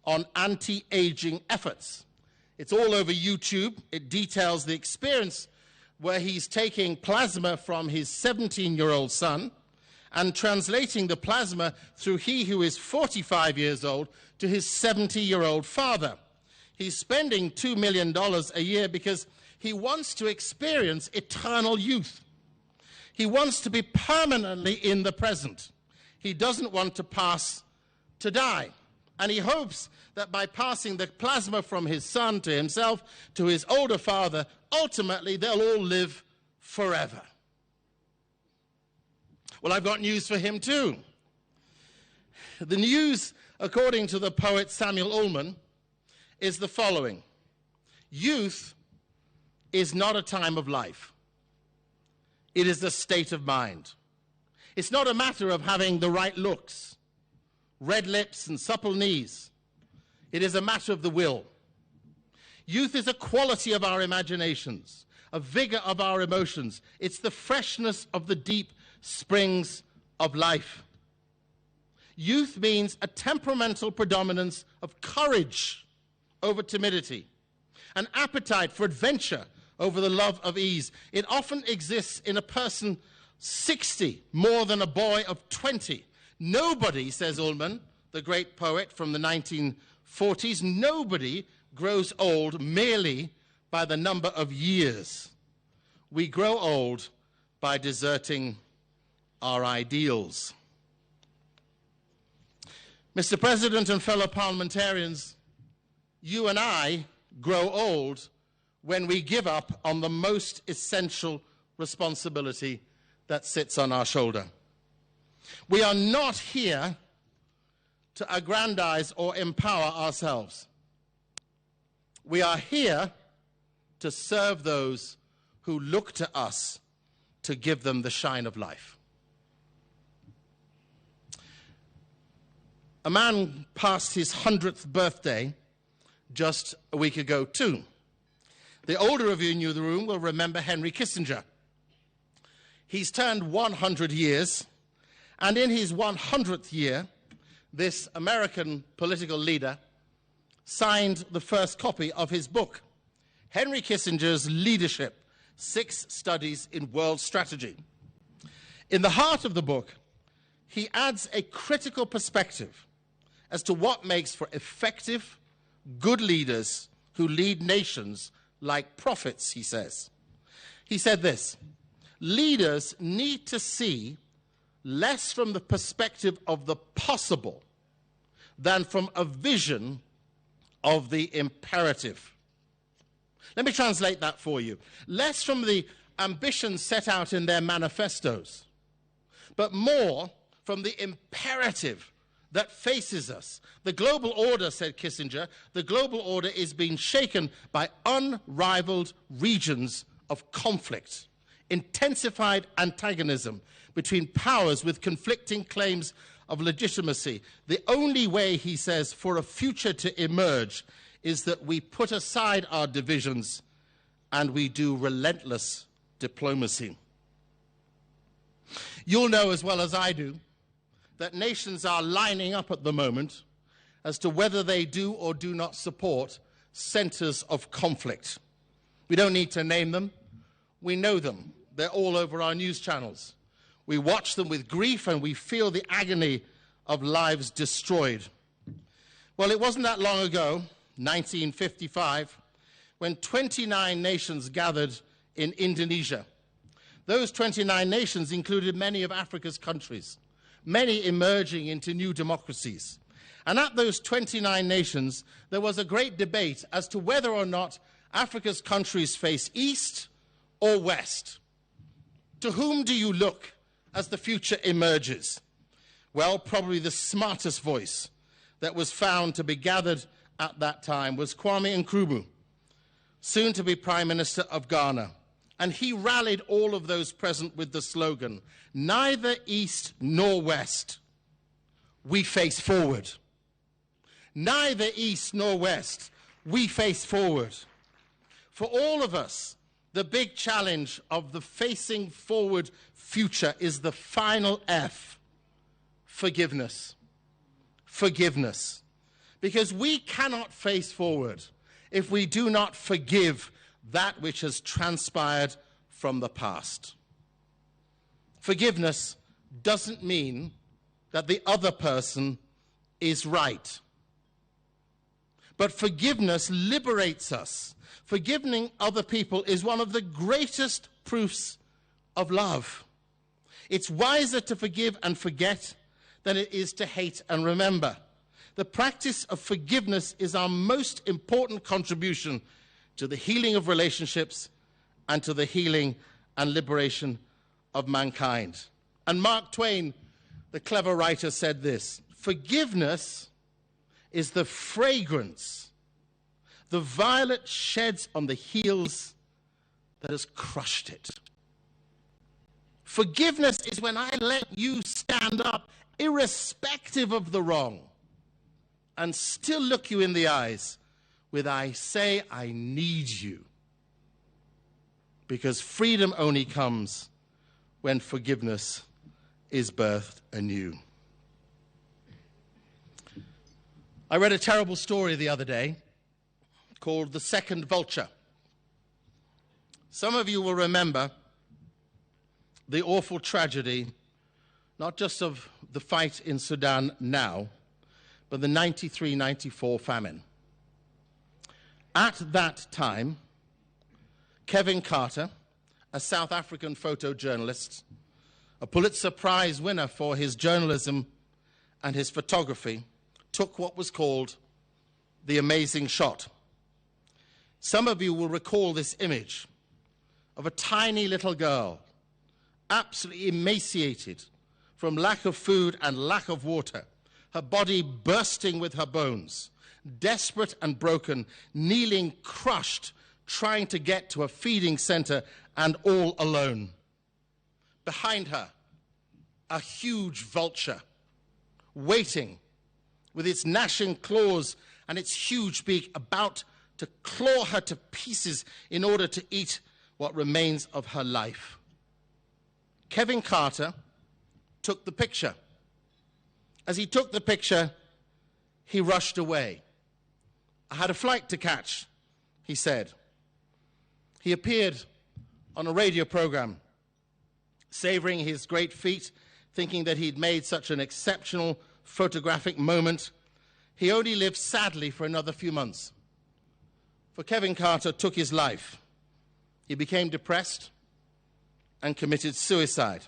on anti-aging efforts. It's all over YouTube. It details the experience where he's taking plasma from his 17-year-old son and translating the plasma through he who is 45 years old to his 70-year-old father. He's spending $2 million a year because he wants to experience eternal youth. He wants to be permanently in the present. He doesn't want to pass to die. And he hopes that by passing the plasma from his son to himself to his older father, ultimately they'll all live forever. Well, I've got news for him too. The news, according to the poet Samuel Ullman, is the following. Youth is not a time of life. It is a state of mind. It's not a matter of having the right looks, red lips and supple knees. It is a matter of the will. Youth is a quality of our imaginations, a vigor of our emotions. It's the freshness of the deep springs of life. Youth means a temperamental predominance of courage over timidity, an appetite for adventure over the love of ease. It often exists in a person 60 more than a boy of 20. Nobody, says Ullman, the great poet from the 1940s, nobody grows old merely by the number of years. We grow old by deserting our ideals. Mr. President and fellow parliamentarians, you and I grow old when we give up on the most essential responsibility that sits on our shoulder. We are not here to aggrandize or empower ourselves. We are here to serve those who look to us to give them the shine of life. A man passed his 100th birthday just a week ago too. The older of you in the room will remember Henry Kissinger. He's turned 100 years, and in his 100th year, this American political leader signed the first copy of his book, Henry Kissinger's Leadership, 6 Studies in World Strategy. In the heart of the book, he adds a critical perspective as to what makes for effective, good leaders who lead nations like prophets, he says. He said this: leaders need to see less from the perspective of the possible than from a vision of the imperative. Let me translate that for you. Less from the ambitions set out in their manifestos, but more from the imperative that faces us. The global order, said Kissinger, the global order is being shaken by unrivaled regions of conflict, intensified antagonism between powers with conflicting claims of legitimacy. The only way, he says, for a future to emerge is that we put aside our divisions and we do relentless diplomacy. You'll know as well as I do that nations are lining up at the moment as to whether they do or do not support centers of conflict. We don't need to name them. We know them. They're all over our news channels. We watch them with grief and we feel the agony of lives destroyed. Well, it wasn't that long ago, 1955, when 29 nations gathered in Indonesia. Those 29 nations included many of Africa's countries, many emerging into new democracies. And at those 29 nations, there was a great debate as to whether or not Africa's countries face east or west. To whom do you look as the future emerges? Well, probably the smartest voice that was found to be gathered at that time was Kwame Nkrumah, soon to be Prime Minister of Ghana. And he rallied all of those present with the slogan, neither east nor west, we face forward. Neither east nor west, we face forward. For all of us, the big challenge of the facing forward future is the final F, forgiveness. Forgiveness. Because we cannot face forward if we do not forgive that which has transpired from the past. Forgiveness doesn't mean that the other person is right. But forgiveness liberates us. Forgiving other people is one of the greatest proofs of love. It's wiser to forgive and forget than it is to hate and remember. The practice of forgiveness is our most important contribution to the healing of relationships and to the healing and liberation of mankind. And Mark Twain, the clever writer, said this: forgiveness is the fragrance the violet sheds on the heels that has crushed it. Forgiveness is when I let you stand up, irrespective of the wrong, and still look you in the eyes with I say I need you. Because freedom only comes when forgiveness is birthed anew. I read a terrible story the other day called The Second Vulture. Some of you will remember the awful tragedy, not just of the fight in Sudan now, but the 93-94 famine. At that time, Kevin Carter, a South African photojournalist, a Pulitzer Prize winner for his journalism and his photography, took what was called the amazing shot. Some of you will recall this image of a tiny little girl, absolutely emaciated from lack of food and lack of water, her body bursting with her bones, desperate and broken, kneeling, crushed, trying to get to a feeding center, and all alone. Behind her, a huge vulture, waiting with its gnashing claws and its huge beak, about to claw her to pieces in order to eat what remains of her life. Kevin Carter took the picture. As he took the picture, he rushed away. "I had a flight to catch," he said. He appeared on a radio program, savoring his great feat, thinking that he'd made such an exceptional photographic moment. He only lived sadly for another few months. For Kevin Carter took his life. He became depressed and committed suicide.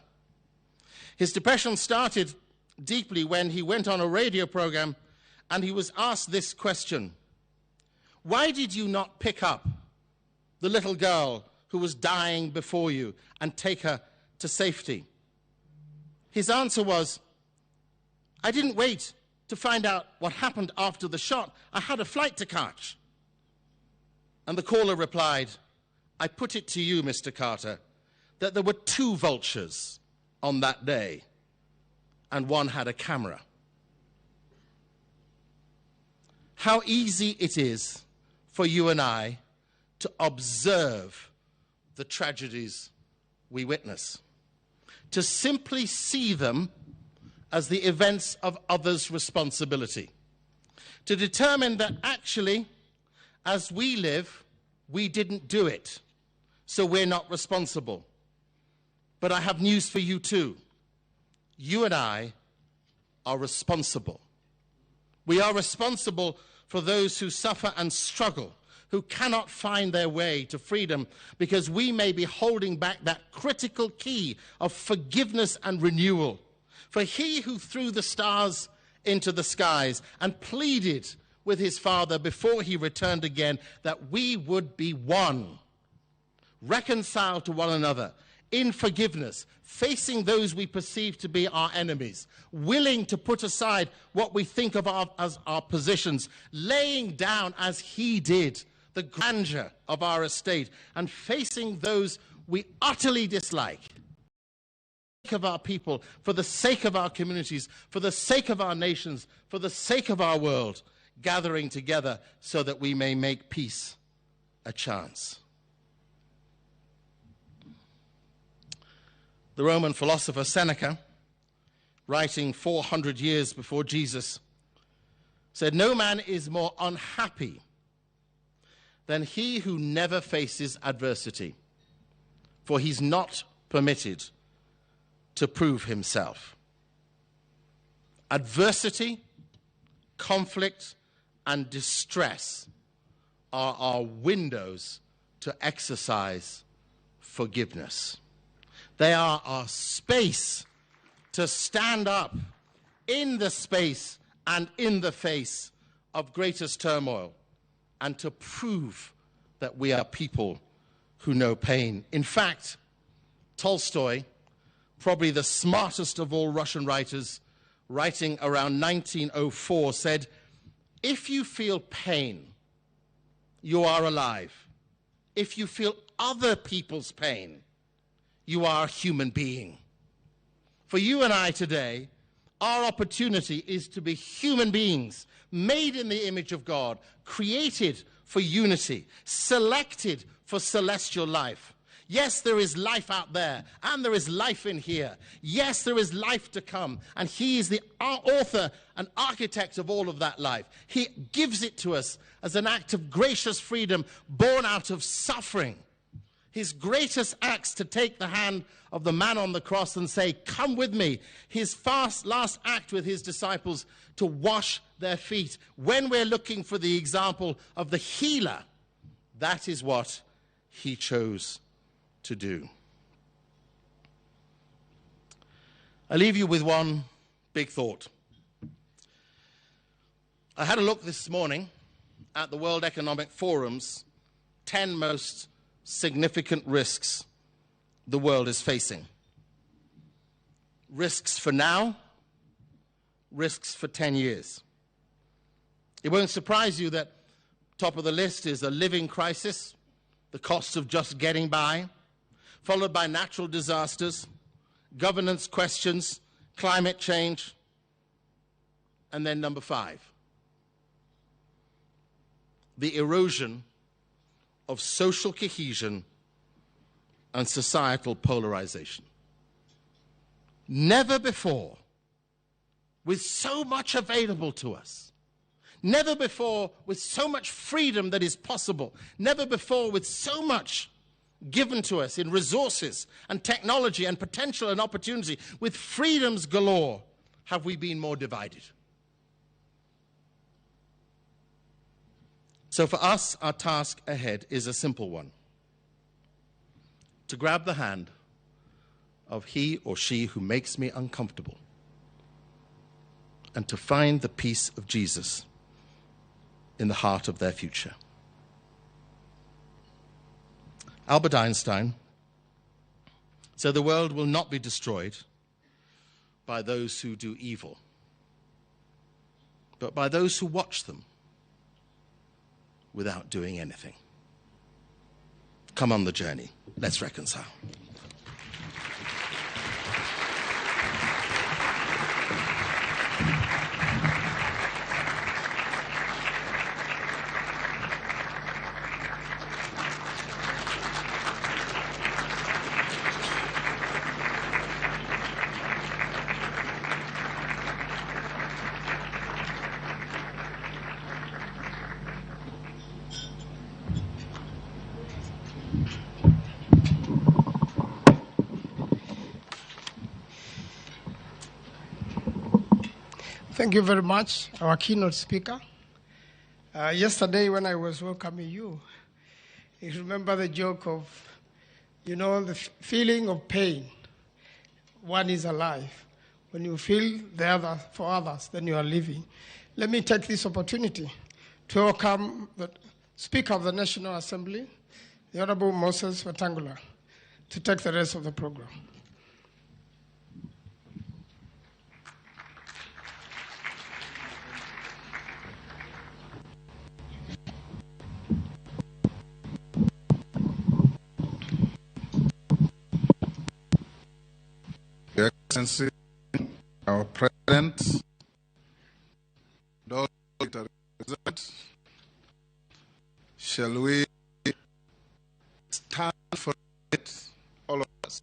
His depression started deeply when he went on a radio program and he was asked this question: "Why did you not pick up the little girl who was dying before you and take her to safety?" His answer was, "I didn't wait to find out what happened after the shot. I had a flight to catch." And the caller replied, "I put it to you, Mr. Carter, that there were 2 vultures on that day, and one had a camera." How easy it is for you and I to observe the tragedies we witness, to simply see them as the events of others' responsibility, to determine that actually, as we live, we didn't do it, so we're not responsible. But I have news for you too. You and I are responsible. We are responsible for those who suffer and struggle, who cannot find their way to freedom, because we may be holding back that critical key of forgiveness and renewal. For he who threw the stars into the skies and pleaded with his Father before he returned again that we would be one, reconciled to one another, in forgiveness, facing those we perceive to be our enemies, willing to put aside what we think of as our positions, laying down as he did the grandeur of our estate, and facing those we utterly dislike. For the sake of our people, for the sake of our communities, for the sake of our nations, for the sake of our world, gathering together so that we may make peace a chance. The Roman philosopher Seneca, writing 400 years before Jesus, said, "No man is more unhappy than he who never faces adversity, for he's not permitted to prove himself." Adversity, conflict, and distress are our windows to exercise forgiveness. They are our space to stand up in the space and in the face of greatest turmoil, and to prove that we are people who know pain. In fact, Tolstoy, probably the smartest of all Russian writers, writing around 1904, said, "If you feel pain, you are alive. If you feel other people's pain, you are a human being." For you and I today, our opportunity is to be human beings, made in the image of God, created for unity, selected for celestial life. Yes, there is life out there, and there is life in here. Yes, there is life to come, and he is the author and architect of all of that life. He gives it to us as an act of gracious freedom born out of suffering. His greatest acts to take the hand of the man on the cross and say, "Come with me." His last act with his disciples to wash their feet. When we're looking for the example of the healer, that is what he chose to do. I leave you with one big thought. I had a look this morning at the World Economic Forum's 10 most significant risks the world is facing. Risks for now, risks for 10 years. It won't surprise you that top of the list is a living crisis, the cost of just getting by, followed by natural disasters, governance questions, climate change, and then number 5, the erosion of social cohesion and societal polarization. Never before, with so much available to us, never before with so much freedom that is possible, never before with so much given to us in resources and technology and potential and opportunity, with freedoms galore, have we been more divided. So for us, our task ahead is a simple one: to grab the hand of he or she who makes me uncomfortable and to find the peace of Jesus in the heart of their future. Albert Einstein said the world will not be destroyed by those who do evil, but by those who watch them without doing anything. Come on the journey. Let's reconcile. Thank you very much, our keynote speaker. Yesterday when I was welcoming you, you remember the joke of, the feeling of pain. One is alive. When you feel the other for others, then you are living. Let me take this opportunity to welcome the Speaker of the National Assembly, the Honorable Moses Wetangula, to take the rest of the program. Your Excellency, our President, and all represent, shall we stand for it, all of us?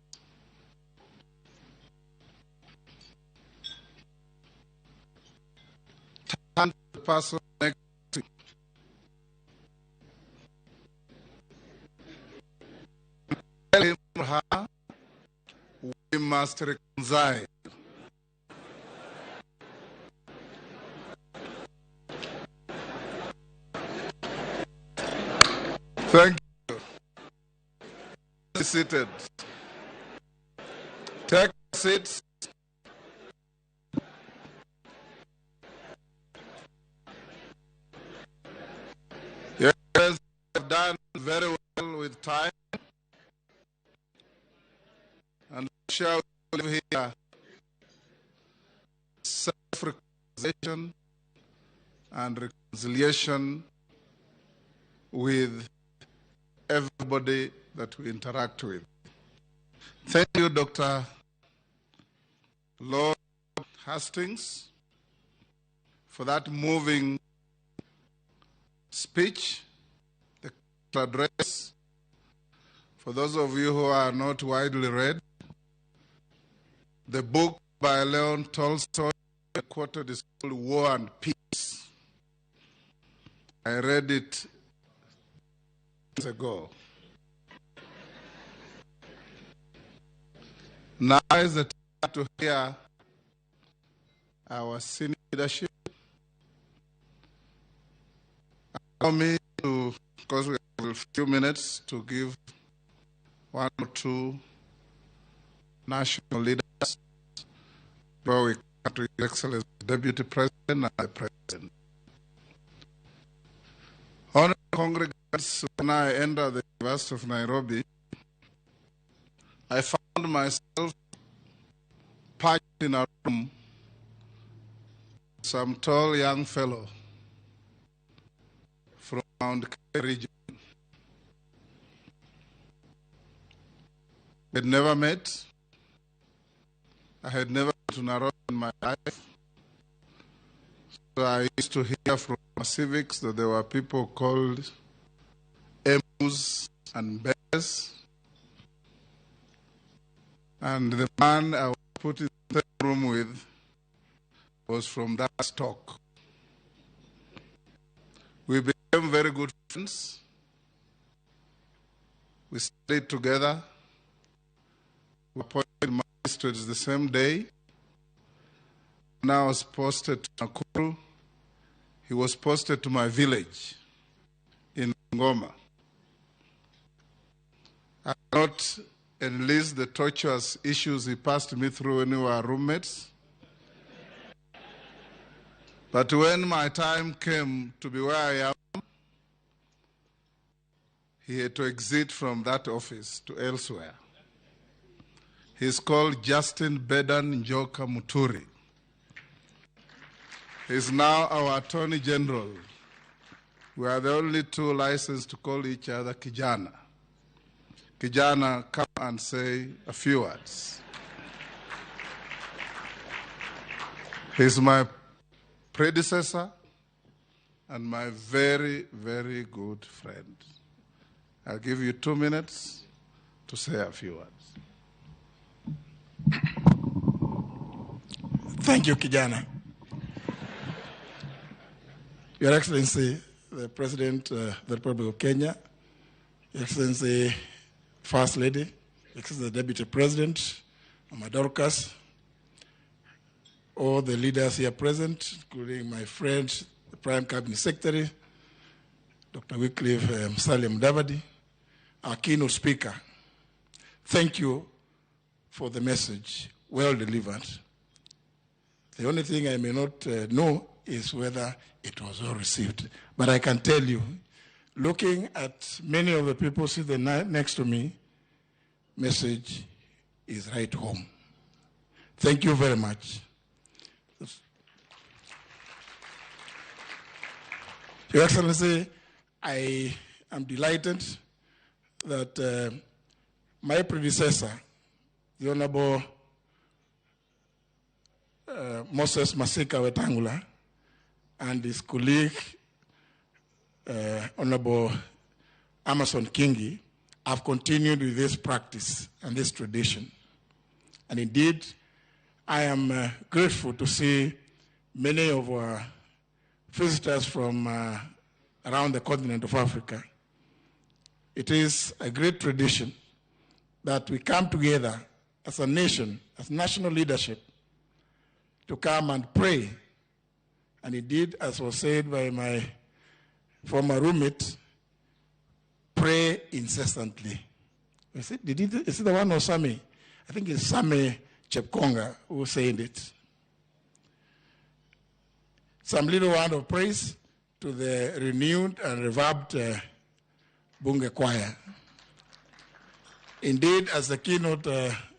Stand for the person next to you. Tell him or her, we must reconcile. Thank you. Be seated. Take seats. You guys have done very well with time. And shall we live here self-reconciliation and reconciliation with everybody that we interact with. Thank you, Dr. Lord Hastings, for that moving speech, the address. For those of you who are not widely read, the book by Leon Tolstoy, quoted, is called War and Peace. I read it years ago. Now is the time to hear our senior leadership. Allow me to, because we have a few minutes, to give one or two national leaders before we come to His Excellency the Deputy President and the President. Honorable congregants, when I entered the University of Nairobi, I found myself packed in a room, some tall young fellow from Mount Kenya region. I had never met. I had never been to Nairobi in my life. I used to hear from civics that there were people called emus and bears. And the man I was put in the room with was from that stock. We became very good friends. We studied together. We appointed magistrates the same day. Now I was posted to Nakuru. He was posted to my village in Ngoma. I did not enlist the tortuous issues he passed me through when we were roommates. But when my time came to be where I am, he had to exit from that office to elsewhere. He's called Justin Bedan Njoka Muturi. He's now our Attorney General. We are the only two licensed to call each other Kijana. Kijana, come and say a few words. He's my predecessor and my very, very good friend. I'll give you 2 minutes to say a few words. Thank you, Kijana. Your Excellency, the President of the Republic of Kenya, Your Excellency, First Lady, Your Excellency, the Deputy President, Mama Dorcas, all the leaders here present, including my friend, the Prime Cabinet Secretary, Dr. Wycliffe Musalia Mudavadi, our keynote speaker. Thank you for the message, well delivered. The only thing I may not know is whether it was well received. But I can tell you, looking at many of the people sitting next to me, message is right home. Thank you very much. Your Excellency, I am delighted that my predecessor, the Honorable Moses Masika Wetangula, and his colleague, Honorable Amason Kingi, have continued with this practice and this tradition. And indeed, I am grateful to see many of our visitors from around the continent of Africa. It is a great tradition that we come together as a nation, as national leadership, to come and pray. And indeed, as was said by my former roommate, pray incessantly. Is it the one or Sami? I think it's Sami Chepkonga who said it. Some little word of praise to the renewed and revamped Bunge Choir. Indeed, as the keynote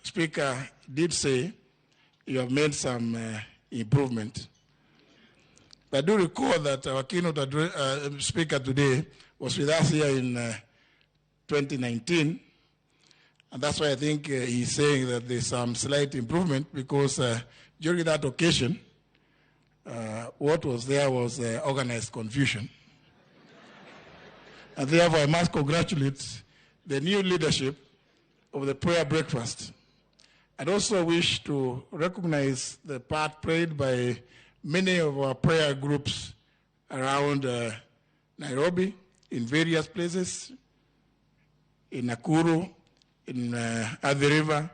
speaker did say, you have made some improvement. I do recall that our keynote speaker today was with us here in 2019, and that's why I think he's saying that there's some slight improvement, because during that occasion, what was there was organized confusion. And therefore, I must congratulate the new leadership of the prayer breakfast. I'd also wish to recognize the part played by many of our prayer groups around Nairobi, in various places, in Nakuru, in Athi River,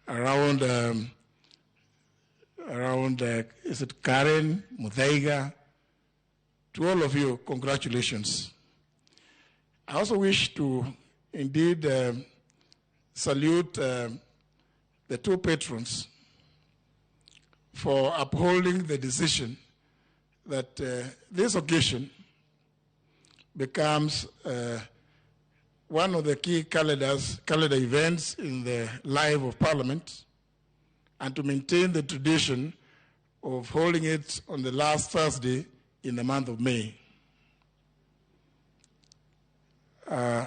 around is it Karen, Muthaiga? To all of you, congratulations. I also wish to indeed salute the two patrons for upholding the decision that this occasion becomes one of the key calendar events in the life of Parliament, and to maintain the tradition of holding it on the last Thursday in the month of May.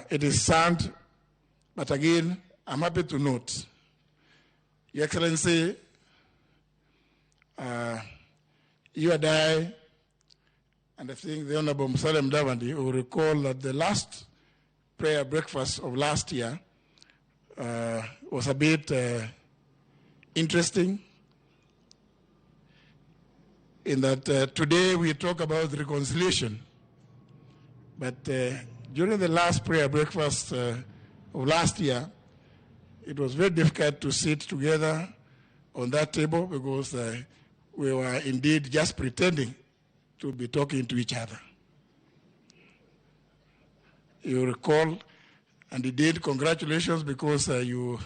It is sad, but again, I'm happy to note, Your Excellency, you and I think the Honorable Musalia Mudavadi will recall that the last prayer breakfast of last year was a bit interesting in that today we talk about reconciliation, but during the last prayer breakfast of last year, it was very difficult to sit together on that table because we were indeed just pretending to be talking to each other. You recall, and indeed, congratulations, because you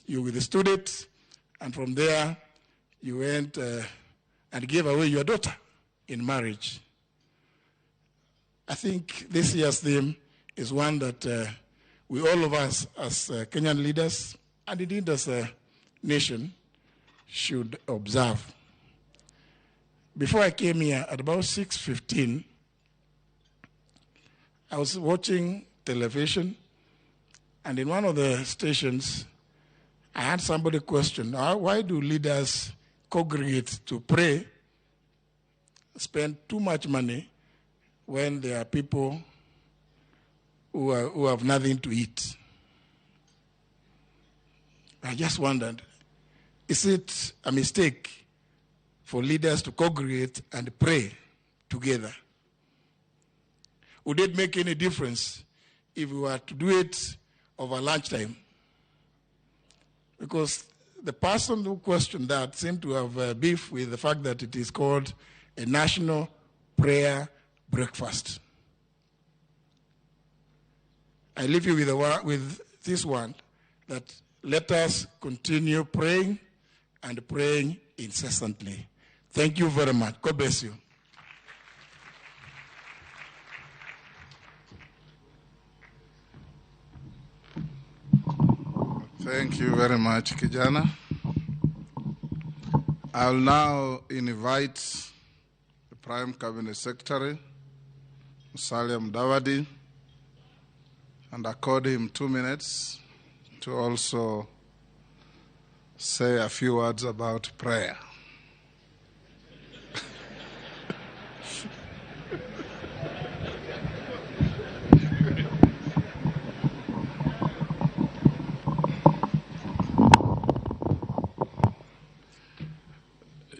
withstood it, and from there you went and gave away your daughter in marriage. I think this year's theme is one that we, all of us as Kenyan leaders, and indeed as a nation, should observe. Before I came here at about 6:15, I was watching television, and in one of the stations, I had somebody question, why do leaders congregate to pray, spend too much money when there are people who have nothing to eat? I just wondered, is it a mistake for leaders to congregate and pray together? Would it make any difference if we were to do it over lunchtime? Because the person who questioned that seemed to have beef with the fact that it is called a national prayer breakfast. I leave you with this one, that let us continue praying and praying incessantly. Thank you very much. God bless you. Thank you very much, Kijana. I'll now invite the Prime Cabinet Secretary, Musalia Mudavadi, and accord him 2 minutes to also say a few words about prayer.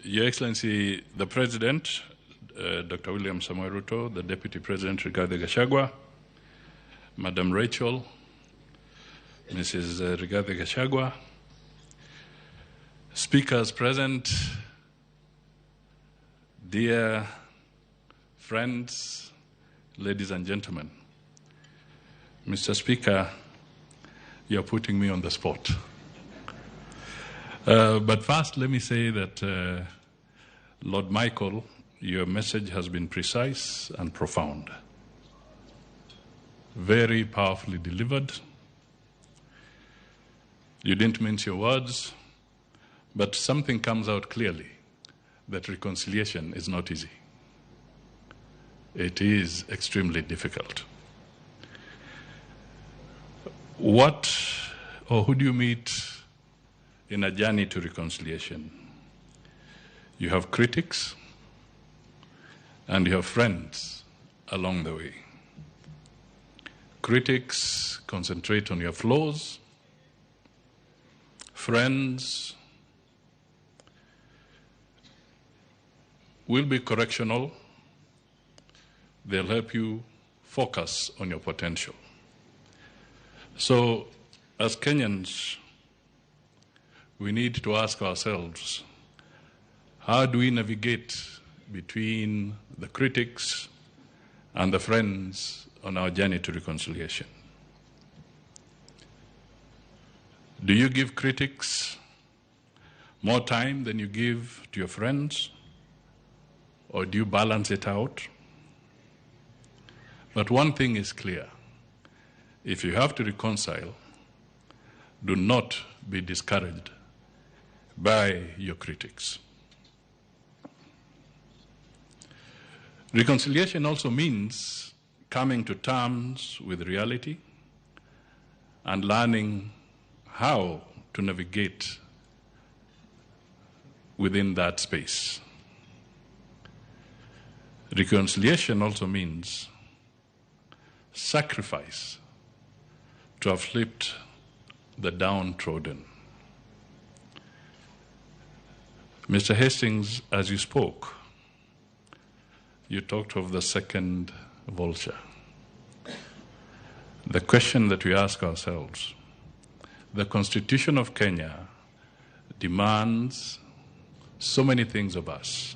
Your Excellency, the President, Dr. William Samoei Ruto, the Deputy President, Rigathi Gachagua, Madam Rachel, Mrs. Rigathi Gachagua, speakers present, dear friends, ladies and gentlemen. Mr. Speaker, you're putting me on the spot. But first, let me say that Lord Michael, your message has been precise and profound. Very powerfully delivered. You didn't mince your words, but something comes out clearly, that reconciliation is not easy. It is extremely difficult. What or who do you meet in a journey to reconciliation? You have critics and you have friends along the way. Critics concentrate on your flaws. Friends will be correctional. They'll help you focus on your potential. So, as Kenyans, we need to ask ourselves, how do we navigate between the critics and the friends on our journey to reconciliation? Do you give critics more time than you give to your friends? Or do you balance it out? But one thing is clear. If you have to reconcile, do not be discouraged by your critics. Reconciliation also means coming to terms with reality and learning how to navigate within that space. Reconciliation also means sacrifice to uplift the downtrodden. Mr. Hastings, as you spoke, you talked of the second vulture. The question that we ask ourselves, the Constitution of Kenya demands so many things of us.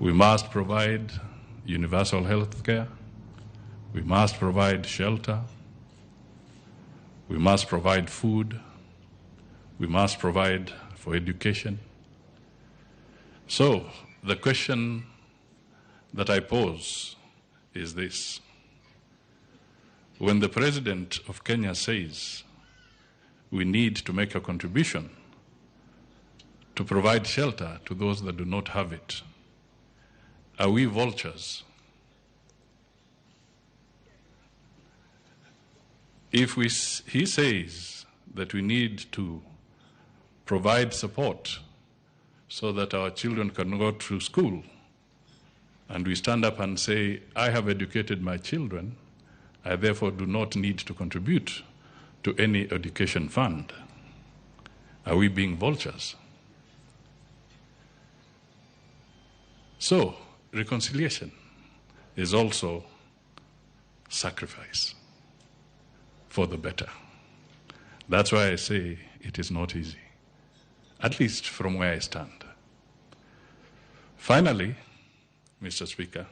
We must provide universal health care. We must provide shelter. We must provide food. We must provide for education. So, the question that I pose is this. When the President of Kenya says we need to make a contribution to provide shelter to those that do not have it, are we vultures? If he says that we need to provide support so that our children can go through school, and we stand up and say, I have educated my children, I therefore do not need to contribute to any education fund, are we being vultures? So, reconciliation is also sacrifice for the better. That's why I say it is not easy, at least from where I stand. Finally, Mr. Speaker,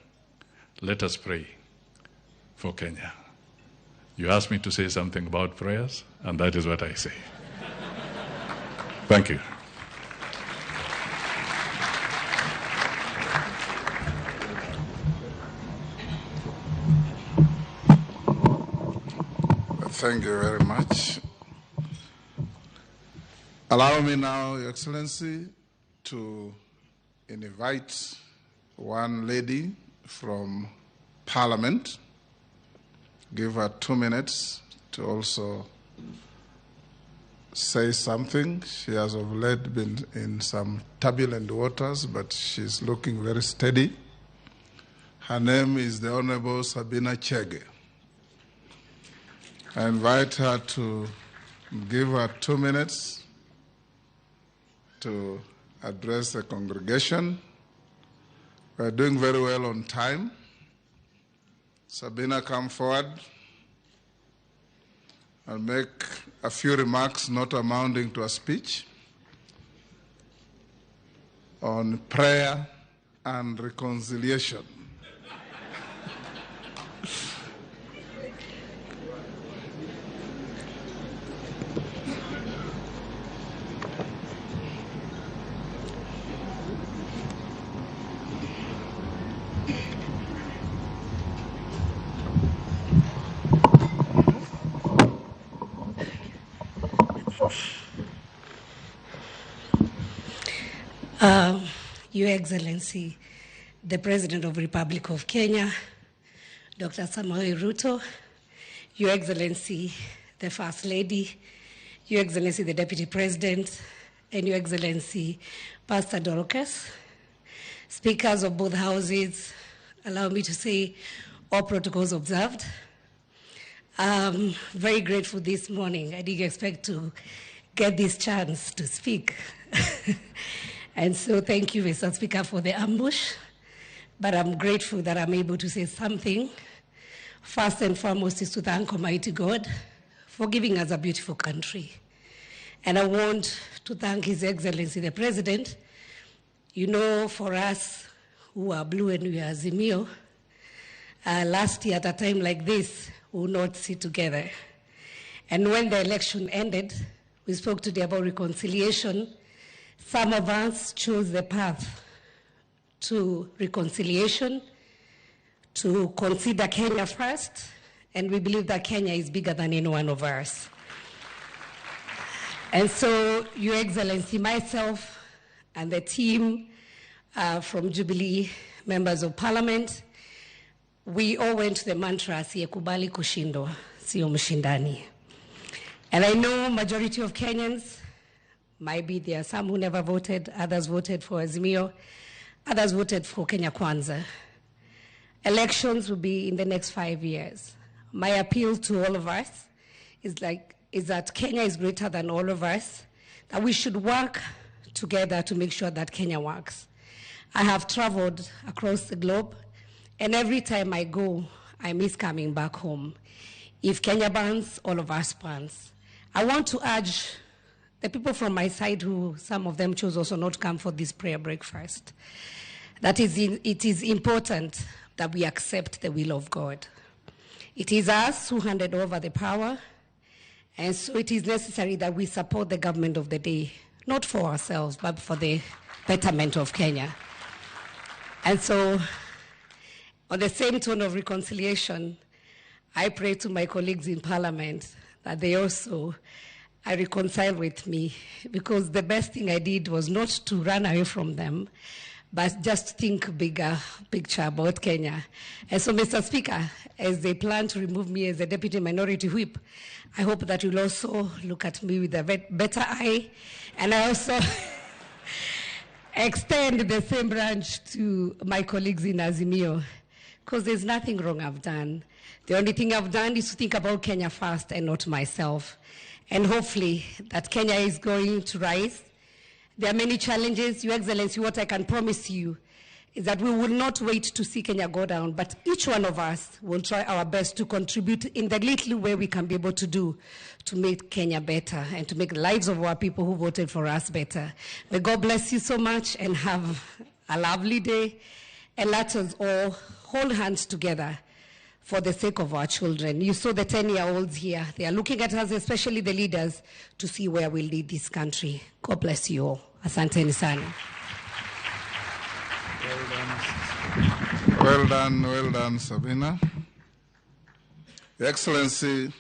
let us pray for Kenya. You asked me to say something about prayers, and that is what I say. Thank you. Thank you very much. Allow me now, Your Excellency, to invite one lady from Parliament, give her 2 minutes to also say something. She has of late been in some turbulent waters, but she's looking very steady. Her name is the Honorable Sabina Chege. I invite her to give her 2 minutes to address the congregation. We're doing very well on time. Sabina, come forward and make a few remarks not amounting to a speech on prayer and reconciliation. Your Excellency, the President of the Republic of Kenya, Dr. Samoei Ruto, Your Excellency, the First Lady, Your Excellency, the Deputy President, and Your Excellency, Pastor Dorcas, Speakers of both houses, allow me to say all protocols observed. I'm very grateful this morning. I didn't expect to get this chance to speak. And so thank you, Mr. Speaker, for the ambush. But I'm grateful that I'm able to say something. First and foremost is to thank Almighty God for giving us a beautiful country. And I want to thank His Excellency, the President. You know, for us who are blue and we are Azimio, last year at a time like this, we will not sit together. And when the election ended, we spoke today about reconciliation. Some of us chose the path to reconciliation, to consider Kenya first, and we believe that Kenya is bigger than any one of us. And so, Your Excellency, myself, and the team from Jubilee, members of Parliament, we all went to the mantra, siyekubali kushindwa, siyo mshindani. And I know majority of Kenyans, maybe there are some who never voted, others voted for Azimio. others voted for Kenya Kwanza. Elections will be in the next 5 years. My appeal to all of us is that Kenya is greater than all of us, that we should work together to make sure that Kenya works. I have traveled across the globe, and every time I go, I miss coming back home. If Kenya burns, all of us burns. I want to urge the people from my side who, some of them chose also not to come for this prayer breakfast, that it is important that we accept the will of God. It is us who handed over the power, and so it is necessary that we support the government of the day, not for ourselves, but for the betterment of Kenya. And so, on the same tone of reconciliation, I pray to my colleagues in Parliament that they also reconcile with me, because the best thing I did was not to run away from them, but just think bigger picture about Kenya. And so, Mr. Speaker, as they plan to remove me as a Deputy Minority Whip, I hope that you'll also look at me with a better eye, and I also extend the same branch to my colleagues in Azimio, because there's nothing wrong I've done. The only thing I've done is to think about Kenya first and not myself. And hopefully that Kenya is going to rise. There are many challenges. Your Excellency, what I can promise you is that we will not wait to see Kenya go down, but each one of us will try our best to contribute in the little way we can be able to do to make Kenya better and to make the lives of our people who voted for us better. May God bless you so much and have a lovely day. And let us all hold hands together for the sake of our children. You saw the 10-year-olds here. They are looking at us, especially the leaders, to see where we lead this country. God bless you all. Asanteni sana. Well done, Sabina. Your Excellency,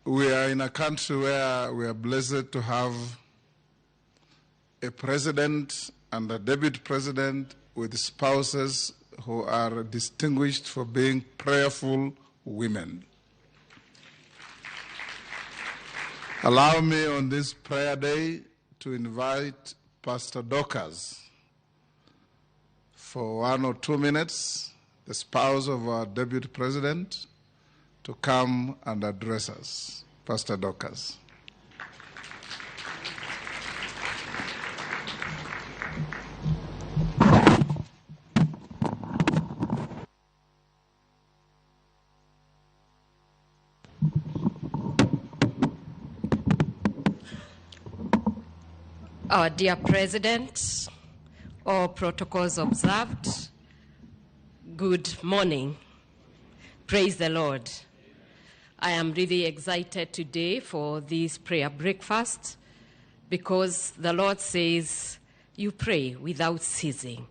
we are in a country where we are blessed to have a president and a deputy president with spouses who are distinguished for being prayerful women. Allow me on this prayer day to invite Pastor Dorcas for 1 or 2 minutes, the spouse of our deputy president, to come and address us. Pastor Dorcas. Our dear President, all protocols observed, good morning. Praise the Lord. I am really excited today for this prayer breakfast because the Lord says you pray without ceasing,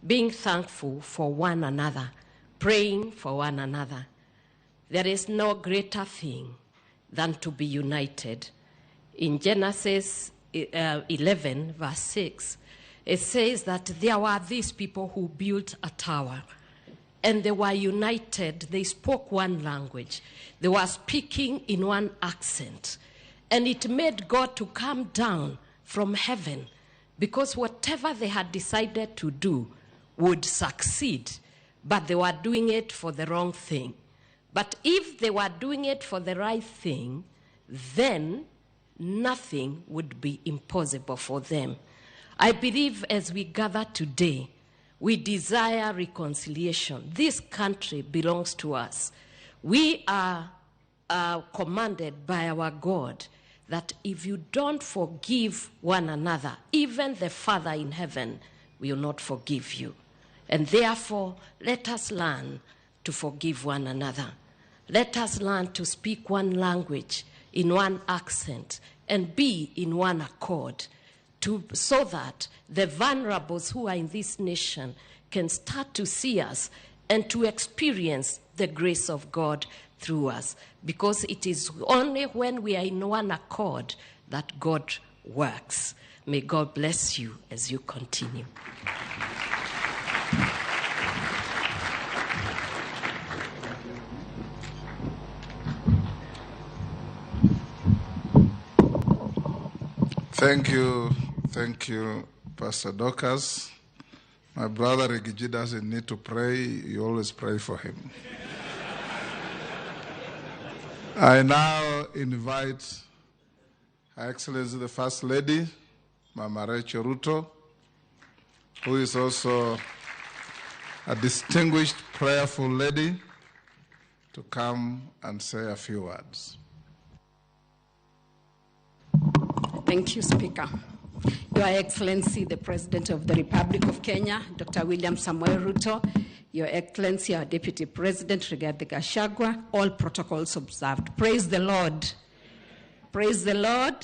being thankful for one another, praying for one another. There is no greater thing than to be united. In Genesis 11, verse 6, it says that there were these people who built a tower, and they were united. They spoke one language. They were speaking in one accent, and it made God to come down from heaven, because whatever they had decided to do would succeed, but they were doing it for the wrong thing. But if they were doing it for the right thing, then nothing would be impossible for them. I believe as we gather today, we desire reconciliation. This country belongs to us. We are commanded by our God that if you don't forgive one another, even the Father in heaven will not forgive you. And therefore, let us learn to forgive one another. Let us learn to speak one language in one accent and be in one accord, so that the vulnerables who are in this nation can start to see us and to experience the grace of God through us. Because it is only when we are in one accord that God works. May God bless you as you continue. Thank you, Pastor Dorcas. My brother Reggie doesn't need to pray. You always pray for him. I now invite Her Excellency the First Lady, Mama Rachel Ruto, who is also a distinguished, prayerful lady, to come and say a few words. Thank you, Speaker. Your Excellency, the President of the Republic of Kenya, Dr. William Samoei Ruto, Your Excellency, our Deputy President, Rigathi Gachagua, all protocols observed. Praise the Lord. Praise the Lord.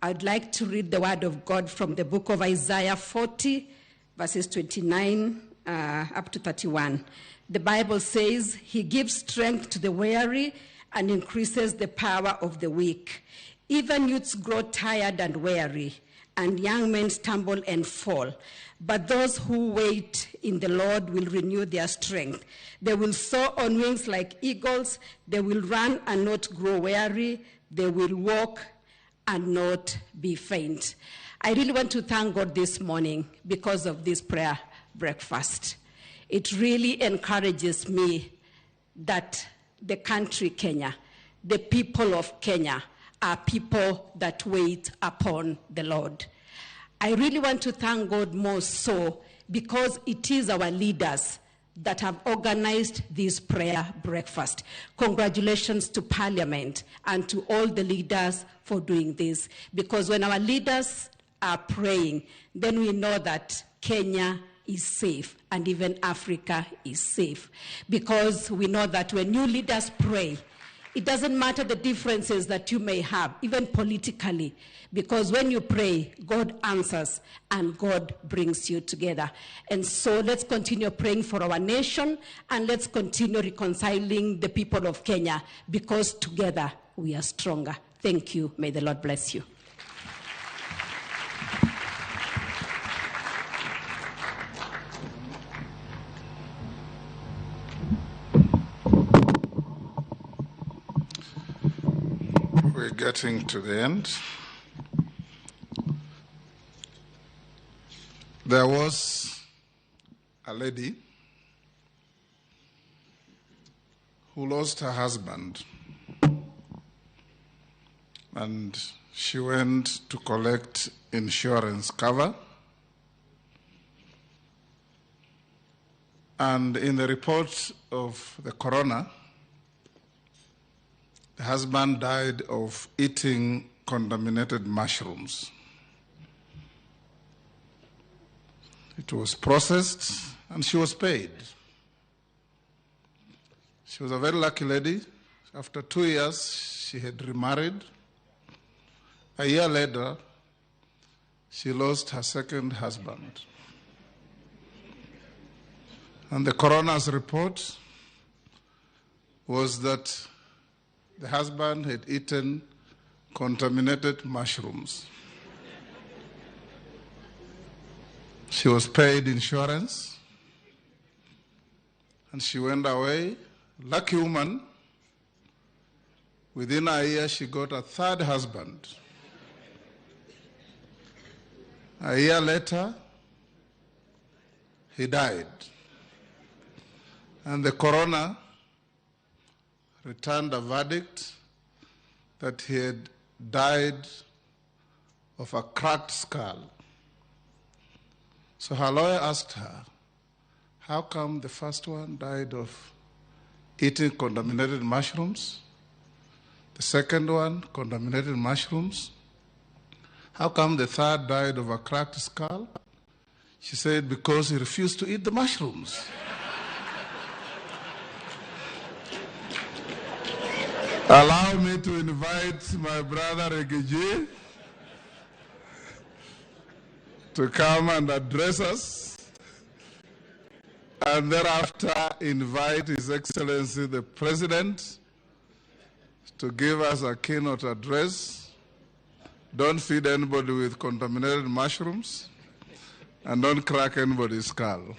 I'd like to read the word of God from the book of Isaiah 40, verses 29 up to 31. The Bible says, He gives strength to the weary and increases the power of the weak. Even youths grow tired and weary, and young men stumble and fall. But those who wait in the Lord will renew their strength. They will soar on wings like eagles. They will run and not grow weary. They will walk and not be faint. I really want to thank God this morning because of this prayer breakfast. It really encourages me that the country Kenya, the people of Kenya, are people that wait upon the Lord. I really want to thank God more so because it is our leaders that have organized this prayer breakfast. Congratulations to Parliament and to all the leaders for doing this. Because when our leaders are praying, then we know that Kenya is safe and even Africa is safe. Because we know that when new leaders pray, it doesn't matter the differences that you may have, even politically, because when you pray, God answers and God brings you together. And so let's continue praying for our nation and let's continue reconciling the people of Kenya because together we are stronger. Thank you. May the Lord bless you. We're getting to the end. There was a lady who lost her husband, and she went to collect insurance cover. And in the report of the coroner, the husband died of eating contaminated mushrooms. It was processed and she was paid. She was a very lucky lady. After 2 years, she had remarried. A year later, she lost her second husband. And the coroner's report was that the husband had eaten contaminated mushrooms. She was paid insurance, and she went away. Lucky woman. Within a year, she got a third husband. A year later, he died. And the coroner returned a verdict that he had died of a cracked skull. So her lawyer asked her, how come the first one died of eating contaminated mushrooms? The second one, contaminated mushrooms? How come the third died of a cracked skull? She said, because he refused to eat the mushrooms. Allow me to invite my brother Reggie to come and address us, and thereafter invite His Excellency the President to give us a keynote address. Don't feed anybody with contaminated mushrooms, and don't crack anybody's skull.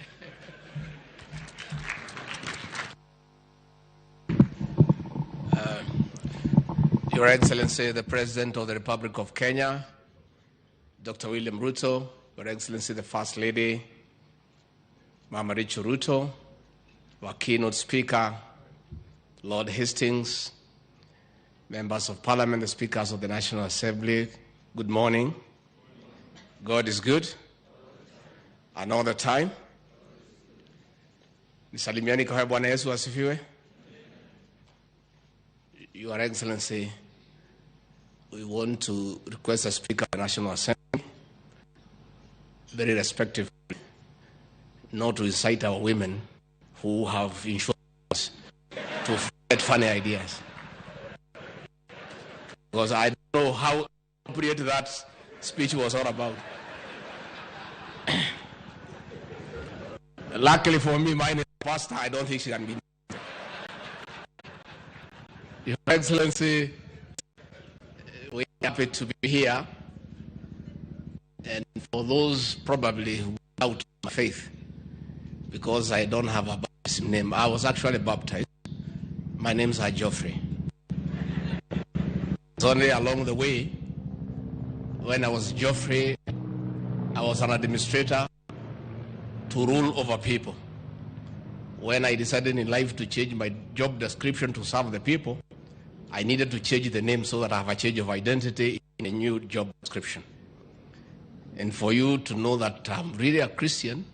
Your Excellency, the President of the Republic of Kenya, Dr. William Ruto, Your Excellency the First Lady, Mama Rachel Ruto, our keynote speaker, Lord Hastings, members of Parliament, the speakers of the National Assembly, good morning. God is good, and all the time. Nisalimiani kwa Bwana Yesu asifiwe. Your Excellency, we want to request the Speaker of the National Assembly, very respectfully, not to incite our women who have insurance to get funny ideas. Because I don't know how appropriate that speech was all about. Luckily for me, mine is pastor. I don't think she can be. Your Excellency, we're happy to be here. And for those probably who doubt my faith, because I don't have a baptism name, I was actually baptized. My name's Geoffrey. It's only along the way, when I was Geoffrey, I was an administrator to rule over people. When I decided in life to change my job description to serve the people, I needed to change the name so that I have a change of identity in a new job description. And for you to know that I'm really a Christian,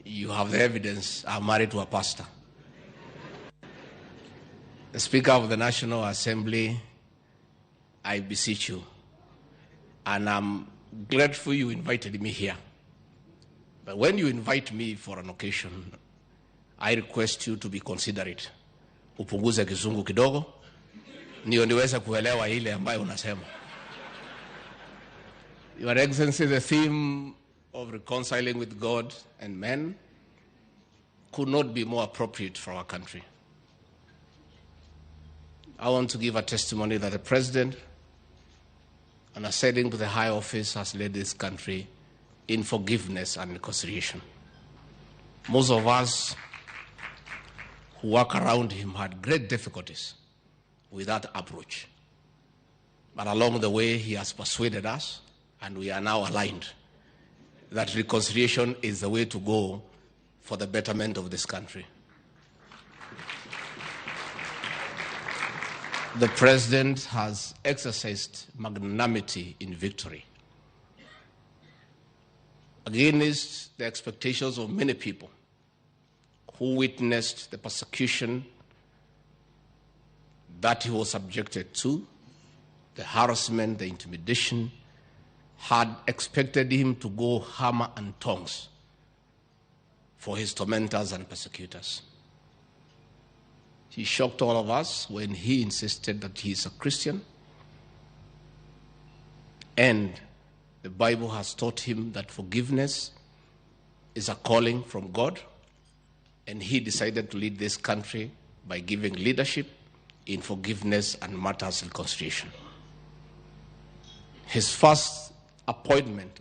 you have the evidence. I'm married to a pastor. The Speaker of the National Assembly, I beseech you, and I'm grateful you invited me here. But when you invite me for an occasion, I request you to be considerate. Upunguze kizungu kidogo, ndio niweze kuelewa ile ambayo unasema. Your Excellency, the theme of reconciling with God and men could not be more appropriate for our country. I want to give a testimony that the President, on ascending to the high office, has led this country in forgiveness and reconciliation. Most of us who work around him had great difficulties with that approach. But along the way, he has persuaded us, and we are now aligned, that reconciliation is the way to go for the betterment of this country. The President has exercised magnanimity in victory against the expectations of many people who witnessed the persecution that he was subjected to, the harassment, the intimidation, had expected him to go hammer and tongs for his tormentors and persecutors. He shocked all of us when he insisted that he is a Christian, and the Bible has taught him that forgiveness is a calling from God, and he decided to lead this country by giving leadership in forgiveness and matters reconciliation. His first appointment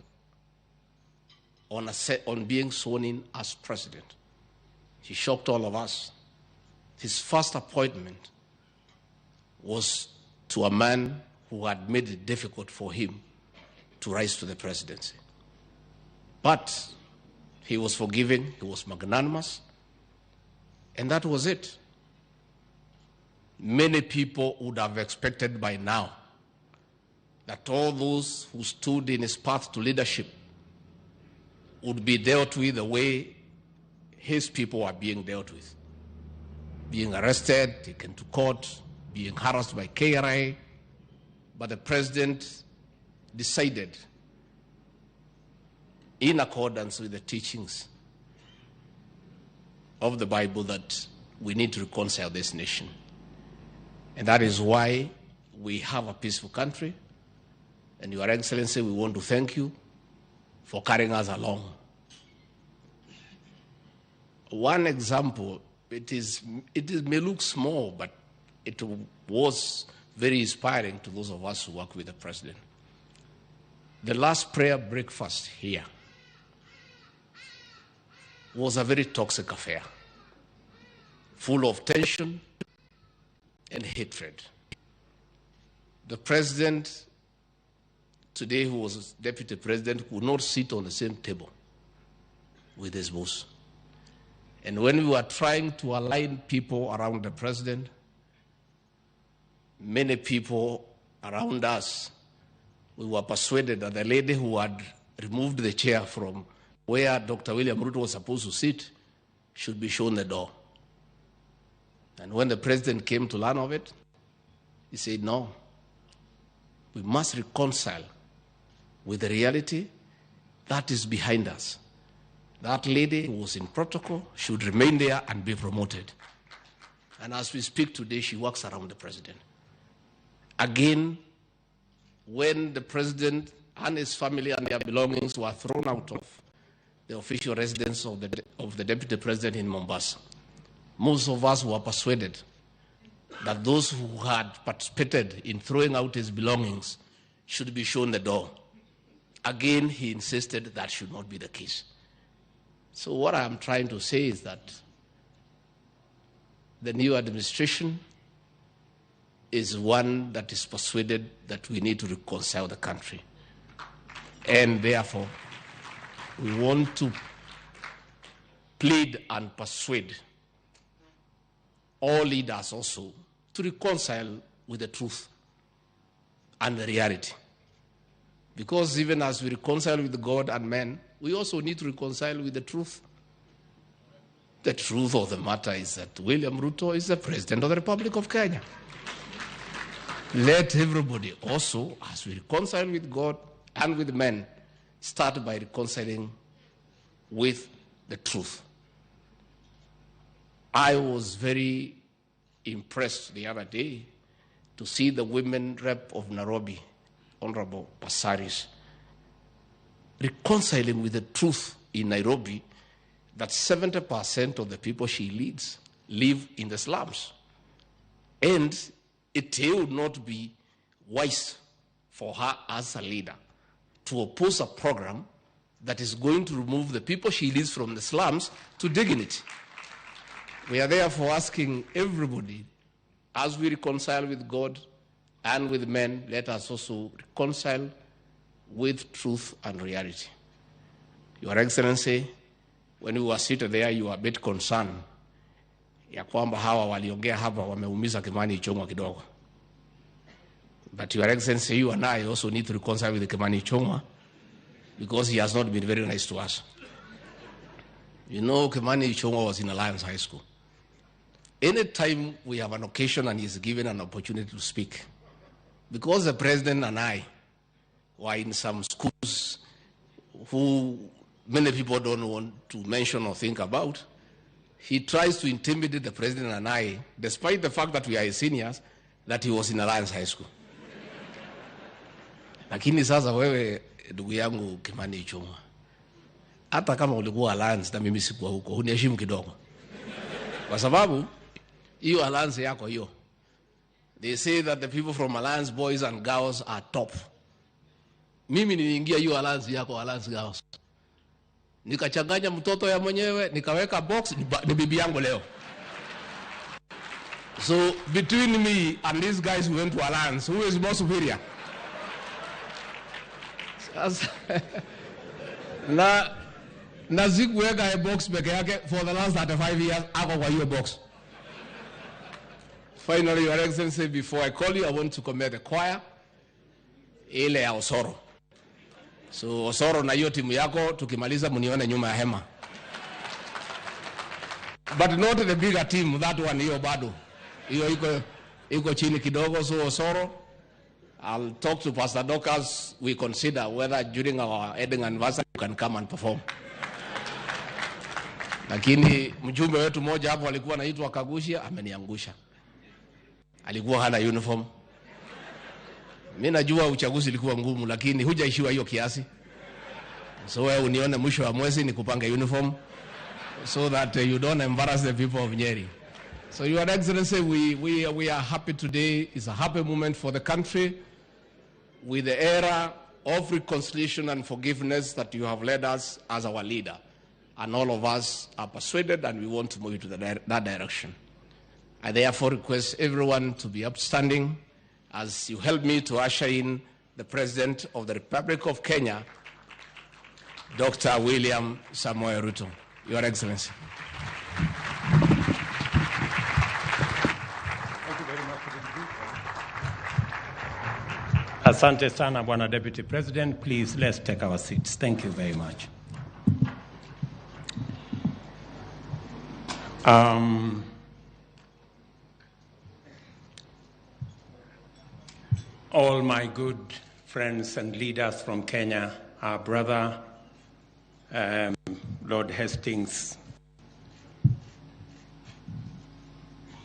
on being sworn in as president, he shocked all of us. His first appointment was to a man who had made it difficult for him to rise to the presidency. But he was forgiving, he was magnanimous, and that was it. Many people would have expected by now that all those who stood in his path to leadership would be dealt with the way his people are being dealt with. Being arrested, taken to court, being harassed by KRI. But the president decided, in accordance with the teachings of the Bible, that we need to reconcile this nation. And that is why we have a peaceful country. And Your Excellency, we want to thank you for carrying us along. One example, it may look small, but it was very inspiring to those of us who work with the president. The last prayer breakfast here was a very toxic affair, full of tension and hatred. The president today who was deputy president could not sit on the same table with his boss. And when we were trying to align people around the president, many people around us, we were persuaded that the lady who had removed the chair from where Dr. William Ruto was supposed to sit should be shown the door. And when the president came to learn of it, he said, no, we must reconcile with the reality that is behind us. That lady who was in protocol should remain there and be promoted. And as we speak today, she works around the president. Again, when the president and his family and their belongings were thrown out of the official residence of the deputy president in Mombasa, most of us were persuaded that those who had participated in throwing out his belongings should be shown the door. Again, he insisted that should not be the case. So what I'm trying to say is that the new administration is one that is persuaded that we need to reconcile the country. And therefore, we want to plead and persuade all leaders also to reconcile with the truth and the reality. Because even as we reconcile with God and men, we also need to reconcile with the truth. The truth of the matter is that William Ruto is the President of the Republic of Kenya. Let everybody also, as we reconcile with God and with men, start by reconciling with the truth. I was very impressed the other day to see the women rep of Nairobi, Honorable Pasaris, reconciling with the truth in Nairobi that 70% of the people she leads live in the slums. And it would not be wise for her as a leader to oppose a program that is going to remove the people she leads from the slums to dignity. We are therefore asking everybody, as we reconcile with God and with men, let us also reconcile with truth and reality. Your Excellency, when we were seated there, you were a bit concerned ya kwamba hawa waliongea hapa wameumiza Kimani Ichung'wa kidogo. But Your Excellency, you and I also need to reconcile with Kimani Ichung'wa because he has not been very nice to us. You know, Kimani Ichung'wa was in Alliance High School. Anytime we have an occasion and he's given an opportunity to speak, because the president and I were in some schools who many people don't want to mention or think about, he tries to intimidate the president and I, despite the fact that we are seniors, that he was in Alliance High School. Lakini sasa wewe ndugu yangu Kimani Ichung'wa, hata kama ulikuwa Alliance na mimi sikuwa huko, uniheshimu kidogo. Kwa sababu hiyo Alliance yako hiyo, they say that the people from Alliance boys and girls are top. Mimi niliingia hiyo Alliance yako, Alliance girls, nikachanganya mtoto ya mwenyewe, nikaweka box, ni bibi yangu leo. So between me and these guys who went to Alliance, who is more superior? na zikuweka a box peke yake for the last 35 years, ako kwa hiyo box. Finally, Your Excellency, before I call you, I want to commend the choir, ile ya Osoro. So Osoro na hiyo timu yako, tukimaliza munione nyuma ya hema. But not the bigger team, that one hiyo bado. Hiyo iko chini kidogo. So Osoro, I'll talk to Pastor Dokas. We consider whether during our wedding anniversary you can come and perform. Lakini mjumbe wetu moja hapo alikuwa anaitwa Kagushia, ameniangusha. Alikuwa hana uniform. Mimi najua uchaguzi ulikuwa ngumu, lakini hujaishiwa hiyo kiasi. So wewe unione mwisho wa mwezi nikupange uniform so that you don't embarrass the people of Nyeri. So Your Excellency, we are happy today. It's a happy moment for the country with the era of reconciliation and forgiveness that you have led us as our leader. And all of us are persuaded and we want to move into that direction. I therefore request everyone to be upstanding as you help me to usher in the the President of the Republic of Kenya, Dr. William Samoei Ruto. Your Excellency. Asante sana, Bwana Deputy President. Please, let's take our seats. Thank you very much. All my good friends and leaders from Kenya, our brother, Lord Hastings,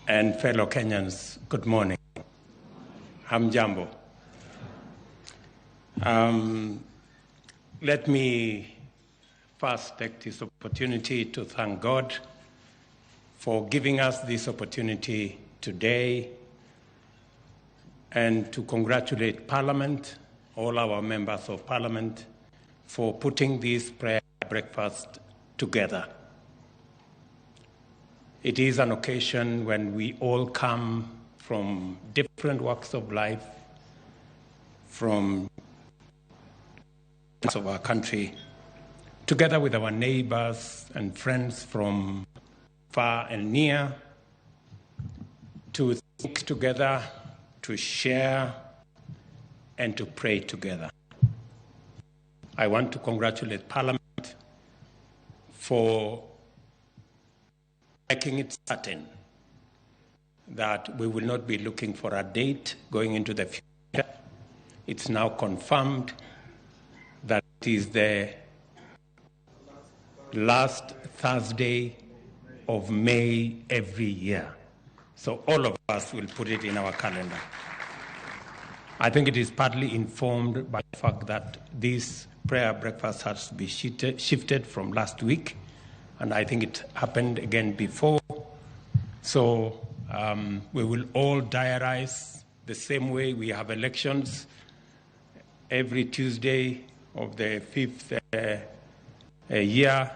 and fellow Kenyans, good morning. Hamjambo. Let me first take this opportunity to thank God for giving us this opportunity today and to congratulate Parliament, all our members of Parliament, for putting this prayer breakfast together. It is an occasion when we all come from different walks of life, from of our country, together with our neighbors and friends from far and near, to think together, to share, and to pray together. I want to congratulate Parliament for making it certain that we will not be looking for a date going into the future. It's now confirmed that it is the last Thursday of May every year. So all of us will put it in our calendar. I think it is partly informed by the fact that this prayer breakfast has to be shifted from last week, and I think it happened again before. So we will all diarize the same way we have elections every Tuesday of the fifth year,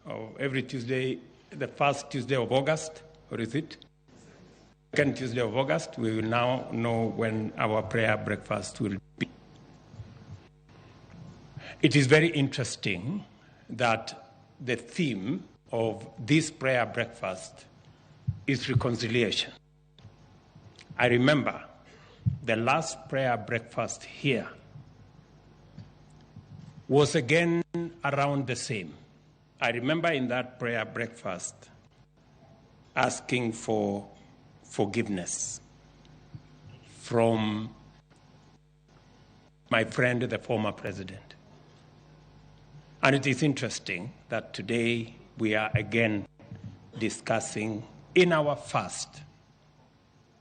or every Tuesday, the first Tuesday of August, or is it? Second Tuesday of August. We will now know when our prayer breakfast will be. It is very interesting that the theme of this prayer breakfast is reconciliation. I remember the last prayer breakfast here was again around the same. I remember in that prayer breakfast asking for forgiveness from my friend, the former president. And it is interesting that today we are again discussing in our first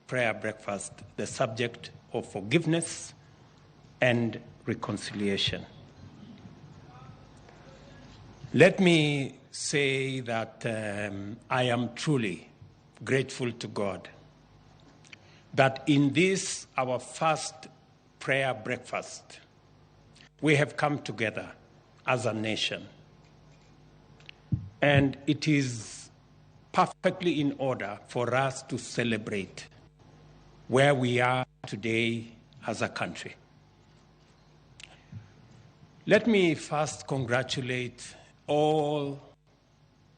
prayer breakfast the subject of forgiveness and reconciliation. Let me say that I am truly grateful to God that in this, our first prayer breakfast, we have come together as a nation. And it is perfectly in order for us to celebrate where we are today as a country. Let me first congratulate all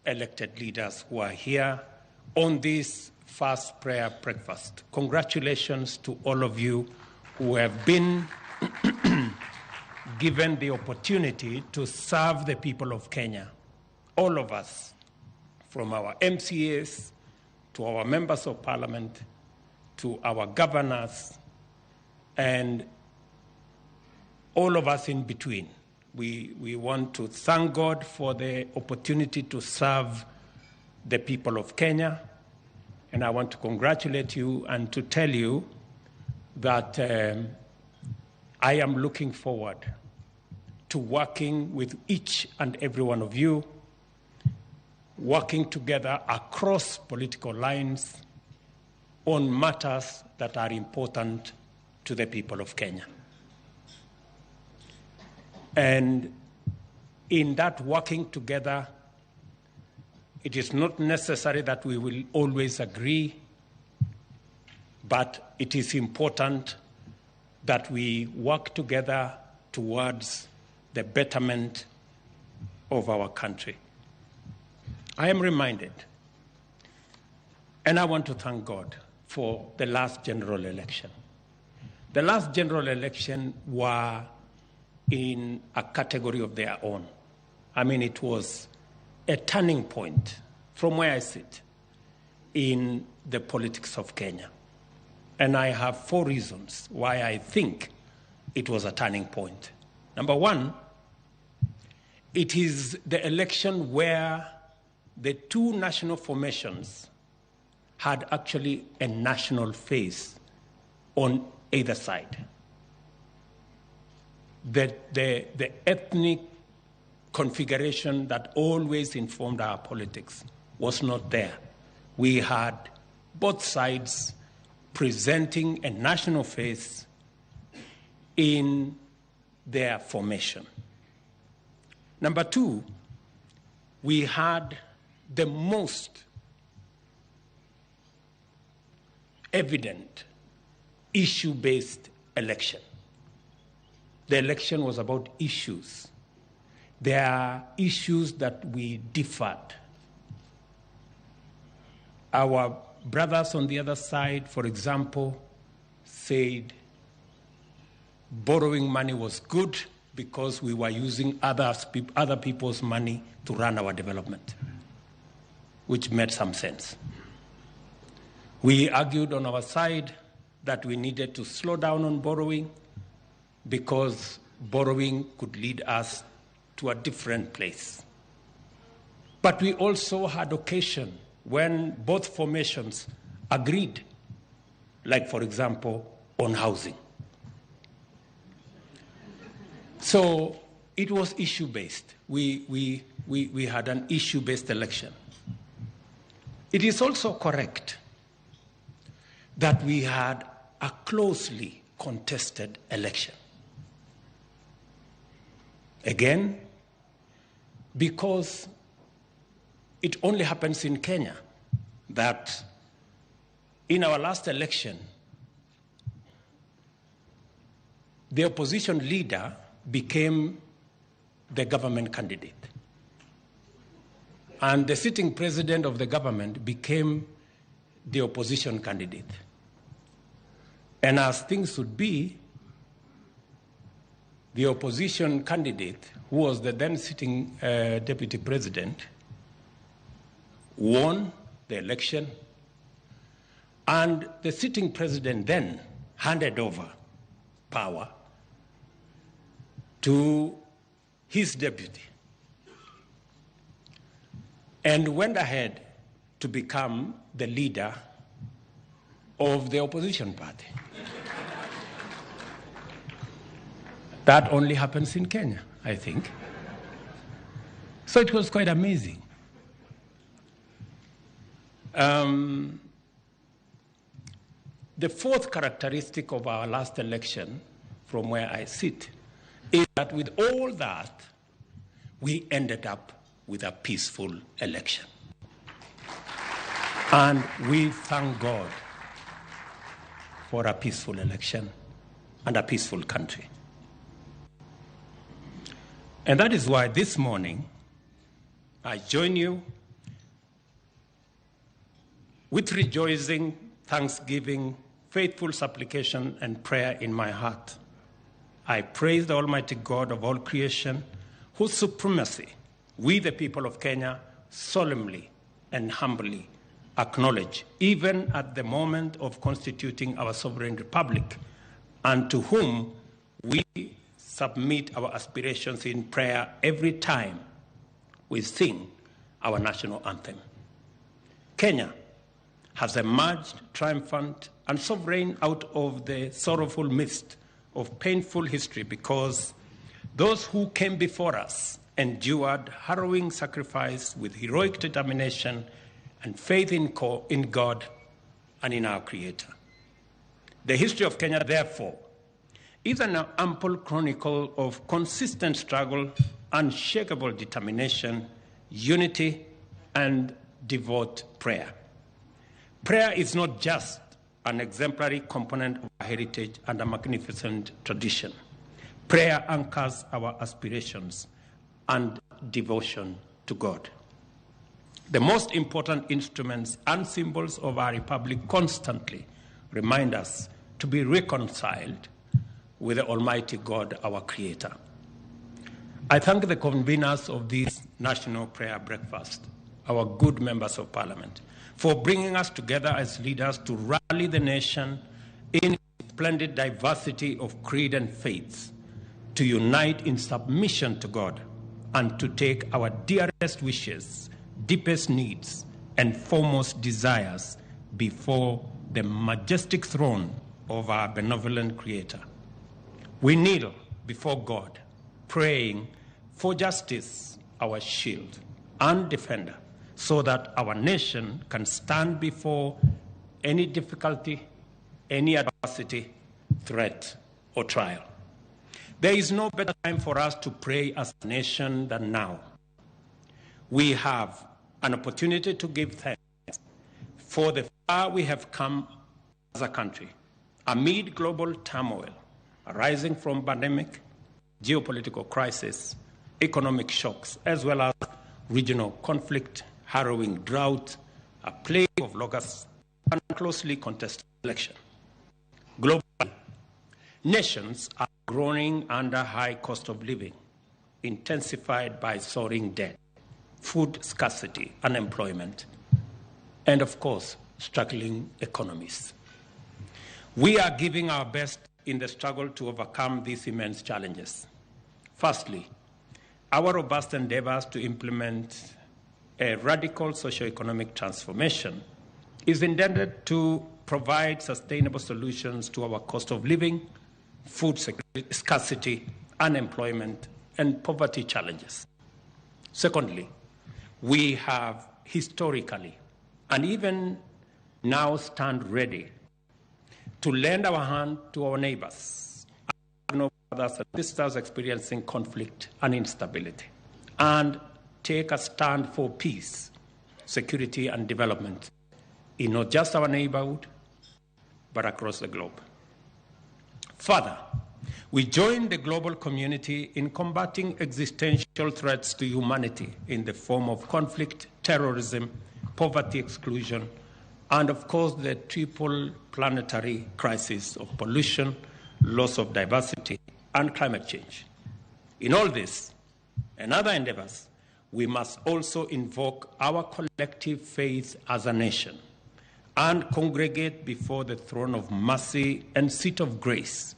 elected leaders who are here on this first prayer breakfast. Congratulations to all of you who have been given the opportunity to serve the people of Kenya. All of us, from our MCAs to our members of parliament to our governors and all of us in between. We want to thank God for the opportunity to serve the people of Kenya. And I want to congratulate you and to tell you that I am looking forward to working with each and every one of you, working together across political lines on matters that are important to the people of Kenya. And in that working together, it is not necessary that we will always agree, but it is important that we work together towards the betterment of our country. I am reminded, and I want to thank God for the last general election. The last general election were in a category of their own. I mean, it was a turning point from where I sit in the politics of Kenya. And I have 4 reasons why I think it was a turning point. Number one, it is the election where the 2 national formations had actually a national face on either side. The ethnic configuration that always informed our politics was not there. We had both sides presenting a national face in their formation. Number 2, we had the most evident issue-based election. The election was about issues. There are issues that we differed. Our brothers on the other side, for example, said borrowing money was good because we were using other people's money to run our development, which made some sense. We argued on our side that we needed to slow down on borrowing because borrowing could lead us to a different place. But we also had occasion when both formations agreed, like, for example, on housing. So it was issue-based. We had an issue-based election. It is also correct that we had a closely contested election. Again, because it only happens in Kenya that in our last election, the opposition leader became the government candidate. And the sitting president of the government became the opposition candidate. And as things would be, the opposition candidate, who was the then sitting deputy president, won the election, and the sitting president then handed over power to his deputy and went ahead to become the leader of the opposition party. That only happens in Kenya, I think. So it was quite amazing. The 4th characteristic of our last election, from where I sit, is that with all that, we ended up with a peaceful election. And we thank God for a peaceful election and a peaceful country. And that is why this morning I join you with rejoicing, thanksgiving, faithful supplication, and prayer in my heart. I praise the Almighty God of all creation, whose supremacy we, the people of Kenya, solemnly and humbly acknowledge, even at the moment of constituting our sovereign republic, and to whom we submit our aspirations in prayer every time we sing our national anthem. Kenya has emerged triumphant and sovereign out of the sorrowful mist of painful history because those who came before us endured harrowing sacrifice with heroic determination and faith in God and in our Creator. The history of Kenya, therefore, is an ample chronicle of consistent struggle, unshakable determination, unity, and devout prayer. Prayer is not just an exemplary component of our heritage and a magnificent tradition. Prayer anchors our aspirations and devotion to God. The most important instruments and symbols of our republic constantly remind us to be reconciled with the Almighty God, our Creator. I thank the conveners of this National Prayer Breakfast, our good members of Parliament, for bringing us together as leaders to rally the nation in splendid diversity of creed and faiths, to unite in submission to God, and to take our dearest wishes, deepest needs, and foremost desires before the majestic throne of our benevolent Creator. We kneel before God, praying for justice, our shield and defender, so that our nation can stand before any difficulty, any adversity, threat, or trial. There is no better time for us to pray as a nation than now. We have an opportunity to give thanks for the far we have come as a country amid global turmoil arising from pandemic, geopolitical crisis, economic shocks, as well as regional conflict, harrowing drought, a plague of locusts, and a closely contested election. Globally, nations are groaning under high cost of living, intensified by soaring debt, food scarcity, unemployment, and of course, struggling economies. We are giving our best in the struggle to overcome these immense challenges. Firstly, our robust endeavors to implement a radical socio-economic transformation is intended to provide sustainable solutions to our cost of living, food scarcity, unemployment, and poverty challenges. Secondly, we have historically and even now stand ready to lend our hand to our neighbors, brothers and sisters experiencing conflict and instability, and take a stand for peace, security, and development in not just our neighborhood, but across the globe. Further, we join the global community in combating existential threats to humanity in the form of conflict, terrorism, poverty exclusion, and of course the triple planetary crisis of pollution, loss of diversity, and climate change. In all this and other endeavors, we must also invoke our collective faith as a nation and congregate before the throne of mercy and seat of grace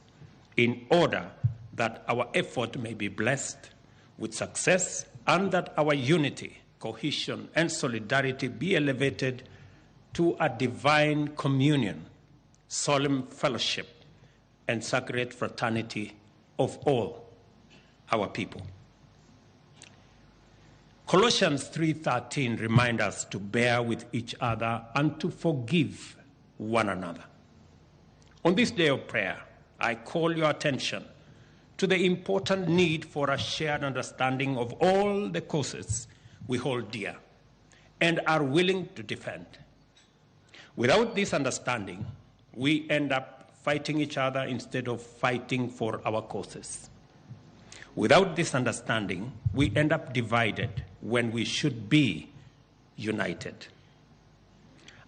in order that our effort may be blessed with success and that our unity, cohesion, and solidarity be elevated to a divine communion, solemn fellowship, and sacred fraternity of all our people. Colossians 3:13 reminds us to bear with each other and to forgive one another. On this day of prayer, I call your attention to the important need for a shared understanding of all the causes we hold dear and are willing to defend. Without this understanding, we end up fighting each other instead of fighting for our causes. Without this understanding, we end up divided when we should be united.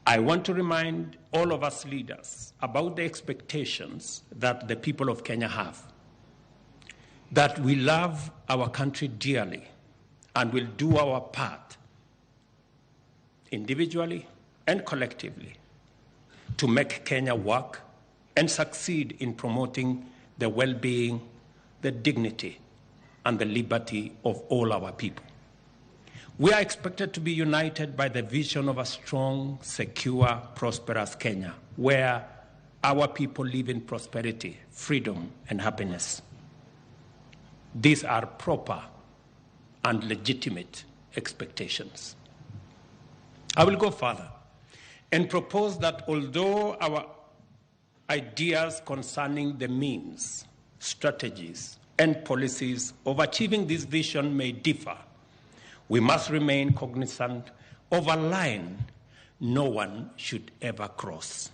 I want to remind all of us leaders about the expectations that the people of Kenya have, that we love our country dearly and will do our part individually and collectively to make Kenya work and succeed in promoting the well-being, the dignity, and the liberty of all our people. We are expected to be united by the vision of a strong, secure, prosperous Kenya, where our people live in prosperity, freedom, and happiness. These are proper and legitimate expectations. I will go further and propose that although our ideas concerning the means, strategies, and policies of achieving this vision may differ, we must remain cognizant of a line no one should ever cross.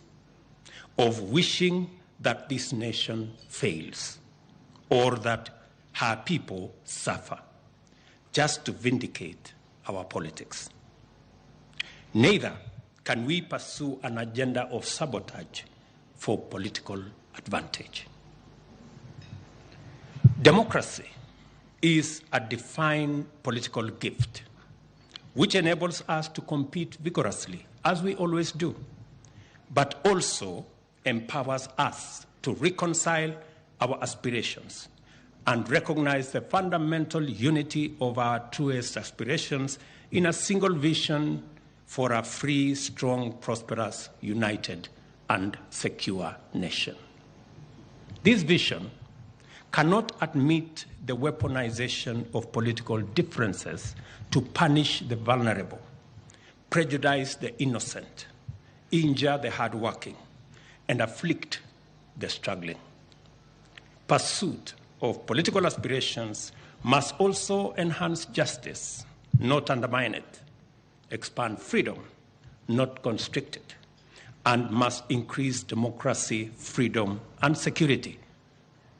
of wishing that this nation fails or that her people suffer, just to vindicate our politics. Neither can we pursue an agenda of sabotage for political advantage. Democracy is a divine political gift which enables us to compete vigorously, as we always do, but also empowers us to reconcile our aspirations and recognize the fundamental unity of our truest aspirations in a single vision for a free, strong, prosperous, united, and secure nation. This vision cannot admit the weaponization of political differences to punish the vulnerable, prejudice the innocent, injure the hardworking, and afflict the struggling. Pursuit of political aspirations must also enhance justice, not undermine it, expand freedom, not constrict it, and must increase democracy, freedom, and security,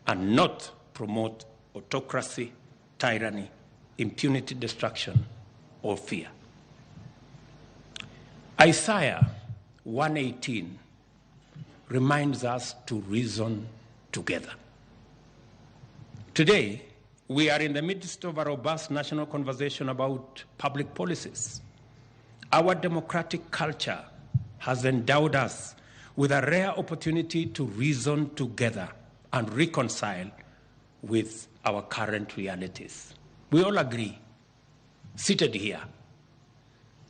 and not promote autocracy, tyranny, impunity, destruction, or fear. Isaiah 1:18 reminds us to reason together. Today, we are in the midst of a robust national conversation about public policies. Our democratic culture has endowed us with a rare opportunity to reason together and reconcile with our current realities. We all agree, seated here,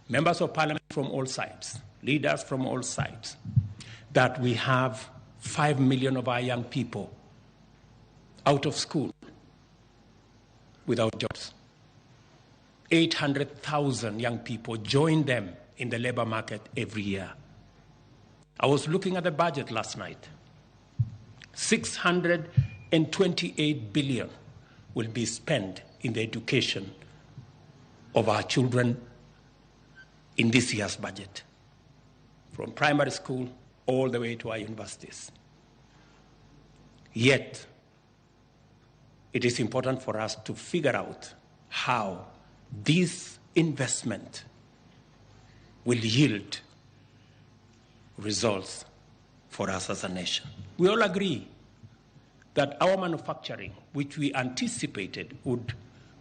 members of parliament from all sides, leaders from all sides, that we have 5 million of our young people out of school without jobs. 800,000 young people join them in the labor market every year. I was looking at the budget last night. 628 billion will be spent in the education of our children in this year's budget, from primary school all the way to our universities. Yet, it is important for us to figure out how this investment will yield results for us as a nation. We all agree that our manufacturing, which we anticipated would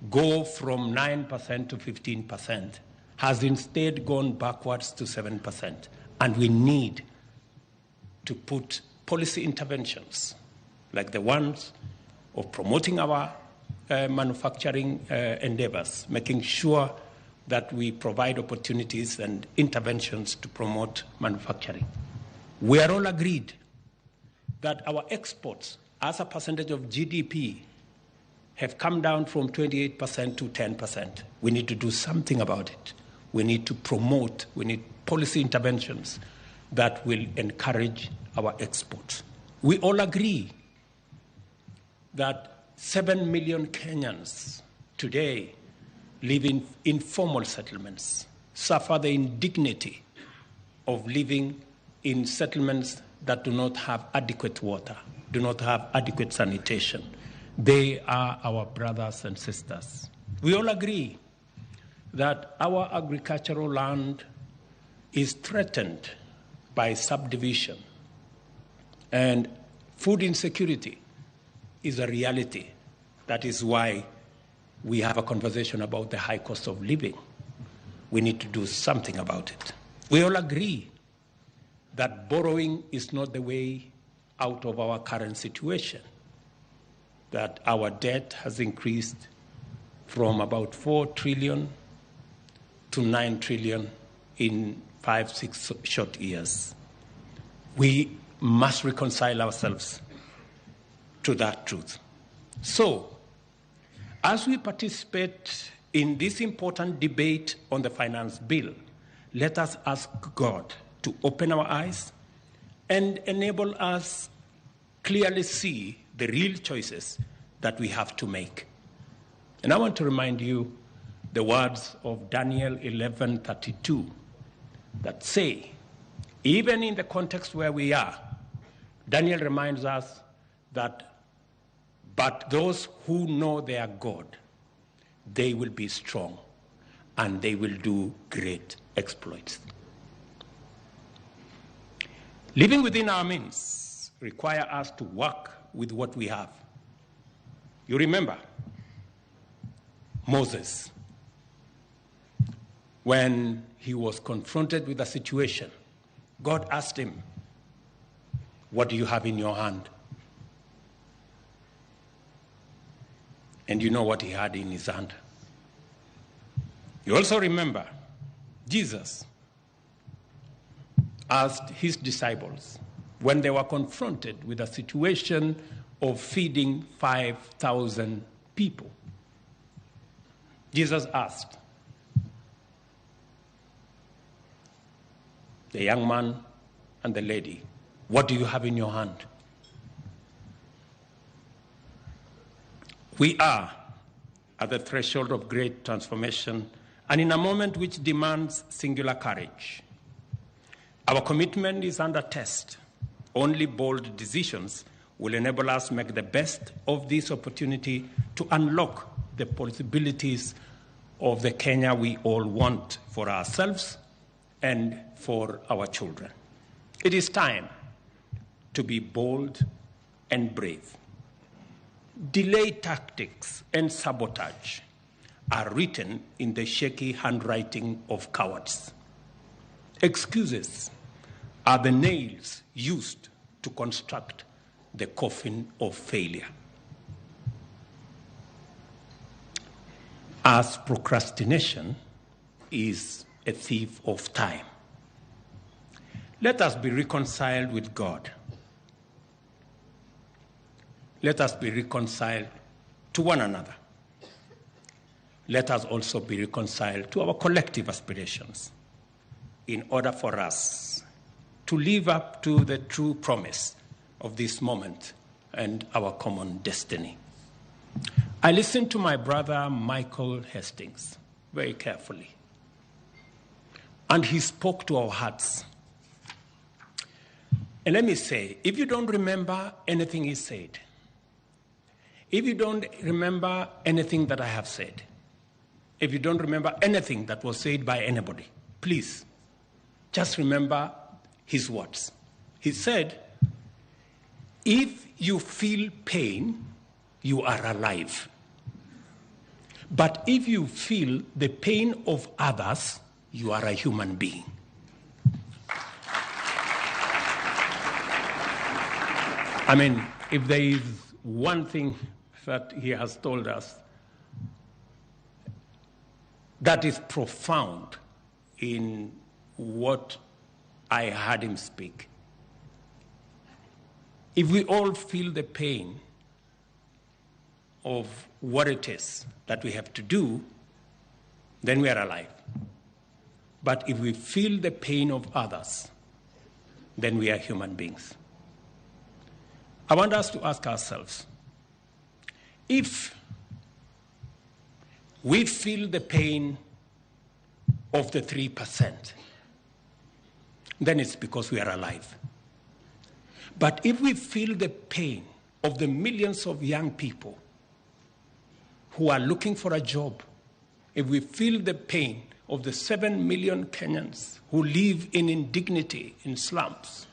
go from 9% to 15%, has instead gone backwards to 7%. And we need to put policy interventions like the ones of promoting our manufacturing endeavors, making sure that we provide opportunities and interventions to promote manufacturing. We are all agreed that our exports as a percentage of GDP have come down from 28% to 10%. We need to do something about it. We need to promote, we need policy interventions that will encourage our exports. We all agree that 7 million Kenyans today live in informal settlements, suffer the indignity of living in settlements that do not have adequate water, do not have adequate sanitation. They are our brothers and sisters. We all agree that our agricultural land is threatened by subdivision, and food insecurity is a reality. That is why we have a conversation about the high cost of living. We need to do something about it. We all agree that borrowing is not the way out of our current situation, that our debt has increased from about 4 trillion to 9 trillion in 5-6 short years. We must reconcile ourselves to that truth. So, as we participate in this important debate on the finance bill, let us ask God to open our eyes and enable us clearly see the real choices that we have to make. And I want to remind you the words of Daniel 11:32 that say, even in the context where we are, Daniel reminds us that, but those who know their God, they will be strong and they will do great exploits. Living within our means requires us to work with what we have. You remember Moses, when he was confronted with a situation, God asked him, "What do you have in your hand?" And you know what he had in his hand. You also remember Jesus asked his disciples when they were confronted with a situation of feeding 5,000 people. Jesus asked the young man and the lady, "What do you have in your hand?" We are at the threshold of great transformation and in a moment which demands singular courage. Our commitment is under test. Only bold decisions will enable us to make the best of this opportunity to unlock the possibilities of the Kenya we all want for ourselves and for our children. It is time to be bold and brave. Delay tactics and sabotage are written in the shaky handwriting of cowards. Excuses are the nails used to construct the coffin of failure. As procrastination is a thief of time, let us be reconciled with God. Let us be reconciled to one another. Let us also be reconciled to our collective aspirations in order for us to live up to the true promise of this moment and our common destiny. I listened to my brother Michael Hastings very carefully, and he spoke to our hearts. And let me say, if you don't remember anything he said, if you don't remember anything that I have said, if you don't remember anything that was said by anybody, please just remember his words. He said, if you feel pain, you are alive. But if you feel the pain of others, you are a human being. I mean, if there is one thing that he has told us that is profound in what I heard him speak, if we all feel the pain of what it is that we have to do, then we are alive. But if we feel the pain of others, then we are human beings. I want us to ask ourselves, if we feel the pain of the 3%, then it's because we are alive. But if we feel the pain of the millions of young people who are looking for a job, if we feel the pain of the 7 million Kenyans who live in indignity in slums,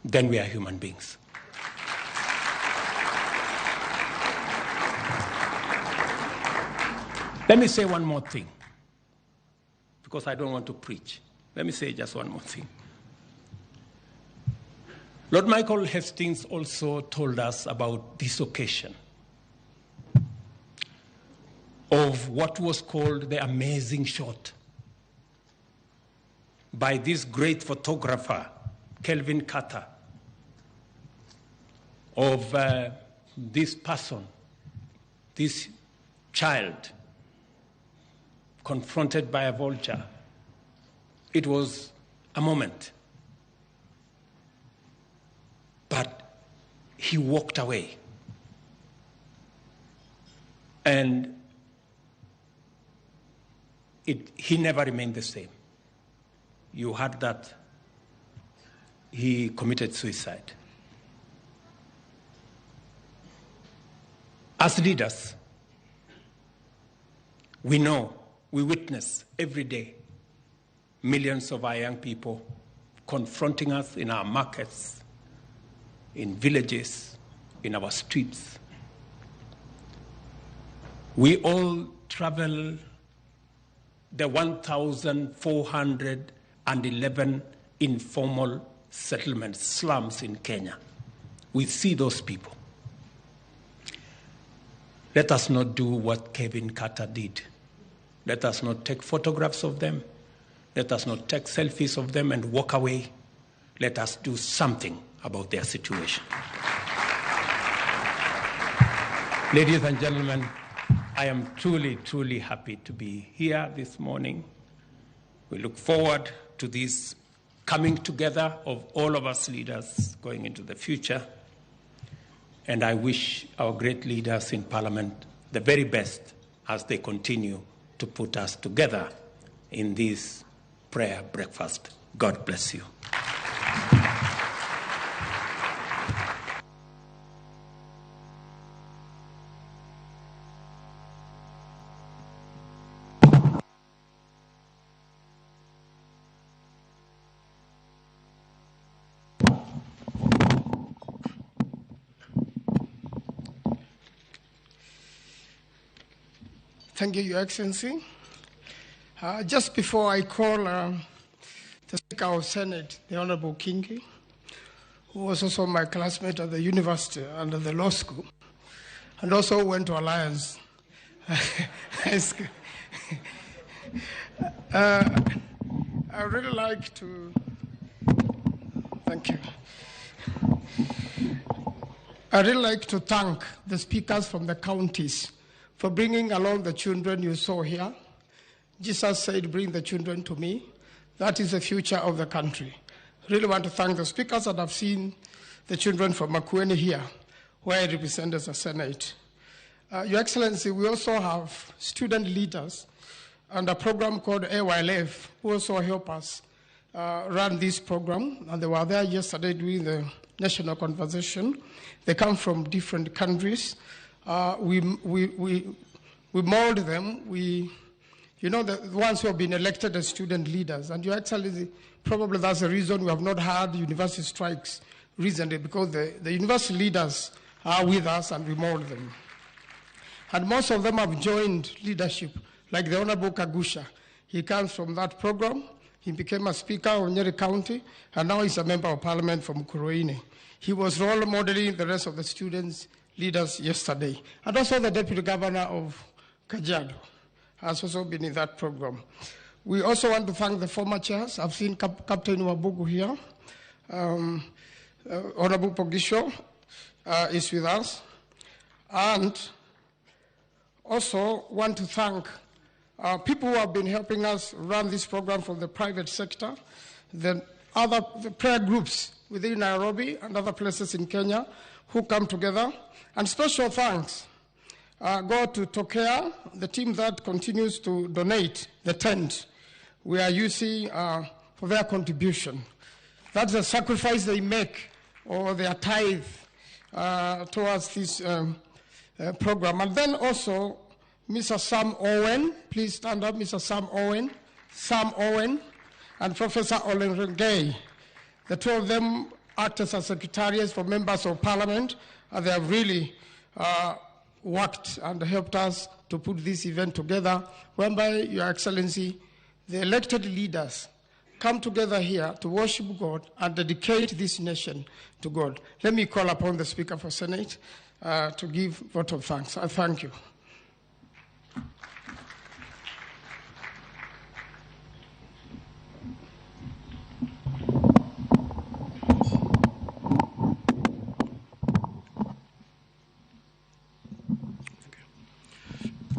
then we are human beings. Let me say one more thing, because I don't want to preach. Let me say just one more thing. Lord Michael Hastings also told us about this occasion of what was called the amazing shot by this great photographer, Kelvin Carter, of this person, this child, confronted by a vulture. It was a moment. But he walked away. And he never remained the same. You heard that he committed suicide. As leaders, we know, we witness every day millions of our young people confronting us in our markets, in villages, in our streets. We all travel the 1,411 informal settlements, slums in Kenya. We see those people. Let us not do what Kevin Carter did. Let us not take photographs of them. Let us not take selfies of them and walk away. Let us do something about their situation. Ladies and gentlemen, I am truly, truly happy to be here this morning. We look forward to this coming together of all of us leaders going into the future. And I wish our great leaders in Parliament the very best as they continue to put us together in this prayer breakfast. God bless you. Thank you, Your Excellency. Just before I call the Speaker of Senate, the Honorable Kingi, who was also my classmate at the university and at the law school, and also went to Alliance High School. I really like to, thank you. I really like to thank the speakers from the counties for bringing along the children you saw here. Jesus said, bring the children to me. That is the future of the country. I really want to thank the speakers, and I've seen the children from Makueni here, where I represent as a Senate. Your Excellency, we also have student leaders and a program called AYLF, who also help us run this program. And they were there yesterday during the national conversation. They come from different countries. We mold them. You know, the ones who have been elected as student leaders. And Your Excellency, probably that's the reason we have not had university strikes recently, because the university leaders are with us and we mold them. And most of them have joined leadership, like the Honorable Kagusha. He comes from that program. He became a speaker of Nyeri County, and now he's a member of parliament from Kuruini. He was role modeling the rest of the students leaders yesterday. And also the deputy governor of Kajiado has also been in that program. We also want to thank the former chairs. I've seen Captain Wabugu here. Honorable Pogisho is with us. And also want to thank people who have been helping us run this program from the private sector, the prayer groups within Nairobi and other places in Kenya who come together. And special thanks go to Tokea, the team that continues to donate the tent we are using for their contribution. That's the sacrifice they make, or their tithe towards this program. And then also Mr. Sam Owen, please stand up, Mr. Sam Owen, and Professor Olenrengay. The two of them act as secretariats for members of parliament, and they have really worked and helped us to put this event together, whereby, Your Excellency, the elected leaders come together here to worship God and dedicate this nation to God. Let me call upon the Speaker for Senate to give vote of thanks. I thank you.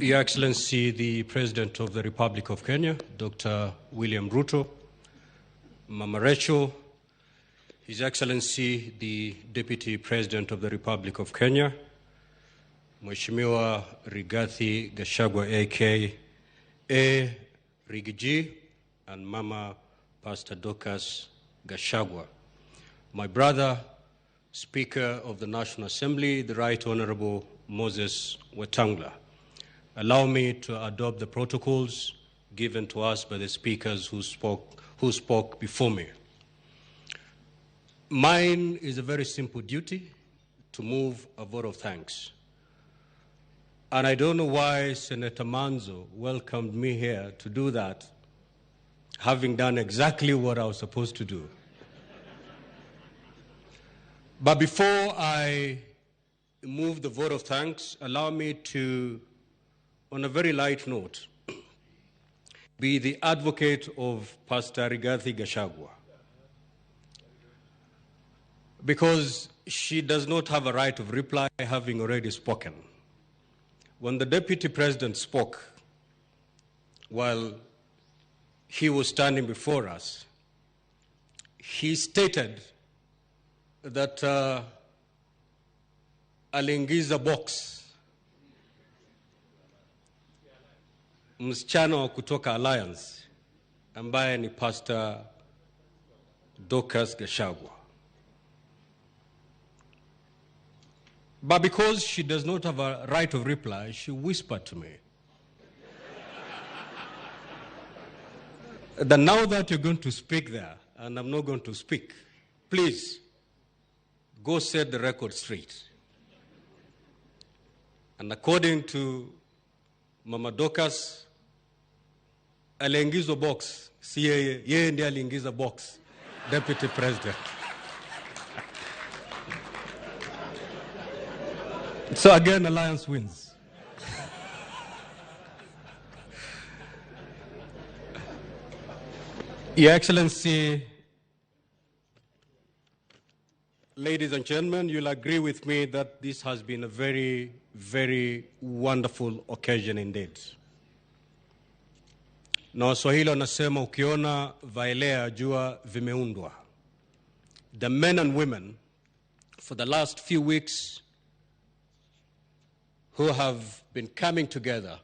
Your Excellency, the President of the Republic of Kenya, Dr. William Ruto, Mama Rachel, His Excellency, the Deputy President of the Republic of Kenya, Mheshimiwa Rigathi Gachagua, a.k.a. Rigiji, and Mama Pastor Dorcas Gachagua. my brother, Speaker of the National Assembly, the Right Honorable Moses Wetangula. Allow me to adopt the protocols given to us by the speakers who spoke before me. Mine is a very simple duty to move a vote of thanks. And I don't know why Senator Manzo welcomed me here to do that, having done exactly what I was supposed to do. But before I move the vote of thanks, allow me to, on a very light note, be the advocate of Pastor Rigathi Gachagua, because she does not have a right of reply, having already spoken. When the Deputy President spoke, while he was standing before us, he stated that aliingiza box msichana wa kutoka Alliance ambaye ni Pastor Dorcas Gachagua. But because she does not have a right of reply, she whispered to me that now that you're going to speak there, and I'm not going to speak, please go set the record straight. And according to Mama Dorcas, aliingiza box, si yeye ndiye aliingiza box, Deputy President. So again, Alliance wins. Your Excellency, ladies and gentlemen, you'll agree with me that this has been a very, very wonderful occasion indeed. Na Waswahili wanasema ukiona vaelea jua vimeundwa. The men and women for the last few weeks who have been coming together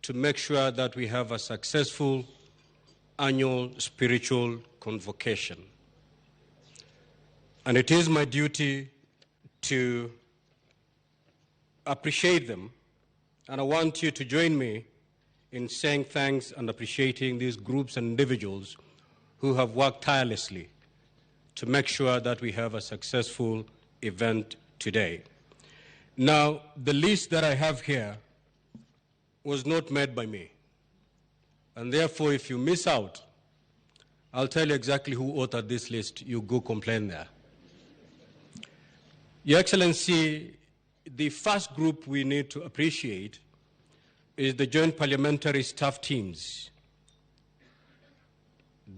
to make sure that we have a successful annual spiritual convocation. And it is my duty to appreciate them, and I want you to join me in saying thanks and appreciating these groups and individuals who have worked tirelessly to make sure that we have a successful event today. Now, the list that I have here was not made by me. And therefore, if you miss out, I'll tell you exactly who authored this list. You go complain there. Your Excellency, the first group we need to appreciate is the Joint Parliamentary Staff Teams.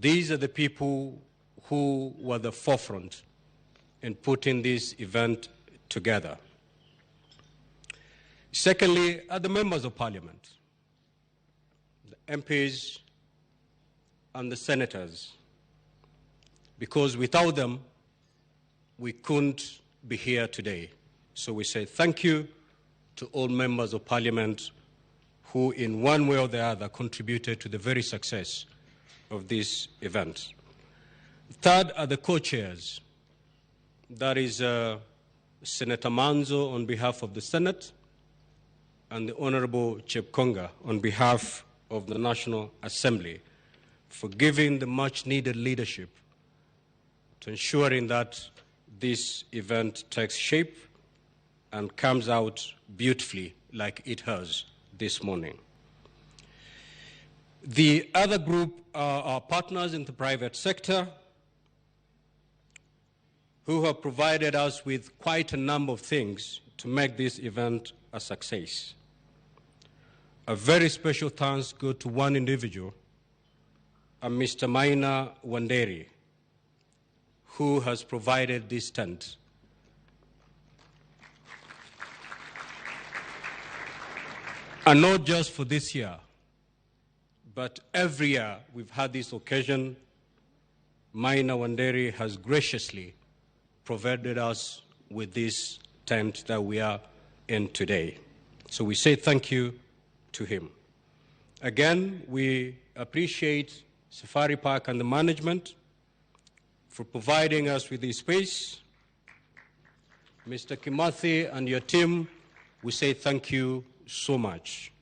These are the people who were the forefront in putting this event together. Secondly, are the members of Parliament, the MPs and the senators, because without them, we couldn't be here today. So we say thank you to all members of Parliament who in one way or the other contributed to the very success of this event. Third are the co-chairs. That is Senator Manzo on behalf of the Senate and the Honorable Chepkonga on behalf of the National Assembly for giving the much-needed leadership to ensuring that this event takes shape and comes out beautifully like it has this morning. The other group are our partners in the private sector who have provided us with quite a number of things to make this event a success. A very special thanks go to one individual, Mr. Maina Wanderi, who has provided this tent. And not just for this year, but every year we've had this occasion, Maina Wanderi has graciously provided us with this tent that we are in today. So we say thank you to him. Again, we appreciate Safari Park and the management for providing us with this space. Mr. Kimathi and your team, we say thank you so much.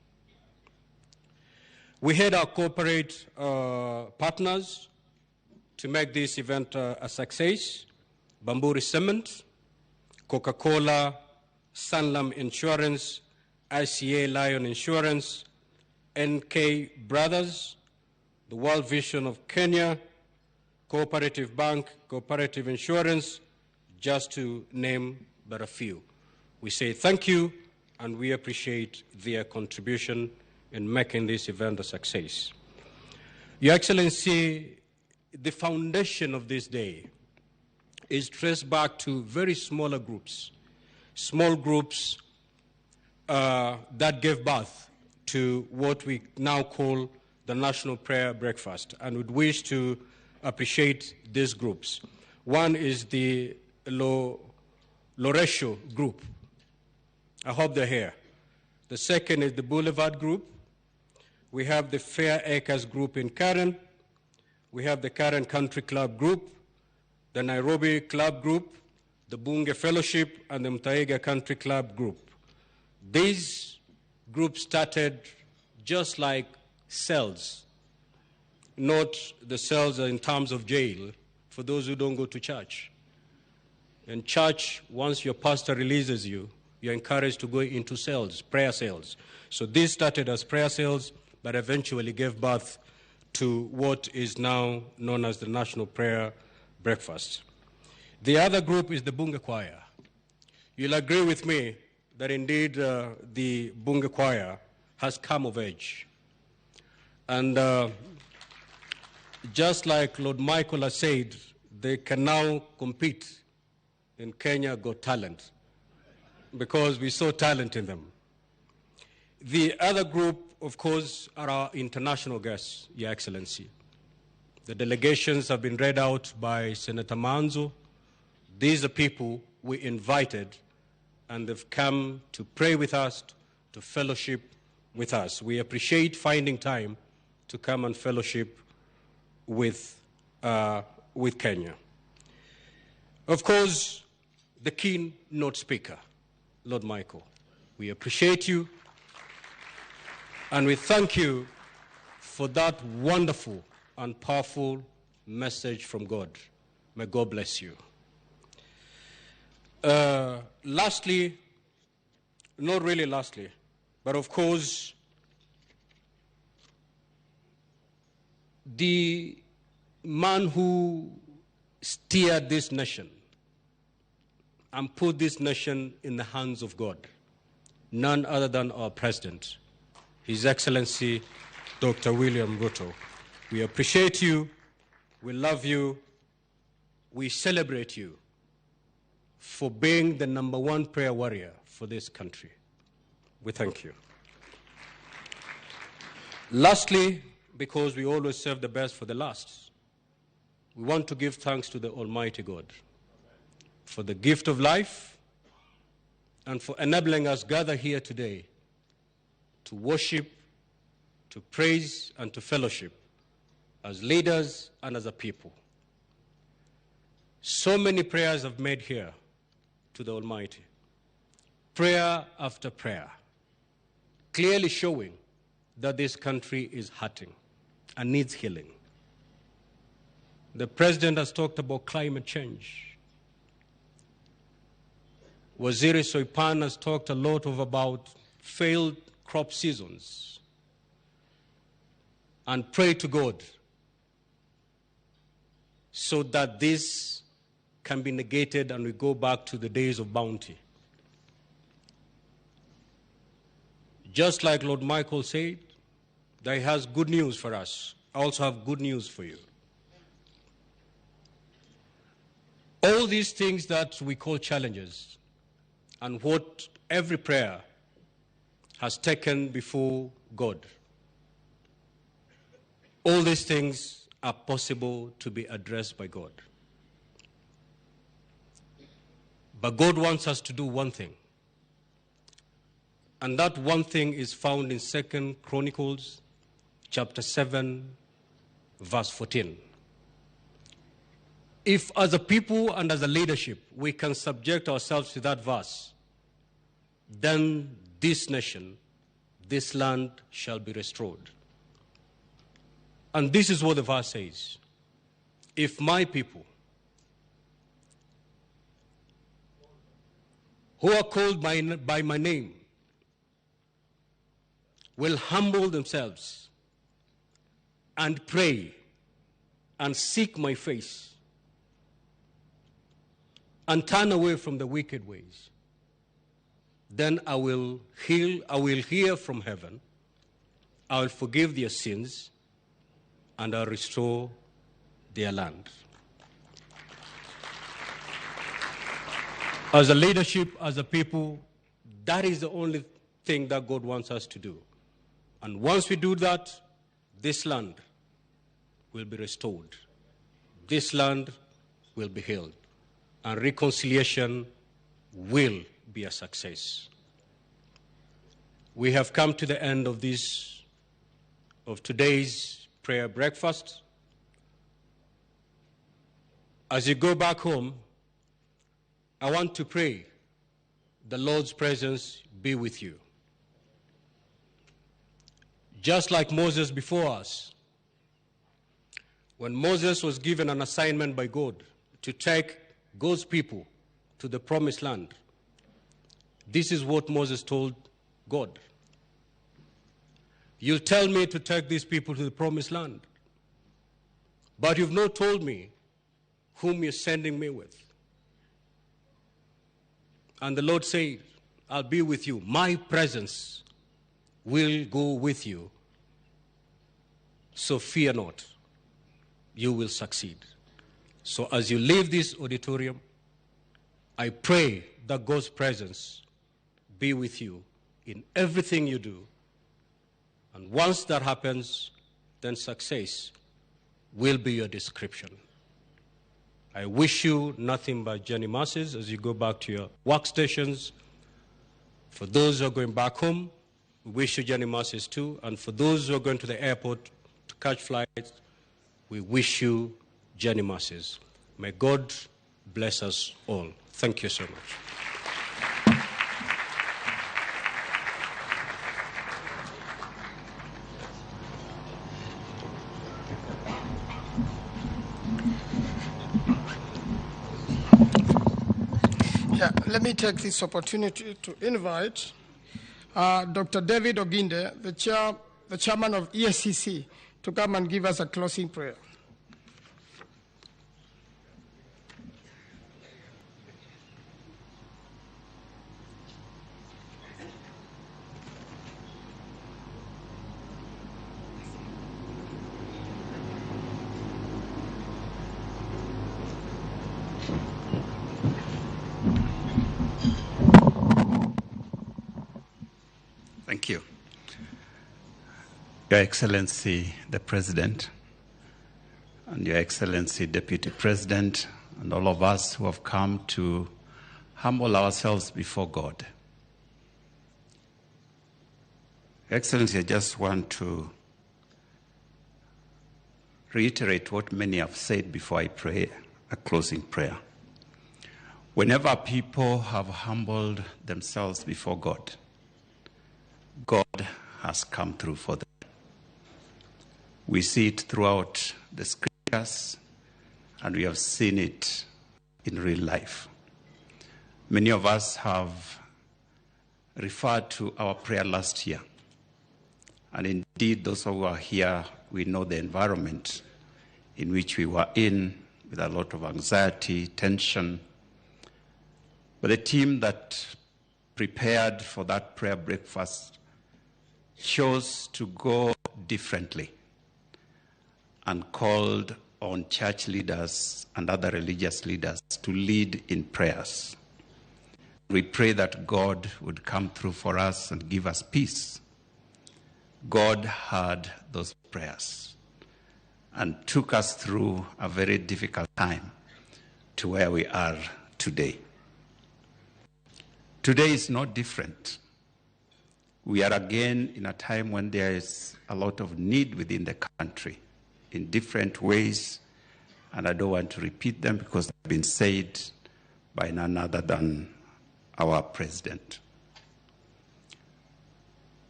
We had our corporate partners to make this event a success: Bamburi Cement, Coca-Cola, Sanlam Insurance, ICA Lion Insurance, NK Brothers, the World Vision of Kenya, Cooperative Bank, Cooperative Insurance, just to name but a few. We say thank you, and we appreciate their contribution in making this event a success. Your Excellency, the foundation of this day is traced back to very smaller groups, small groups that gave birth to what we now call the National Prayer Breakfast, and would wish to appreciate these groups. One is the Loresho group. I hope they're here. The second is the Boulevard group. We have the Fair Acres group in Karen. We have the Karen Country Club group, the Nairobi Club group, the Bunge Fellowship, and the Mtaiga Country Club group. These groups started just like cells, not the cells in terms of jail for those who don't go to church. In church, once your pastor releases you, you're encouraged to go into cells, prayer cells. So this started as prayer cells, but eventually gave birth to what is now known as the National Prayer Breakfast. The other group is the Bunge Choir. You'll agree with me that indeed the Bunge Choir has come of age. And just like Lord Michael has said, they can now compete in Kenya Got Talent because we saw talent in them. The other group, of course, are our international guests, Your Excellency. The delegations have been read out by Senator Manzo. These are people we invited, and they've come to pray with us, to fellowship with us. We appreciate finding time to come and fellowship with Kenya. Of course, the keynote speaker, Lord Michael. We appreciate you, and we thank you for that wonderful and powerful message from God. May God bless you. Lastly, not really lastly, but of course, the man who steered this nation and put this nation in the hands of God, none other than our President, His Excellency, Dr. William Ruto. We appreciate you, we love you, we celebrate you for being the #1 prayer warrior for this country. We thank you. Lastly, because we always serve the best for the last, we want to give thanks to the Almighty God for the gift of life and for enabling us gather here today to worship, to praise, and to fellowship as leaders and as a people. So many prayers I've made here to the Almighty, prayer after prayer, clearly showing that this country is hurting and needs healing. The President has talked about climate change. Waziri Soipan has talked a lot about failed crop seasons, and pray to God so that this can be negated and we go back to the days of bounty. Just like Lord Michael said, that he has good news for us. I also have good news for you. All these things that we call challenges and what every prayer has taken before God, all these things are possible to be addressed by God. But God wants us to do one thing. And that one thing is found in 2 Chronicles chapter 7, verse 14. If as a people and as a leadership we can subject ourselves to that verse, then this nation, this land shall be restored. And this is what the verse says. If my people, who are called by my name, will humble themselves and pray and seek my face and turn away from the wicked ways, then I will hear from heaven, I will forgive their sins, and I'll restore their land. As a leadership, as a people, that is the only thing that God wants us to do. And once we do that, this land will be restored. This land will be healed. And reconciliation will be a success. We have come to the end of today's prayer breakfast. As you go back home, I want to pray the Lord's presence be with you. Just like Moses before us, when Moses was given an assignment by God to take God's people to the promised land, this is what Moses told God. You'll tell me to take these people to the promised land, but you've not told me whom you're sending me with. And the Lord said, I'll be with you. My presence will go with you. So fear not. You will succeed. So as you leave this auditorium, I pray that God's presence be with you in everything you do. And once that happens, then success will be your description. I wish you nothing but journey mercies as you go back to your workstations. For those who are going back home, we wish you journey mercies too. And for those who are going to the airport to catch flights, we wish you journey mercies. May God bless us all. Thank you so much. Yeah, let me take this opportunity to invite Dr. David Oginde, the chairman of EACC, to come and give us a closing prayer. Thank you. Your Excellency, the President, and Your Excellency, Deputy President, and all of us who have come to humble ourselves before God. Your Excellency, I just want to reiterate what many have said before I pray a closing prayer. Whenever people have humbled themselves before God, God has come through for them. We see it throughout the scriptures, and we have seen it in real life. Many of us have referred to our prayer last year. And indeed, those who are here, we know the environment in which we were in, with a lot of anxiety, tension. But the team that prepared for that prayer breakfast chose to go differently and called on church leaders and other religious leaders to lead in prayers. We pray that God would come through for us and give us peace. God heard those prayers and took us through a very difficult time to where we are today. Today is not different. We are again in a time when there is a lot of need within the country in different ways, And I don't want to repeat them because they've been said by none other than our president.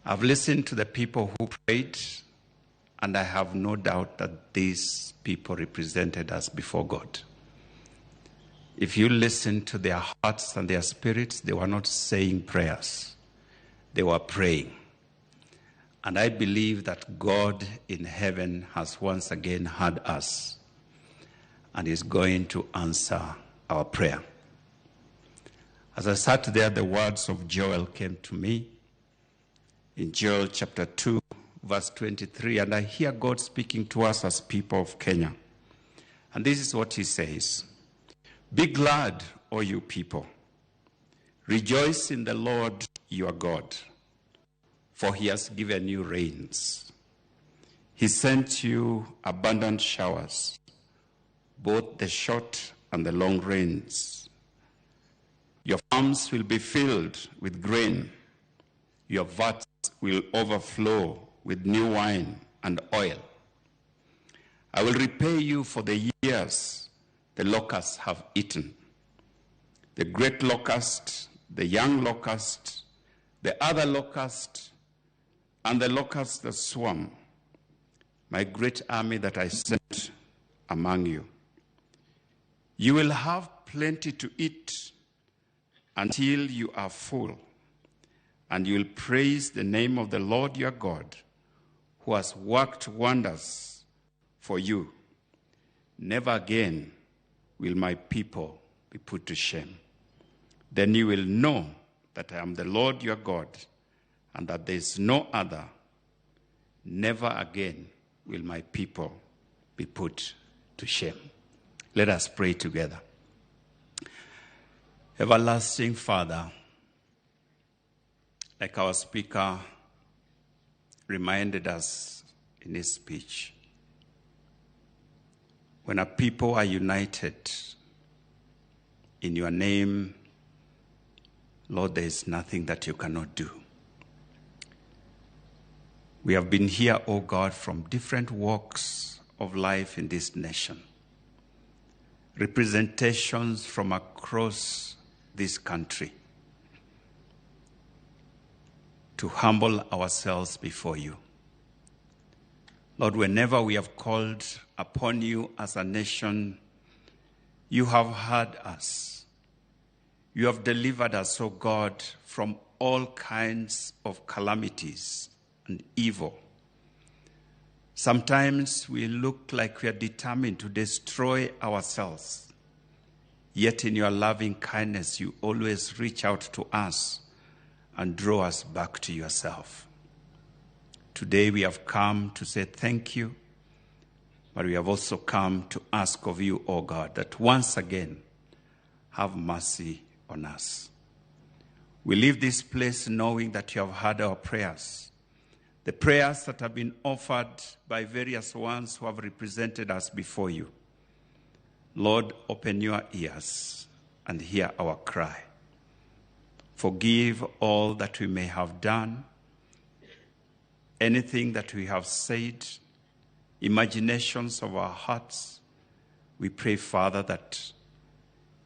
I've listened to the people who prayed, and I have no doubt that these people represented us before God. If you listen to their hearts and their spirits, they were not saying prayers. They were praying. And I believe that God in heaven has once again heard us and is going to answer our prayer. As I sat there, the words of Joel came to me in Joel chapter 2, verse 23, and I hear God speaking to us as people of Kenya. And this is what he says: "Be glad, O you people. Rejoice in the Lord your God, for he has given you rains. He sent you abundant showers, both the short and the long rains. Your farms will be filled with grain. Your vats will overflow with new wine and oil. I will repay you for the years the locusts have eaten, the great locust, the young locust, the other locust, and the locust that swarm, my great army that I sent among you. You will have plenty to eat until you are full, and you will praise the name of the Lord your God, who has worked wonders for you. Never again will my people be put to shame. Then you will know that I am the Lord your God, and that there is no other. Never again will my people be put to shame." Let us pray together. Everlasting Father, like our speaker reminded us in his speech, when a people are united in your name, Lord, there is nothing that you cannot do. We have been here, O God, from different walks of life in this nation. Representations from across this country to humble ourselves before you. Lord, whenever we have called upon you as a nation, you have heard us. You have delivered us, O God, from all kinds of calamities and evil. Sometimes we look like we are determined to destroy ourselves. Yet in your loving kindness, you always reach out to us and draw us back to yourself. Today we have come to say thank you, but we have also come to ask of you, O God, that once again, have mercy on us. We leave this place knowing that you have heard our prayers, the prayers that have been offered by various ones who have represented us before you. Lord, open your ears and hear our cry. Forgive all that we may have done, anything that we have said, imaginations of our hearts. We pray, Father, that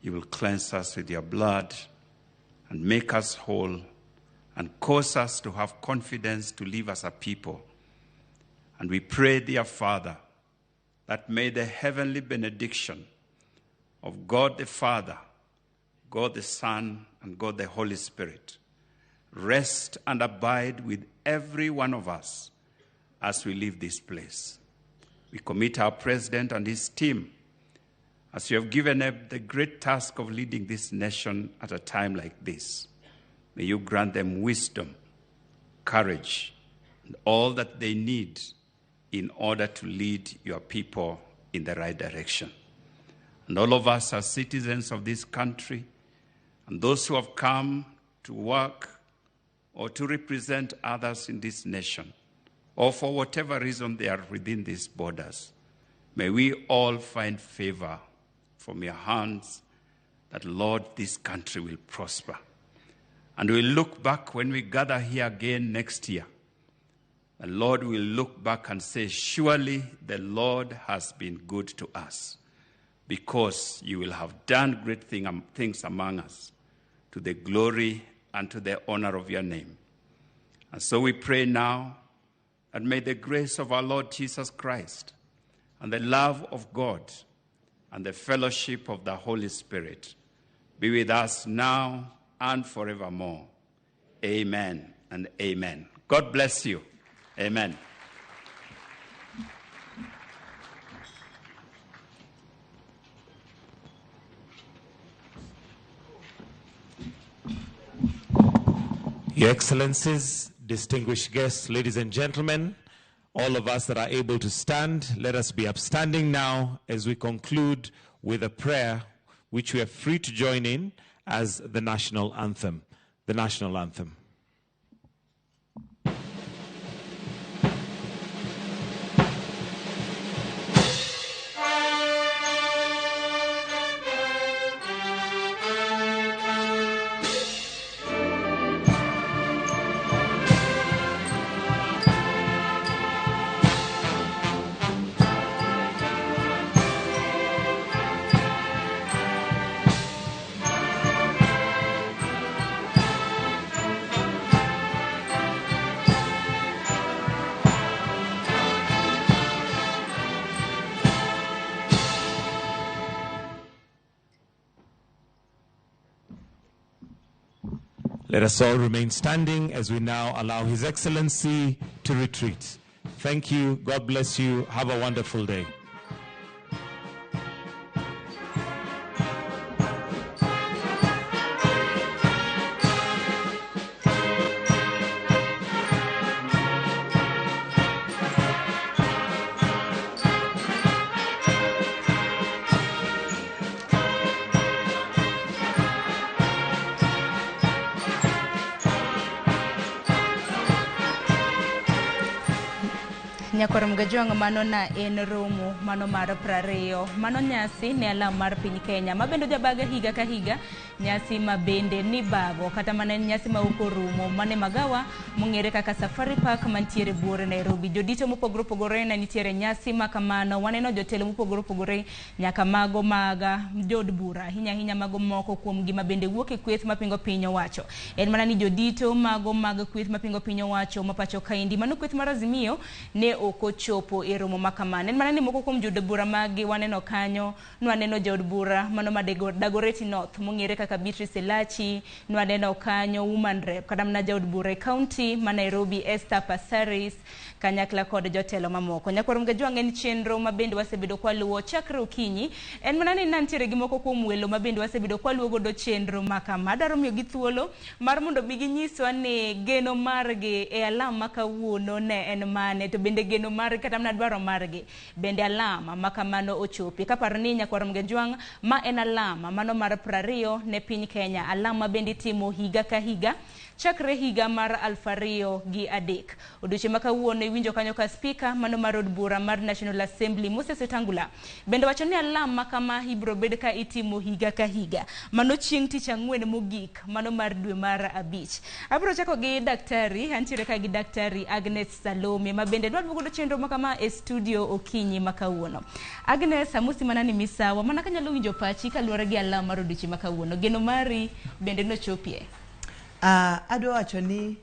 you will cleanse us with your blood and make us whole and cause us to have confidence to live as a people. And we pray, dear Father, that may the heavenly benediction of God the Father, God the Son, and God the Holy Spirit rest and abide with every one of us as we leave this place. We commit our president and his team as you have given them the great task of leading this nation at a time like this. May you grant them wisdom, courage, and all that they need in order to lead your people in the right direction. And all of us as citizens of this country, and those who have come to work or to represent others in this nation, or for whatever reason they are within these borders, may we all find favor from your hands, that, Lord, this country will prosper. And we'll look back when we gather here again next year. And Lord, we'll look back and say, surely the Lord has been good to us. because you will have done great things among us, to the glory and to the honor of your name. And so we pray now, and may the grace of our Lord Jesus Christ and the love of God and the fellowship of the Holy Spirit be with us now and forevermore. Amen and amen. God bless you. Amen. Your Excellencies, distinguished guests, ladies and gentlemen, all of us that are able to stand, let us be upstanding now as we conclude with a prayer which we are free to join in as the national anthem. The national anthem. Let us all remain standing as we now allow His Excellency to retreat. Thank you. God bless you. Have a wonderful day. Nyakorom Gajwang' mano na en romo mano mar prario mano nyasi ne alam mar piny Kenya mabendo jabaga higa ka higa nyasi mabende ni bago kata mana nyasi ma ukorumo mane magawa mong'ere kaka Safari Park mantiere buore Nairobi. Jodito mopogore opogore na nitiere nyasi makamano, waneno jotelo mopogore opogore nyaka mago maga jod bura hinya mago moko kuom gima bende wuok e kweth mapingo piny owacho. En mana ni jodito mago mag kweth mapingo piny owacho mapacho kaindi mano kweth mar Azimio ne okochopo e romo makamano. En mana ni moko kuom jod bura magi waneno kanyo, nwaneno jod bura mano ma Dagoretti North mong'ere kaka Beatrice Elachi, nwaneno kanyo woman rep kata mana jod bura e county ma Nairobi Esther Passaris kanyakla kod jotelo mamoko. Nyakorom Gajwang' en chenro mabende wasebedo kwaluwo chakre okinyi. En mana ni nantiere gi moko kuom welo mabende wasebedo kwaluwo godo chenro makama. Dwaro miyo gi thuolo mar mondo bi ginyiswa ni geno margi e alam makawuono ne en mane, to bende geno margi kata mana dwaro margi bende alama makamano ochopi. Kaparo ni Nyakorom Gajwang' ma en alama mano mar 20 ne piny Kenya, alama bende timo higa ka higa chakre higa mar 2003. Odiochieng' makawuono iwinjo kanyo ka speaker mano mar od bura mar National Assembly Moses Wetangula bende wacho ni alama kama ibro bed ka itimo higa ka higa, mano chieng' tich ang'wen mogik mano mar dwe mar 5. Abro chako gi daktari, antiere ka gi daktari Agnes Salome ma bende dwa godo chenro makama e studio okinyi makawuono. Agnes, amusi mana ni misawa, mana kanyalo winjo pachi kaluwore gi alama mar odiochieng' makawuono, geno mari bende no chopie? Adwa wacho ni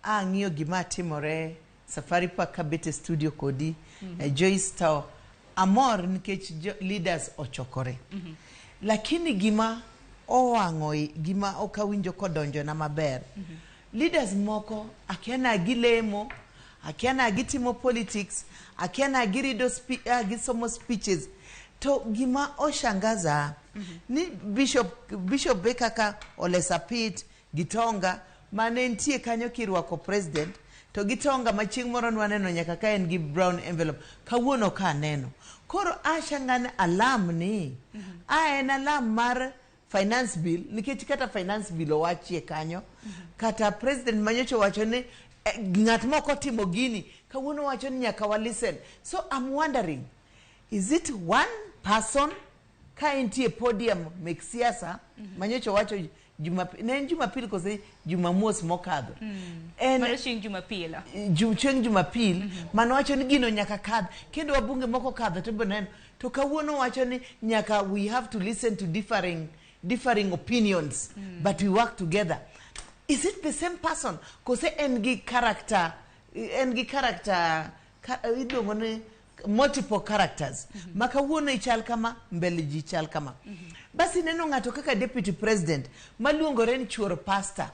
ang'iyo gima timore Safari Park kabete studio kodi Joyce Tao amor nikech leaders ochokore. Lakini gima owang'oi, gima okawinjo kodonjo na maber. Leaders moko akiana gilemo, akiana gitimo politics, akiana girido gisomo speeches. To gima oshangaza ni Bishop Bekaka Ole Sapit Gitonga mane ntie kanyo kirwako president, to Gitonga machieng' moro nwaneno nyaka ka en gi brown envelope, kawuono ka neno. Koro ashangane alam ni en alam mar finance bill, nikech kata finance bill owachie kanyo, kata president manyocho wacho ni ng'at moko timo gini, kawuono wacho ni nyaka wa listen. So I'm wondering, is it one person ka entie podium mek siasa manyocho wacho Jumapili kose Jumamos mokadho. Mano chieng' Jumapili. Chieng' Jumapili mano wacho ni gino nyaka kadh, kendo wabunge moko kadho to benen to kawuono wacho ni nyaka we have to listen to differing opinions, but we work together. Is it the same person? Kose engi character multiple characters. Makawuono ichal kama, mbele ji chal kama. Basi neno ngato kaka deputy president, maluongore ni chuor pastor.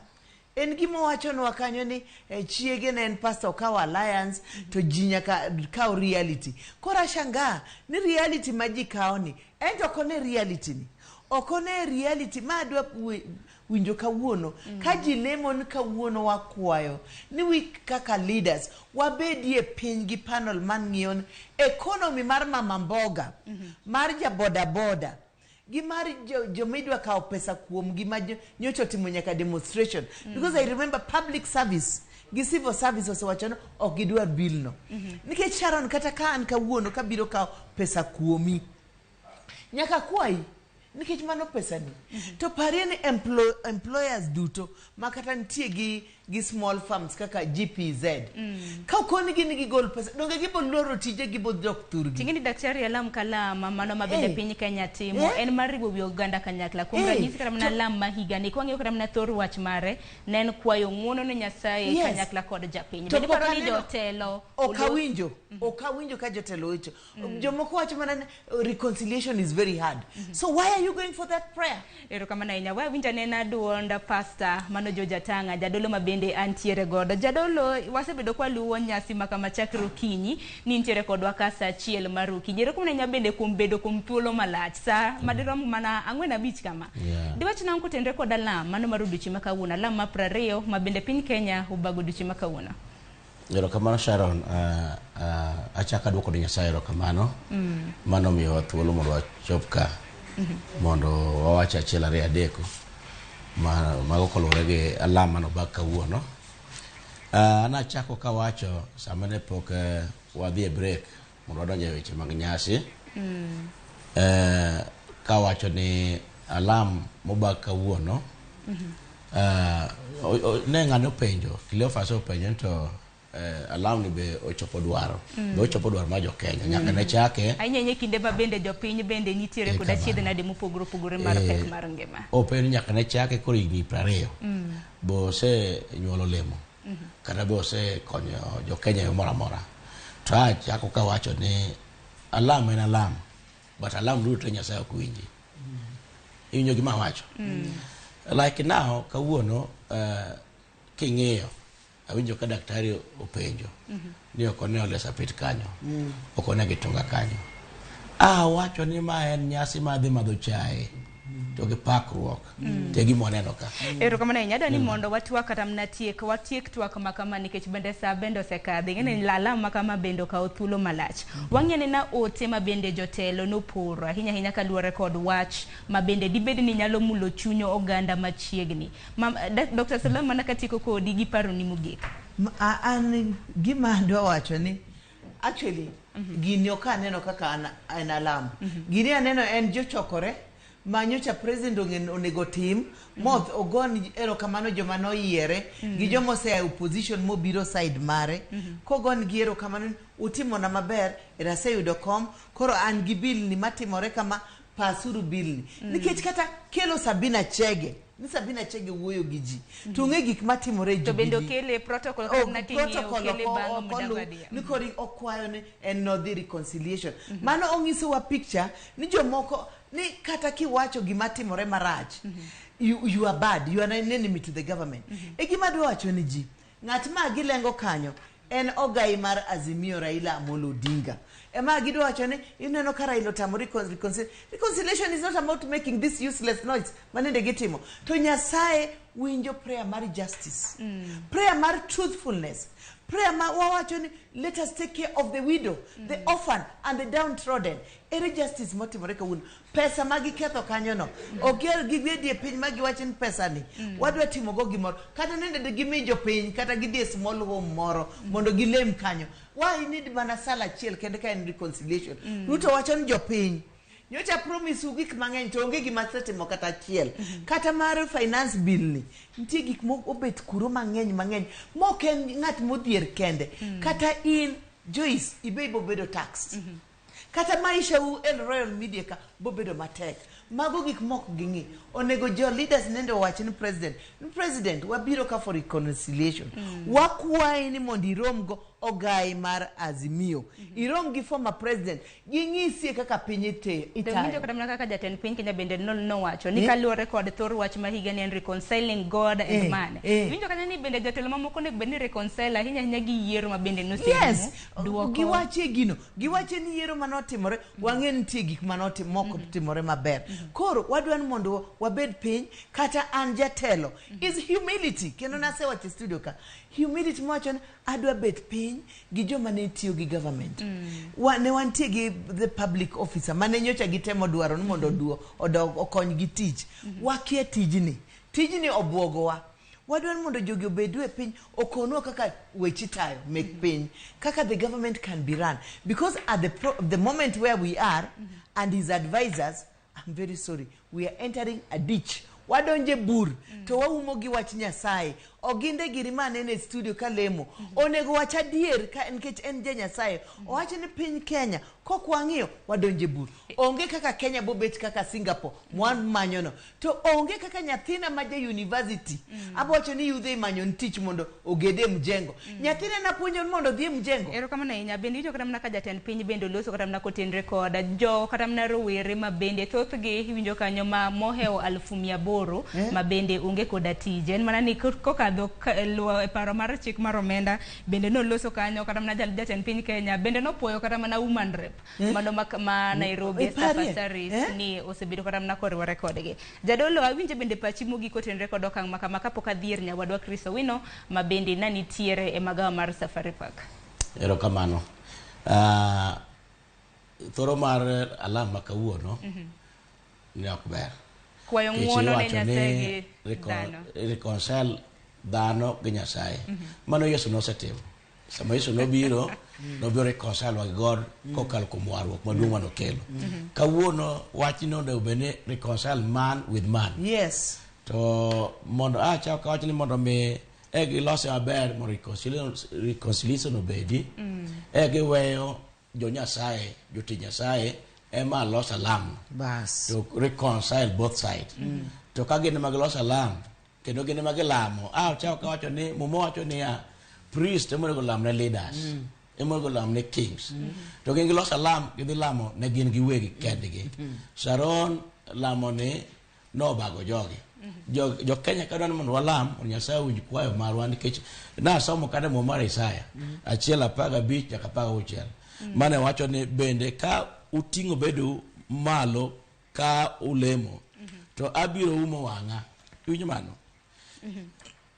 En gimo wacho no wakanyo ni chiege na en pastor kawa alliance to jinyaka kao reality. Kora shanga ni reality maji kao ni. Ento kone reality ni. Okone reality madwa winjo kawuono. Kaji lemon kawuono wakwayo. Ni wik kaka leaders. Wabedie pingi panel man ngiyon. Economy mar mama mboga. Marja boda boda. Gimari jomidwa kao pesa kuom gima nyocho timo nyaka demonstration. Because I remember public service. Civil service also wachano okidwa bill no. Nike Sharon kata ka an kawuono kabiro kao pesa kuomi. Nyaka kwai. Nikech mano pesa ni. To parieni employers duto makata ntie gi small firms kaka GPZ. Ka ukoni nigi gol pesa. Donge gibo loro tije gibo doktor. Tingini daktari alam kalama mano mabende piny Kenya timo. En mariwo wi oganda kanyakla. Kuom ranyisi kata mana lam mahiga ni kwang'eyo kata mana thor wach mare ne en kwayo ng'uono ne Nyasaye kanyakla kod japiny. Bende paro ni jotelo okawinjo ka jotelo wecho. Jomoko wacho mana reconciliation is very hard. So why are you going for that prayer? Ero kama na inya winja nena duonda pastor mano Joja Tanga jadolo mabende antiere godo. Jadolo wasebedo kwa luwo nyasi makama chakro kinyi ni ntiere kodwa kasa chiel maruki. Jero kuma nya bende kumbedo kumtuolo malach sa madirom mana angwena beach kama. Diwach na nko tendre koda lam mano maruduchi makawuna lam maprareo mabende piny Kenya ubaguduchi makawuna. Ero kamano Sharon, achaka duoko ni Nyasaye ero kamano. Mano miyo thuolo mondo wachop ka. Mondo wawacha achiel ariyo adeko mago kolore gi alama no baka kawuono. Anachako kawacho sama ne pok wadhi e break mondo wadonje weche mag nyasi. Kawacho ni alam mobak kawuono. Ne ng'ano penjo, Cleophas openjo to alam ni be ochopo dwaro. Be ochopo dwaro ma jo Kenya nyaka ne chake. Ainyenye kinde ba bende jopiny bende nitiere koda chiedh nade mopogore mar pek mar ngima. Open nyaka ne chake koro higni 20. Bo se nyuolo lemo. Kata bo se konyo jo Kenya yo mora mora. To achako kawacho ni alam en alam. But alam duto Nyasaye ok winji. Inyo gima wacho. Like now kawuono king'iyo awinjo ka daktari openjo ni okone olesa pit kanyo okone gitonga kanyo wacho ni ma en nyasi madhi madho chae to gi pakruok te gimoneno ka. Ero kama na inyada ni mondo watu wakata mnatiek twak makama nikech bende sa bendo sekadhi ngene lala makama bendo ka othulo malach wang'ene na ote mabende jotelo nopuro hinya kaluwore kod wach mabende dibed ni nyalo mulo chunyo oganda machiegni. Dr. Salam mana katiko kodi gi paro ni mugik. An gima ndo wacho ni actually gini okaneno kaka an alam. Gini aneno en jochokore manyocha president onego tim moth ogon ero kamano joma no yiere gi jomo se opposition mobiro side mare kogon gi ero kamano utimo na maber eraseyudo.com koro an gi bill ni matimore kama pasuru bill ni nikech kata kelo Sabina Chege ni Sabina Chege wuoyo gi ji to nge gik matimore ji to bendo kele protocol na tinyo kele bango mudagadia ni kori okwayo ni en no the reconciliation mano ongiso wa picture ni jomoko ni kata kiwacho gimatimore marach you are bad, you are an enemy to the government. Gima dwa wacho ni ji ng'at ma gilengo kanyo en ogai mar Azimio Raila Amolo Odinga. Ema gidwa wacho ni ineno ka Raila otamo reconciliation is not about making this useless noise manende gitimo to Nyasaye winjo prayer mar justice, prayer mar truthfulness, prayer ma wawacho ni let us take care of the widow, the orphan and the downtrodden. Ere justice motimore kawuono pesa magi ketho kanyo no oger gigwedie piny magi wacho ni pesa ni wadwa timo go gimoro kata nende de gimi jo piny kata gidie small home moro mondo gilem kanyo. Why need mana sala chiel kende ka en reconciliation? Ruto wacho ni jo piny nyocha promise gik mang'eny to onge gima setimo kata chiel kata mar finance bill ni nitie gik moko obet kuro mang'eny moken ng'at modhier kende kata in Joyce ibeibo bedo taxed kata maisha u el Royal Media ka bobedo matek mago gik mok gingi onego jo leaders nendo wach ni president wabiro ka for reconciliation wakwaye ni mondi romgo ogai mar Azimio irom gi former president ging'isie kaka piny itayo winjo kata mana kaka jatend piny Kenya bende no wacho ni kaluwore kod thor wach ma higa ni en reconciling God and man winjo kanya ni bende jatelo mamoko ne bende reconcile ahinya gi yiero ma bende yes giwache gino giwache ni yiero manotimore wang'e nitie gik moko timore maber koro wadwan mondo wabed piny kata an jatelo is humility kendo nasewacho studio ka humility mochon adwa bet piny gi joma ne tiyo gi government ne wantie gi the public officer mane nyocha gitemo dwaro ni mondo okony gi tich wakia tijni obwogowa wadwan mondo jogi obedwe piny okonwa kaka weche tayo make piny kaka the government can be run because at the moment where we are and his advisors, I'm very sorry, we are entering a ditch wadonje bur to waumo gi wach Nyasaye oginde girimane ne studio kalemo onego wacha dier ka enkech en je Nyasaye owacho ni piny Kenya kokwang'iyo wadonje bur onge kaka Kenya bobet kaka Singapore mwan manyono to onge kaka nyathina ma je university abocho ni yudhe manyon tich mondo ogede mjengo nyathina napuonjo mondo dhi mjengo ero kama na inya bende kata mna ka jatend piny bende loso kata mna kotenre koda jo kata mna rowere ma bende thothgi winjo kanyo ma mohewo 100,000 ma bende onge koda tije en mana ni kokadho luo e paro mar chik mar omenda bende no loso kanyo kata mna jatend piny Kenya bende no puoyo kata mana woman rep mano ma Nairobi Safaris ni osebedo kata mna koriwore kodgi jadolo awinje bende pachi mogi kotenre kod okang' maka kapok adhier nyawadwa Chris Owino ma bende nanitiere e magawa mar Safari Park ero kamano thoro mar alama kawuono ni ok ber kwayo ng'uono ne Nyasaye reconcile dhano gi Nyasaye mano Yesu nosetimo sama Yesu nobiro reconcile wa God kokalo kuom warruok maduong' manokelo kawuono wachno onego bene reconcile man with man yes to mondo acha ka wachni mondo mi gilose maber mondo reconciliation obedi giweyo jo Nyasaye joti Nyasaye ema los alam bas to reconcile both sides to ka gin mag los alam kendo gin mag lamo cha ka wacho ni mumo wacho ni priest emo go lam ne leaders emo go lam ne kings to gin los alam gidhi lamo ne gin giwegi kendgi Sharon lamo ne no bago jogi jo Kenya kadwan mondo walam Nyasaye winj kwayo marwa nikech na somo kada mo mar Isaya 1:15 nyaka 16 mane wacho ni bende ka utingo bedo malo ka ulemo to abiro umo wanga winj mano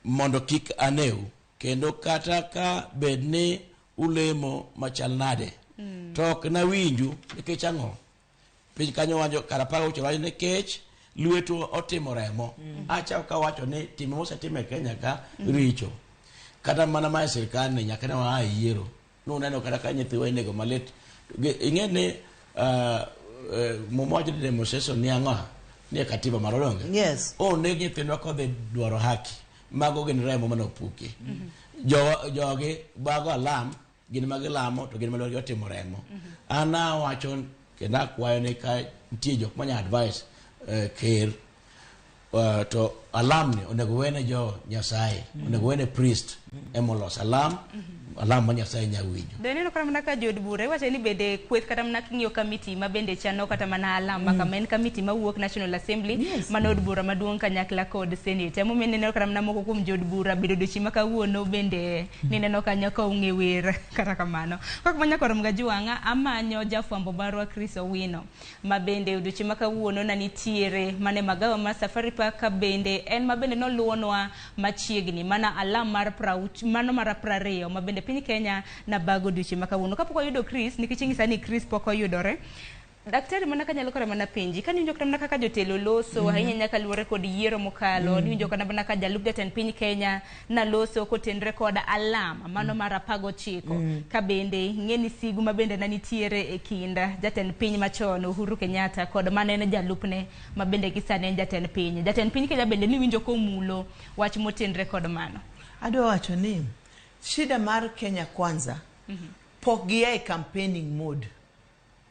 mondo kik aneu kendo kata ka bedni ulemo machal nade to ok na winju nikech ang'o piny kanyo wacho karapaga uchoraje nikech lweto otimo remo acha ka wacho ni timo mosetime Kenya ka richo kata mana ma sirkal ne nyaka na yiero no neno kata ka nyithi wenego malet ing'ene mumoja de demonstration ni ang'o ni katiba marodonge yes ne nyithindwa kodhi dwaro haki mago gin remo manopuki jogi bago alam gin magilamo to gin malwar otimo remo ana wacho kenda kwayo ni ka nitie jok manya advice ker to alam ni onego wene jo Nyasaye onego wene priest emolos alam ma Nyasaye nyawinjo deneno kata mana ka jod bura wacho ni bende kweth kata mana king'iyo committee ma bende chano kata mana alam kama en committee mawuok National Assembly manod bura maduong' kanyakla kod Senate emo meneno kata mana moko kuom jod bura bedo dochi makawuono bende nineno kanyo ka ung'e wer kata kamano kaka manya korom ga juwanga amanyo jafwambo barwa Chris Owino ma bende dochi makawuono na nitiere mane magawa ma Safari Park ka bende en ma bende noluonwa machiegni mana alam mar mano mar 20 ma bende piny Kenya na bago duchi makawuono kapok oyudo Chris nikech ing'isa ni Chris pok oyudore daktari mana kanyalo kora mana penji kan winjo kata kaka jotelo loso ahinya nyaka luore kod yiero mokalo ni winjo kana mana ka jalup jatend piny Kenya na loso kotenre kod alama mano mar 19 ka bende ng'eni sigu ma bende nanitiere e kinda jatend piny machon Uhuru Kenyatta kod manene jalupne ma bende gisane jatend piny Kenya bende ni winjo komulo wach motenre kod mano adwa wacho ni shida mar Kenya Kwanza pok giya e campaigning mode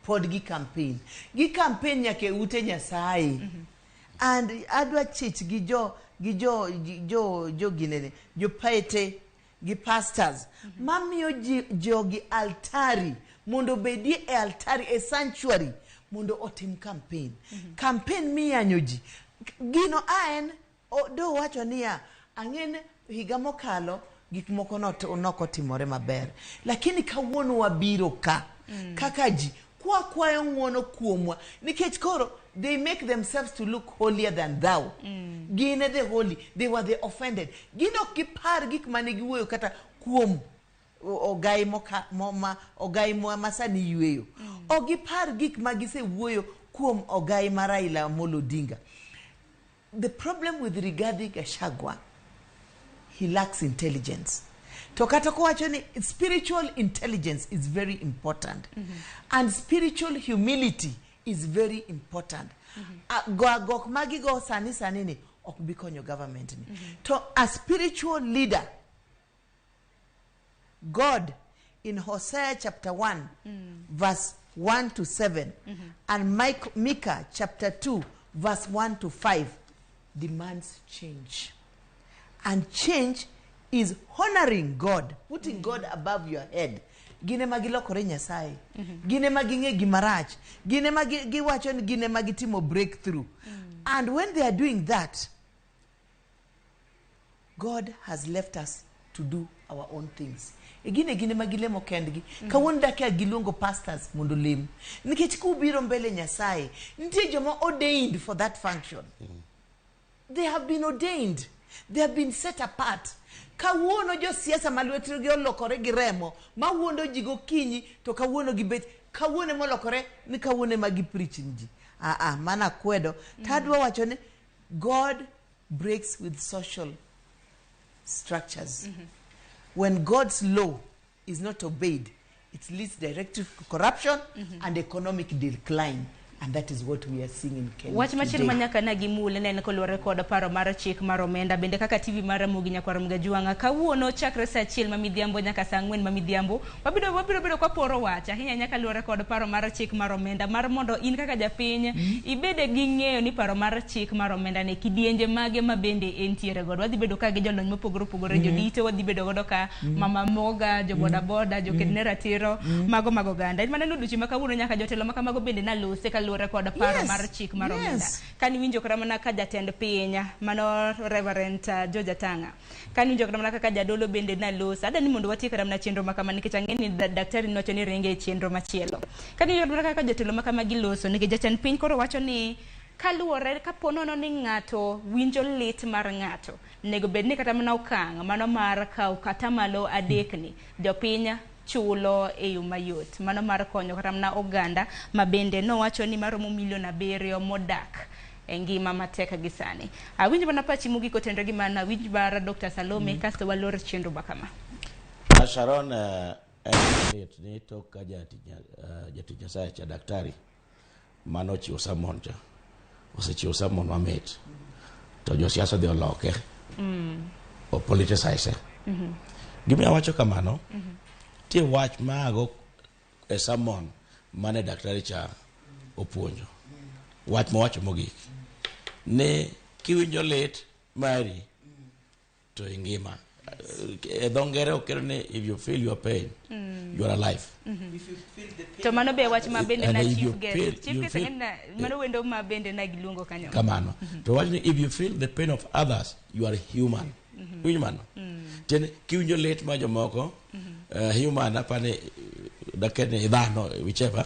pod gi campaign nyake ute Nyasaye. And adwa chich gi jo ginene jo paite gi pastors mamiyo jogi altari mondo bedie e altari e sanctuary mondo otim campaign. Campaign miyanyo ji gino aen do wacho niya ang'ene higa mokalo gik moko nokotimore maber, lakini kawuono wabiro ka kaka ji kwayo ng'wono kuomwa nikech koro they make themselves to look holier than thou. Gine the holy, they were the offended. Gino kipar gik mane giwuoyo kata kuom ogai masani yueyo. Ogipar gik magise wuoyo kuom ogai Raila Amolo Odinga. The problem with Rigathi Gachagua, he lacks intelligence. Tokata kuwacho ni spiritual intelligence is very important. And spiritual humility is very important. Gok magi go sani ni ok bi konyo government ni. To a spiritual leader, God in Hosea chapter 1 verse 1 to 7 and Micah chapter 2 verse 1 to 5 demands change. And change is honoring God, putting God above your head. Gine magilokore Nyasaye. Gine maging'e gimarach. Gine magiwacho ni gine magitimo breakthrough. And when they are doing that, God has left us to do our own things. Gine magilemo kendgi. Kawuono dakia gilungo pastors mondo lem. Nikech kubiro mbele Nyasaye, nitie joma ordained for that function. They have been ordained. They have been set apart. Kawuono jo siasa malwetgi olokore gi remo mawuondo ji gokinyi to kawuono gibet kawuono molokore ni kawuono magi preaching ji mana kwedo tadwa wacho ni God breaks with social structures. When God's law is not obeyed, it leads directly to corruption and economic decline. And that is what we are seeing in Kenya. Wach machil manyaka na gimule ne ko luore kod paro mar chik mar omenda bende kaka TV mar Mugi Nyakwar Mgajuanga kawuono chakre sa achiel mamidhiambo nyaka sa 4 mamidhiambo wabiro kwa poro wacha hinya nyaka luore kod paro mar chik mar omenda mar mondo in kaka japiny ibede gi ng'eyo ni paro mar chik mar omenda ne kidienje mage mabende entiere god wadhi bedo ka gi jolony mopogore jodito wadhi bedo godo ka mama moga jo boda boda jo kedne ratiro mago ganda in maneno duchi makawuono nyaka jotelo makamago bende nalose luore kod paro mar chik mar omenda kan winjo kata mana ka jatend piny mano Reverend George Atanga kan winjo kata mana kaka jadolo bende nalosa adani mondo watie kata mana chenro makama nikech ang'eni daktari nocho ni renge chenro machielo kan winjo kata kaka jatelo makama giloso nikech jatend piny koro wacho ni kaluore kaponono ni ng'ato winjo lit mar ng'ato nego bed ni kata mana okang' mano mar kaw kata malo adekni jopiny chulo e yo mayot mano mar konyo kata mana oganda mabende no wacho ni maromo milion 7 modak e ngima matek gi sani. Awinjo mana pachi Mugi kotenre gi mana winj bar Dr. Salome kasto walor chenro bakama. Sharon ni toka jati Nyasaye cha daktari mano chiwo samon cha osechiwo samon mamit to jo siasa dhi oloke o politicize gimiya wacho kamano tie wach mago e samon mane daktari cha opuonjo wach mowacho mogik ne kiwinjo lit mari to ingima e dongere okero ne if you feel your pain you are alive. If you feel the pain to mano be wach mabende na chief guest na mano wendo mabende na gilungo kanyo kamano to wach ni if you feel the pain of others you are human. Human. Ten kiwinjo lit ma jomoko human apane dakene dhano whichever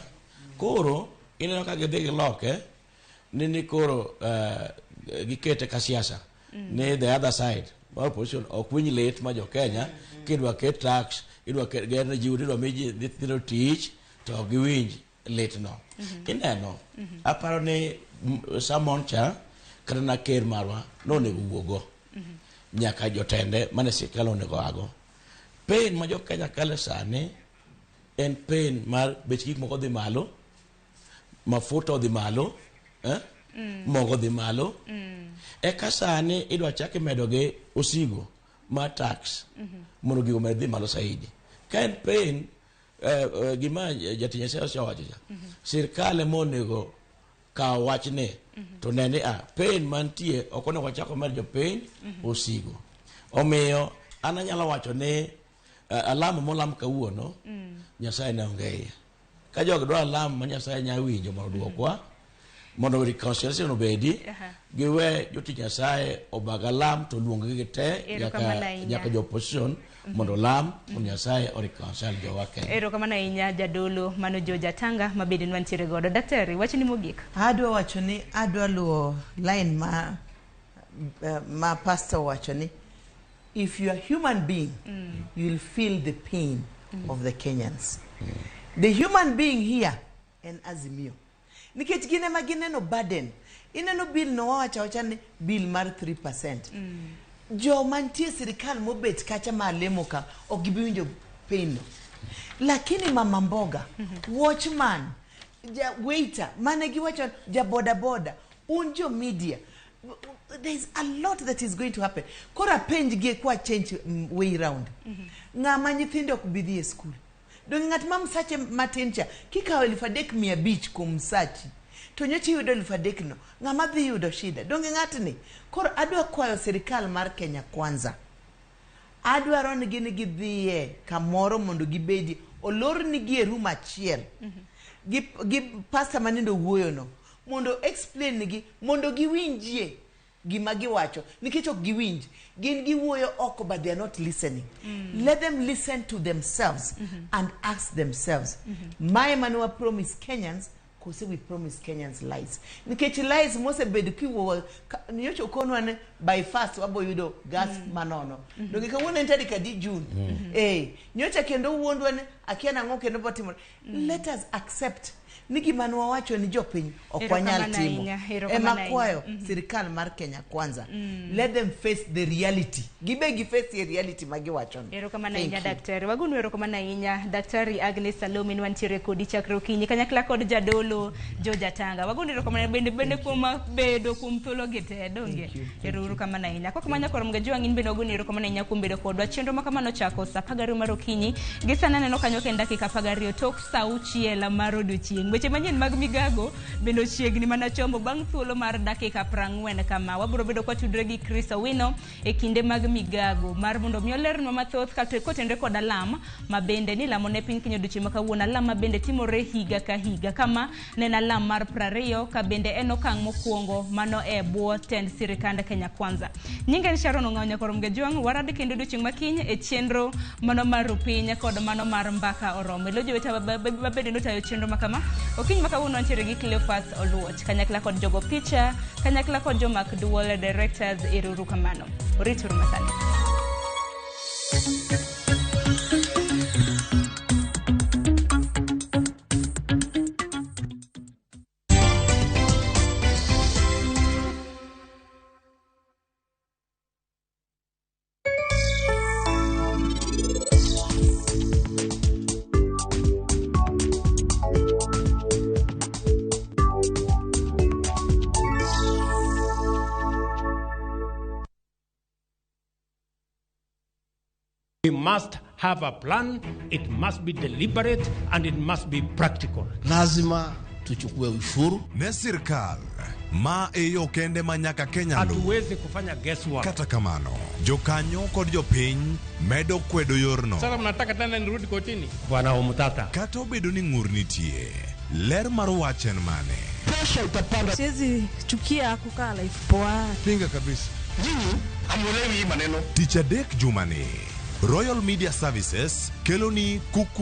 koro ineno ka gidhi giloke ni koro gikete ka siasa ne the other side mar position ok winj lit ma jo Kenya kidwa ket tax idwa ket gerne jiwo idwa meji dhiro tich to giwinj lit no ineno aparo ni samon cha kata na ker marwa no ne wuogo nyaka jotende mane sikalo onego ago pain ma jo Kenya kale sani en pain mar bech gik moko dhi malo mafuta dhi malo mogo dhi malo eka sani idwa chaki medoge osigo ma tax mondo gigo med dhi malo saidi ka en pain gima jatinya sasa wacho sirkal monego ka wachne to nene pain mantie okone wachako mar jo pain osigo omiyo ananyalo wacho ne alama molam kawuono Nyasaye ne ongeye ka jog do alama ma Nyasaye nya winjo mondo duokwa mondo reconciliation obedi giwe joti Nyasaye obagalam to luongi gite nyaka jo opposition mondo lam Nyasaye o reconcile jo wake. Erokamano ahinya jadolo mano jo Jatanga mabedi nwantiere godo. Daktari wachni mogik. Adwa wacho ni adwa luo line ma pastor wacho ni if you are a human being you'll feel the pain of the Kenyans. The human being here and Azimio nikech gine magineno burden ineno bill no wacha ni bill mar 3%. Jo mantie sirikal mobet kacha malemo ka ogibiwinjo pain lakini mama mboga watchman ja waiter mane giwacho ja boda unjo media there's a lot that is going to happen kora penj gi kwa change way round ngama nyithindo kubidhi e school don ngat mam sache matincha kikawo 3,500 kumsachi to nyochi yudo 3,000 no ngama dhi yudo shida don ngatni kor adwa kwayo sirikal mar Kenya kwanza adwaro ni gini gidhiye kamoro mondo gibedi olor ni gi room achiel gi pastor manindo wuoyo no mondo explain nigi mondo giwinjie gima giwacho nikech ok giwinj gin giwuoyo oko but they are not listening. Let them listen to themselves and ask themselves my manwa promise Kenyans kose we promise Kenyans lies nikech lies mose bed kiwo nyocho konwa by fast wabo yudo gas manono dogi ka wona entadi kadi June nyocha kendo wuondwa ne akiana ngo kendo botimo let us accept nigi manwa wacho ni jopiny okwanyal timo emakwayo sirikal mar Kenya kwanza let them face the reality gi face the reality magi wacho erokamana inya daktari wagunu erokamana inya daktari Agnes Salome nwantiere kodi chakro kinyi kanyakla kod jadolo jo Jatanga wagunu erokamana bende kuma bedo kumtholo gite donge erokamana inya kwa kamanya kor mgajwa ngin bende wagunu erokamana inya kumbedo kodwa chenro makamano chako sa 12 mar okinyi gisana neno kanyo kenda dakika 12 tok sauchiela mar odiochieng weche manyien mag migago bendo chiegni mana chombo bang' thuolo mar dakika 40 kama wabiro bedo kwa tudre gi Chris Owino e kinde mag migago mar mondo mi olernwa mathoth ka kotendre kod alama mabende ni lamo ne piny Kenya odiochieng' makawuono alama bende timore higa ka higa kama nena alama mar 20 ka bende en okang' mokwongo mano e bwo tend sirikand Kenya kwanza nyinga ni Sharon Ong'awnya kor mgajwang warad kendo odiochieng' makiny e chenro mano mar rupiny kod mano mar mbaka oromo lojo weta babede notayo chenro makama okinyi makawuono antiere gi Cleophas Oluoch kanyakla kod jogo picha kanyakla kod jomak dual directors eruru kamano orituru masani. We must have a plan, it must be deliberate, and it must be practical. Lazima tuchukue ushuru. Ne sirkal ma eyo kende manyaka Kenya lu. Hatuwezi kufanya guesswork. Kata kamano, jokanyo kod jopiny medo kwedo yorno. Sasa mnataka tena nirudi kotini? Bwana Omutata. Kata obedo ni ng'ur nitie, ler mar wach en mane? Pressure utapanda. Siwezi chukia kukaa life poa. Pinga kabisa. Nyinyi hamuelewi hii maneno. Tich adek jumani, Royal Media Services keloni kuku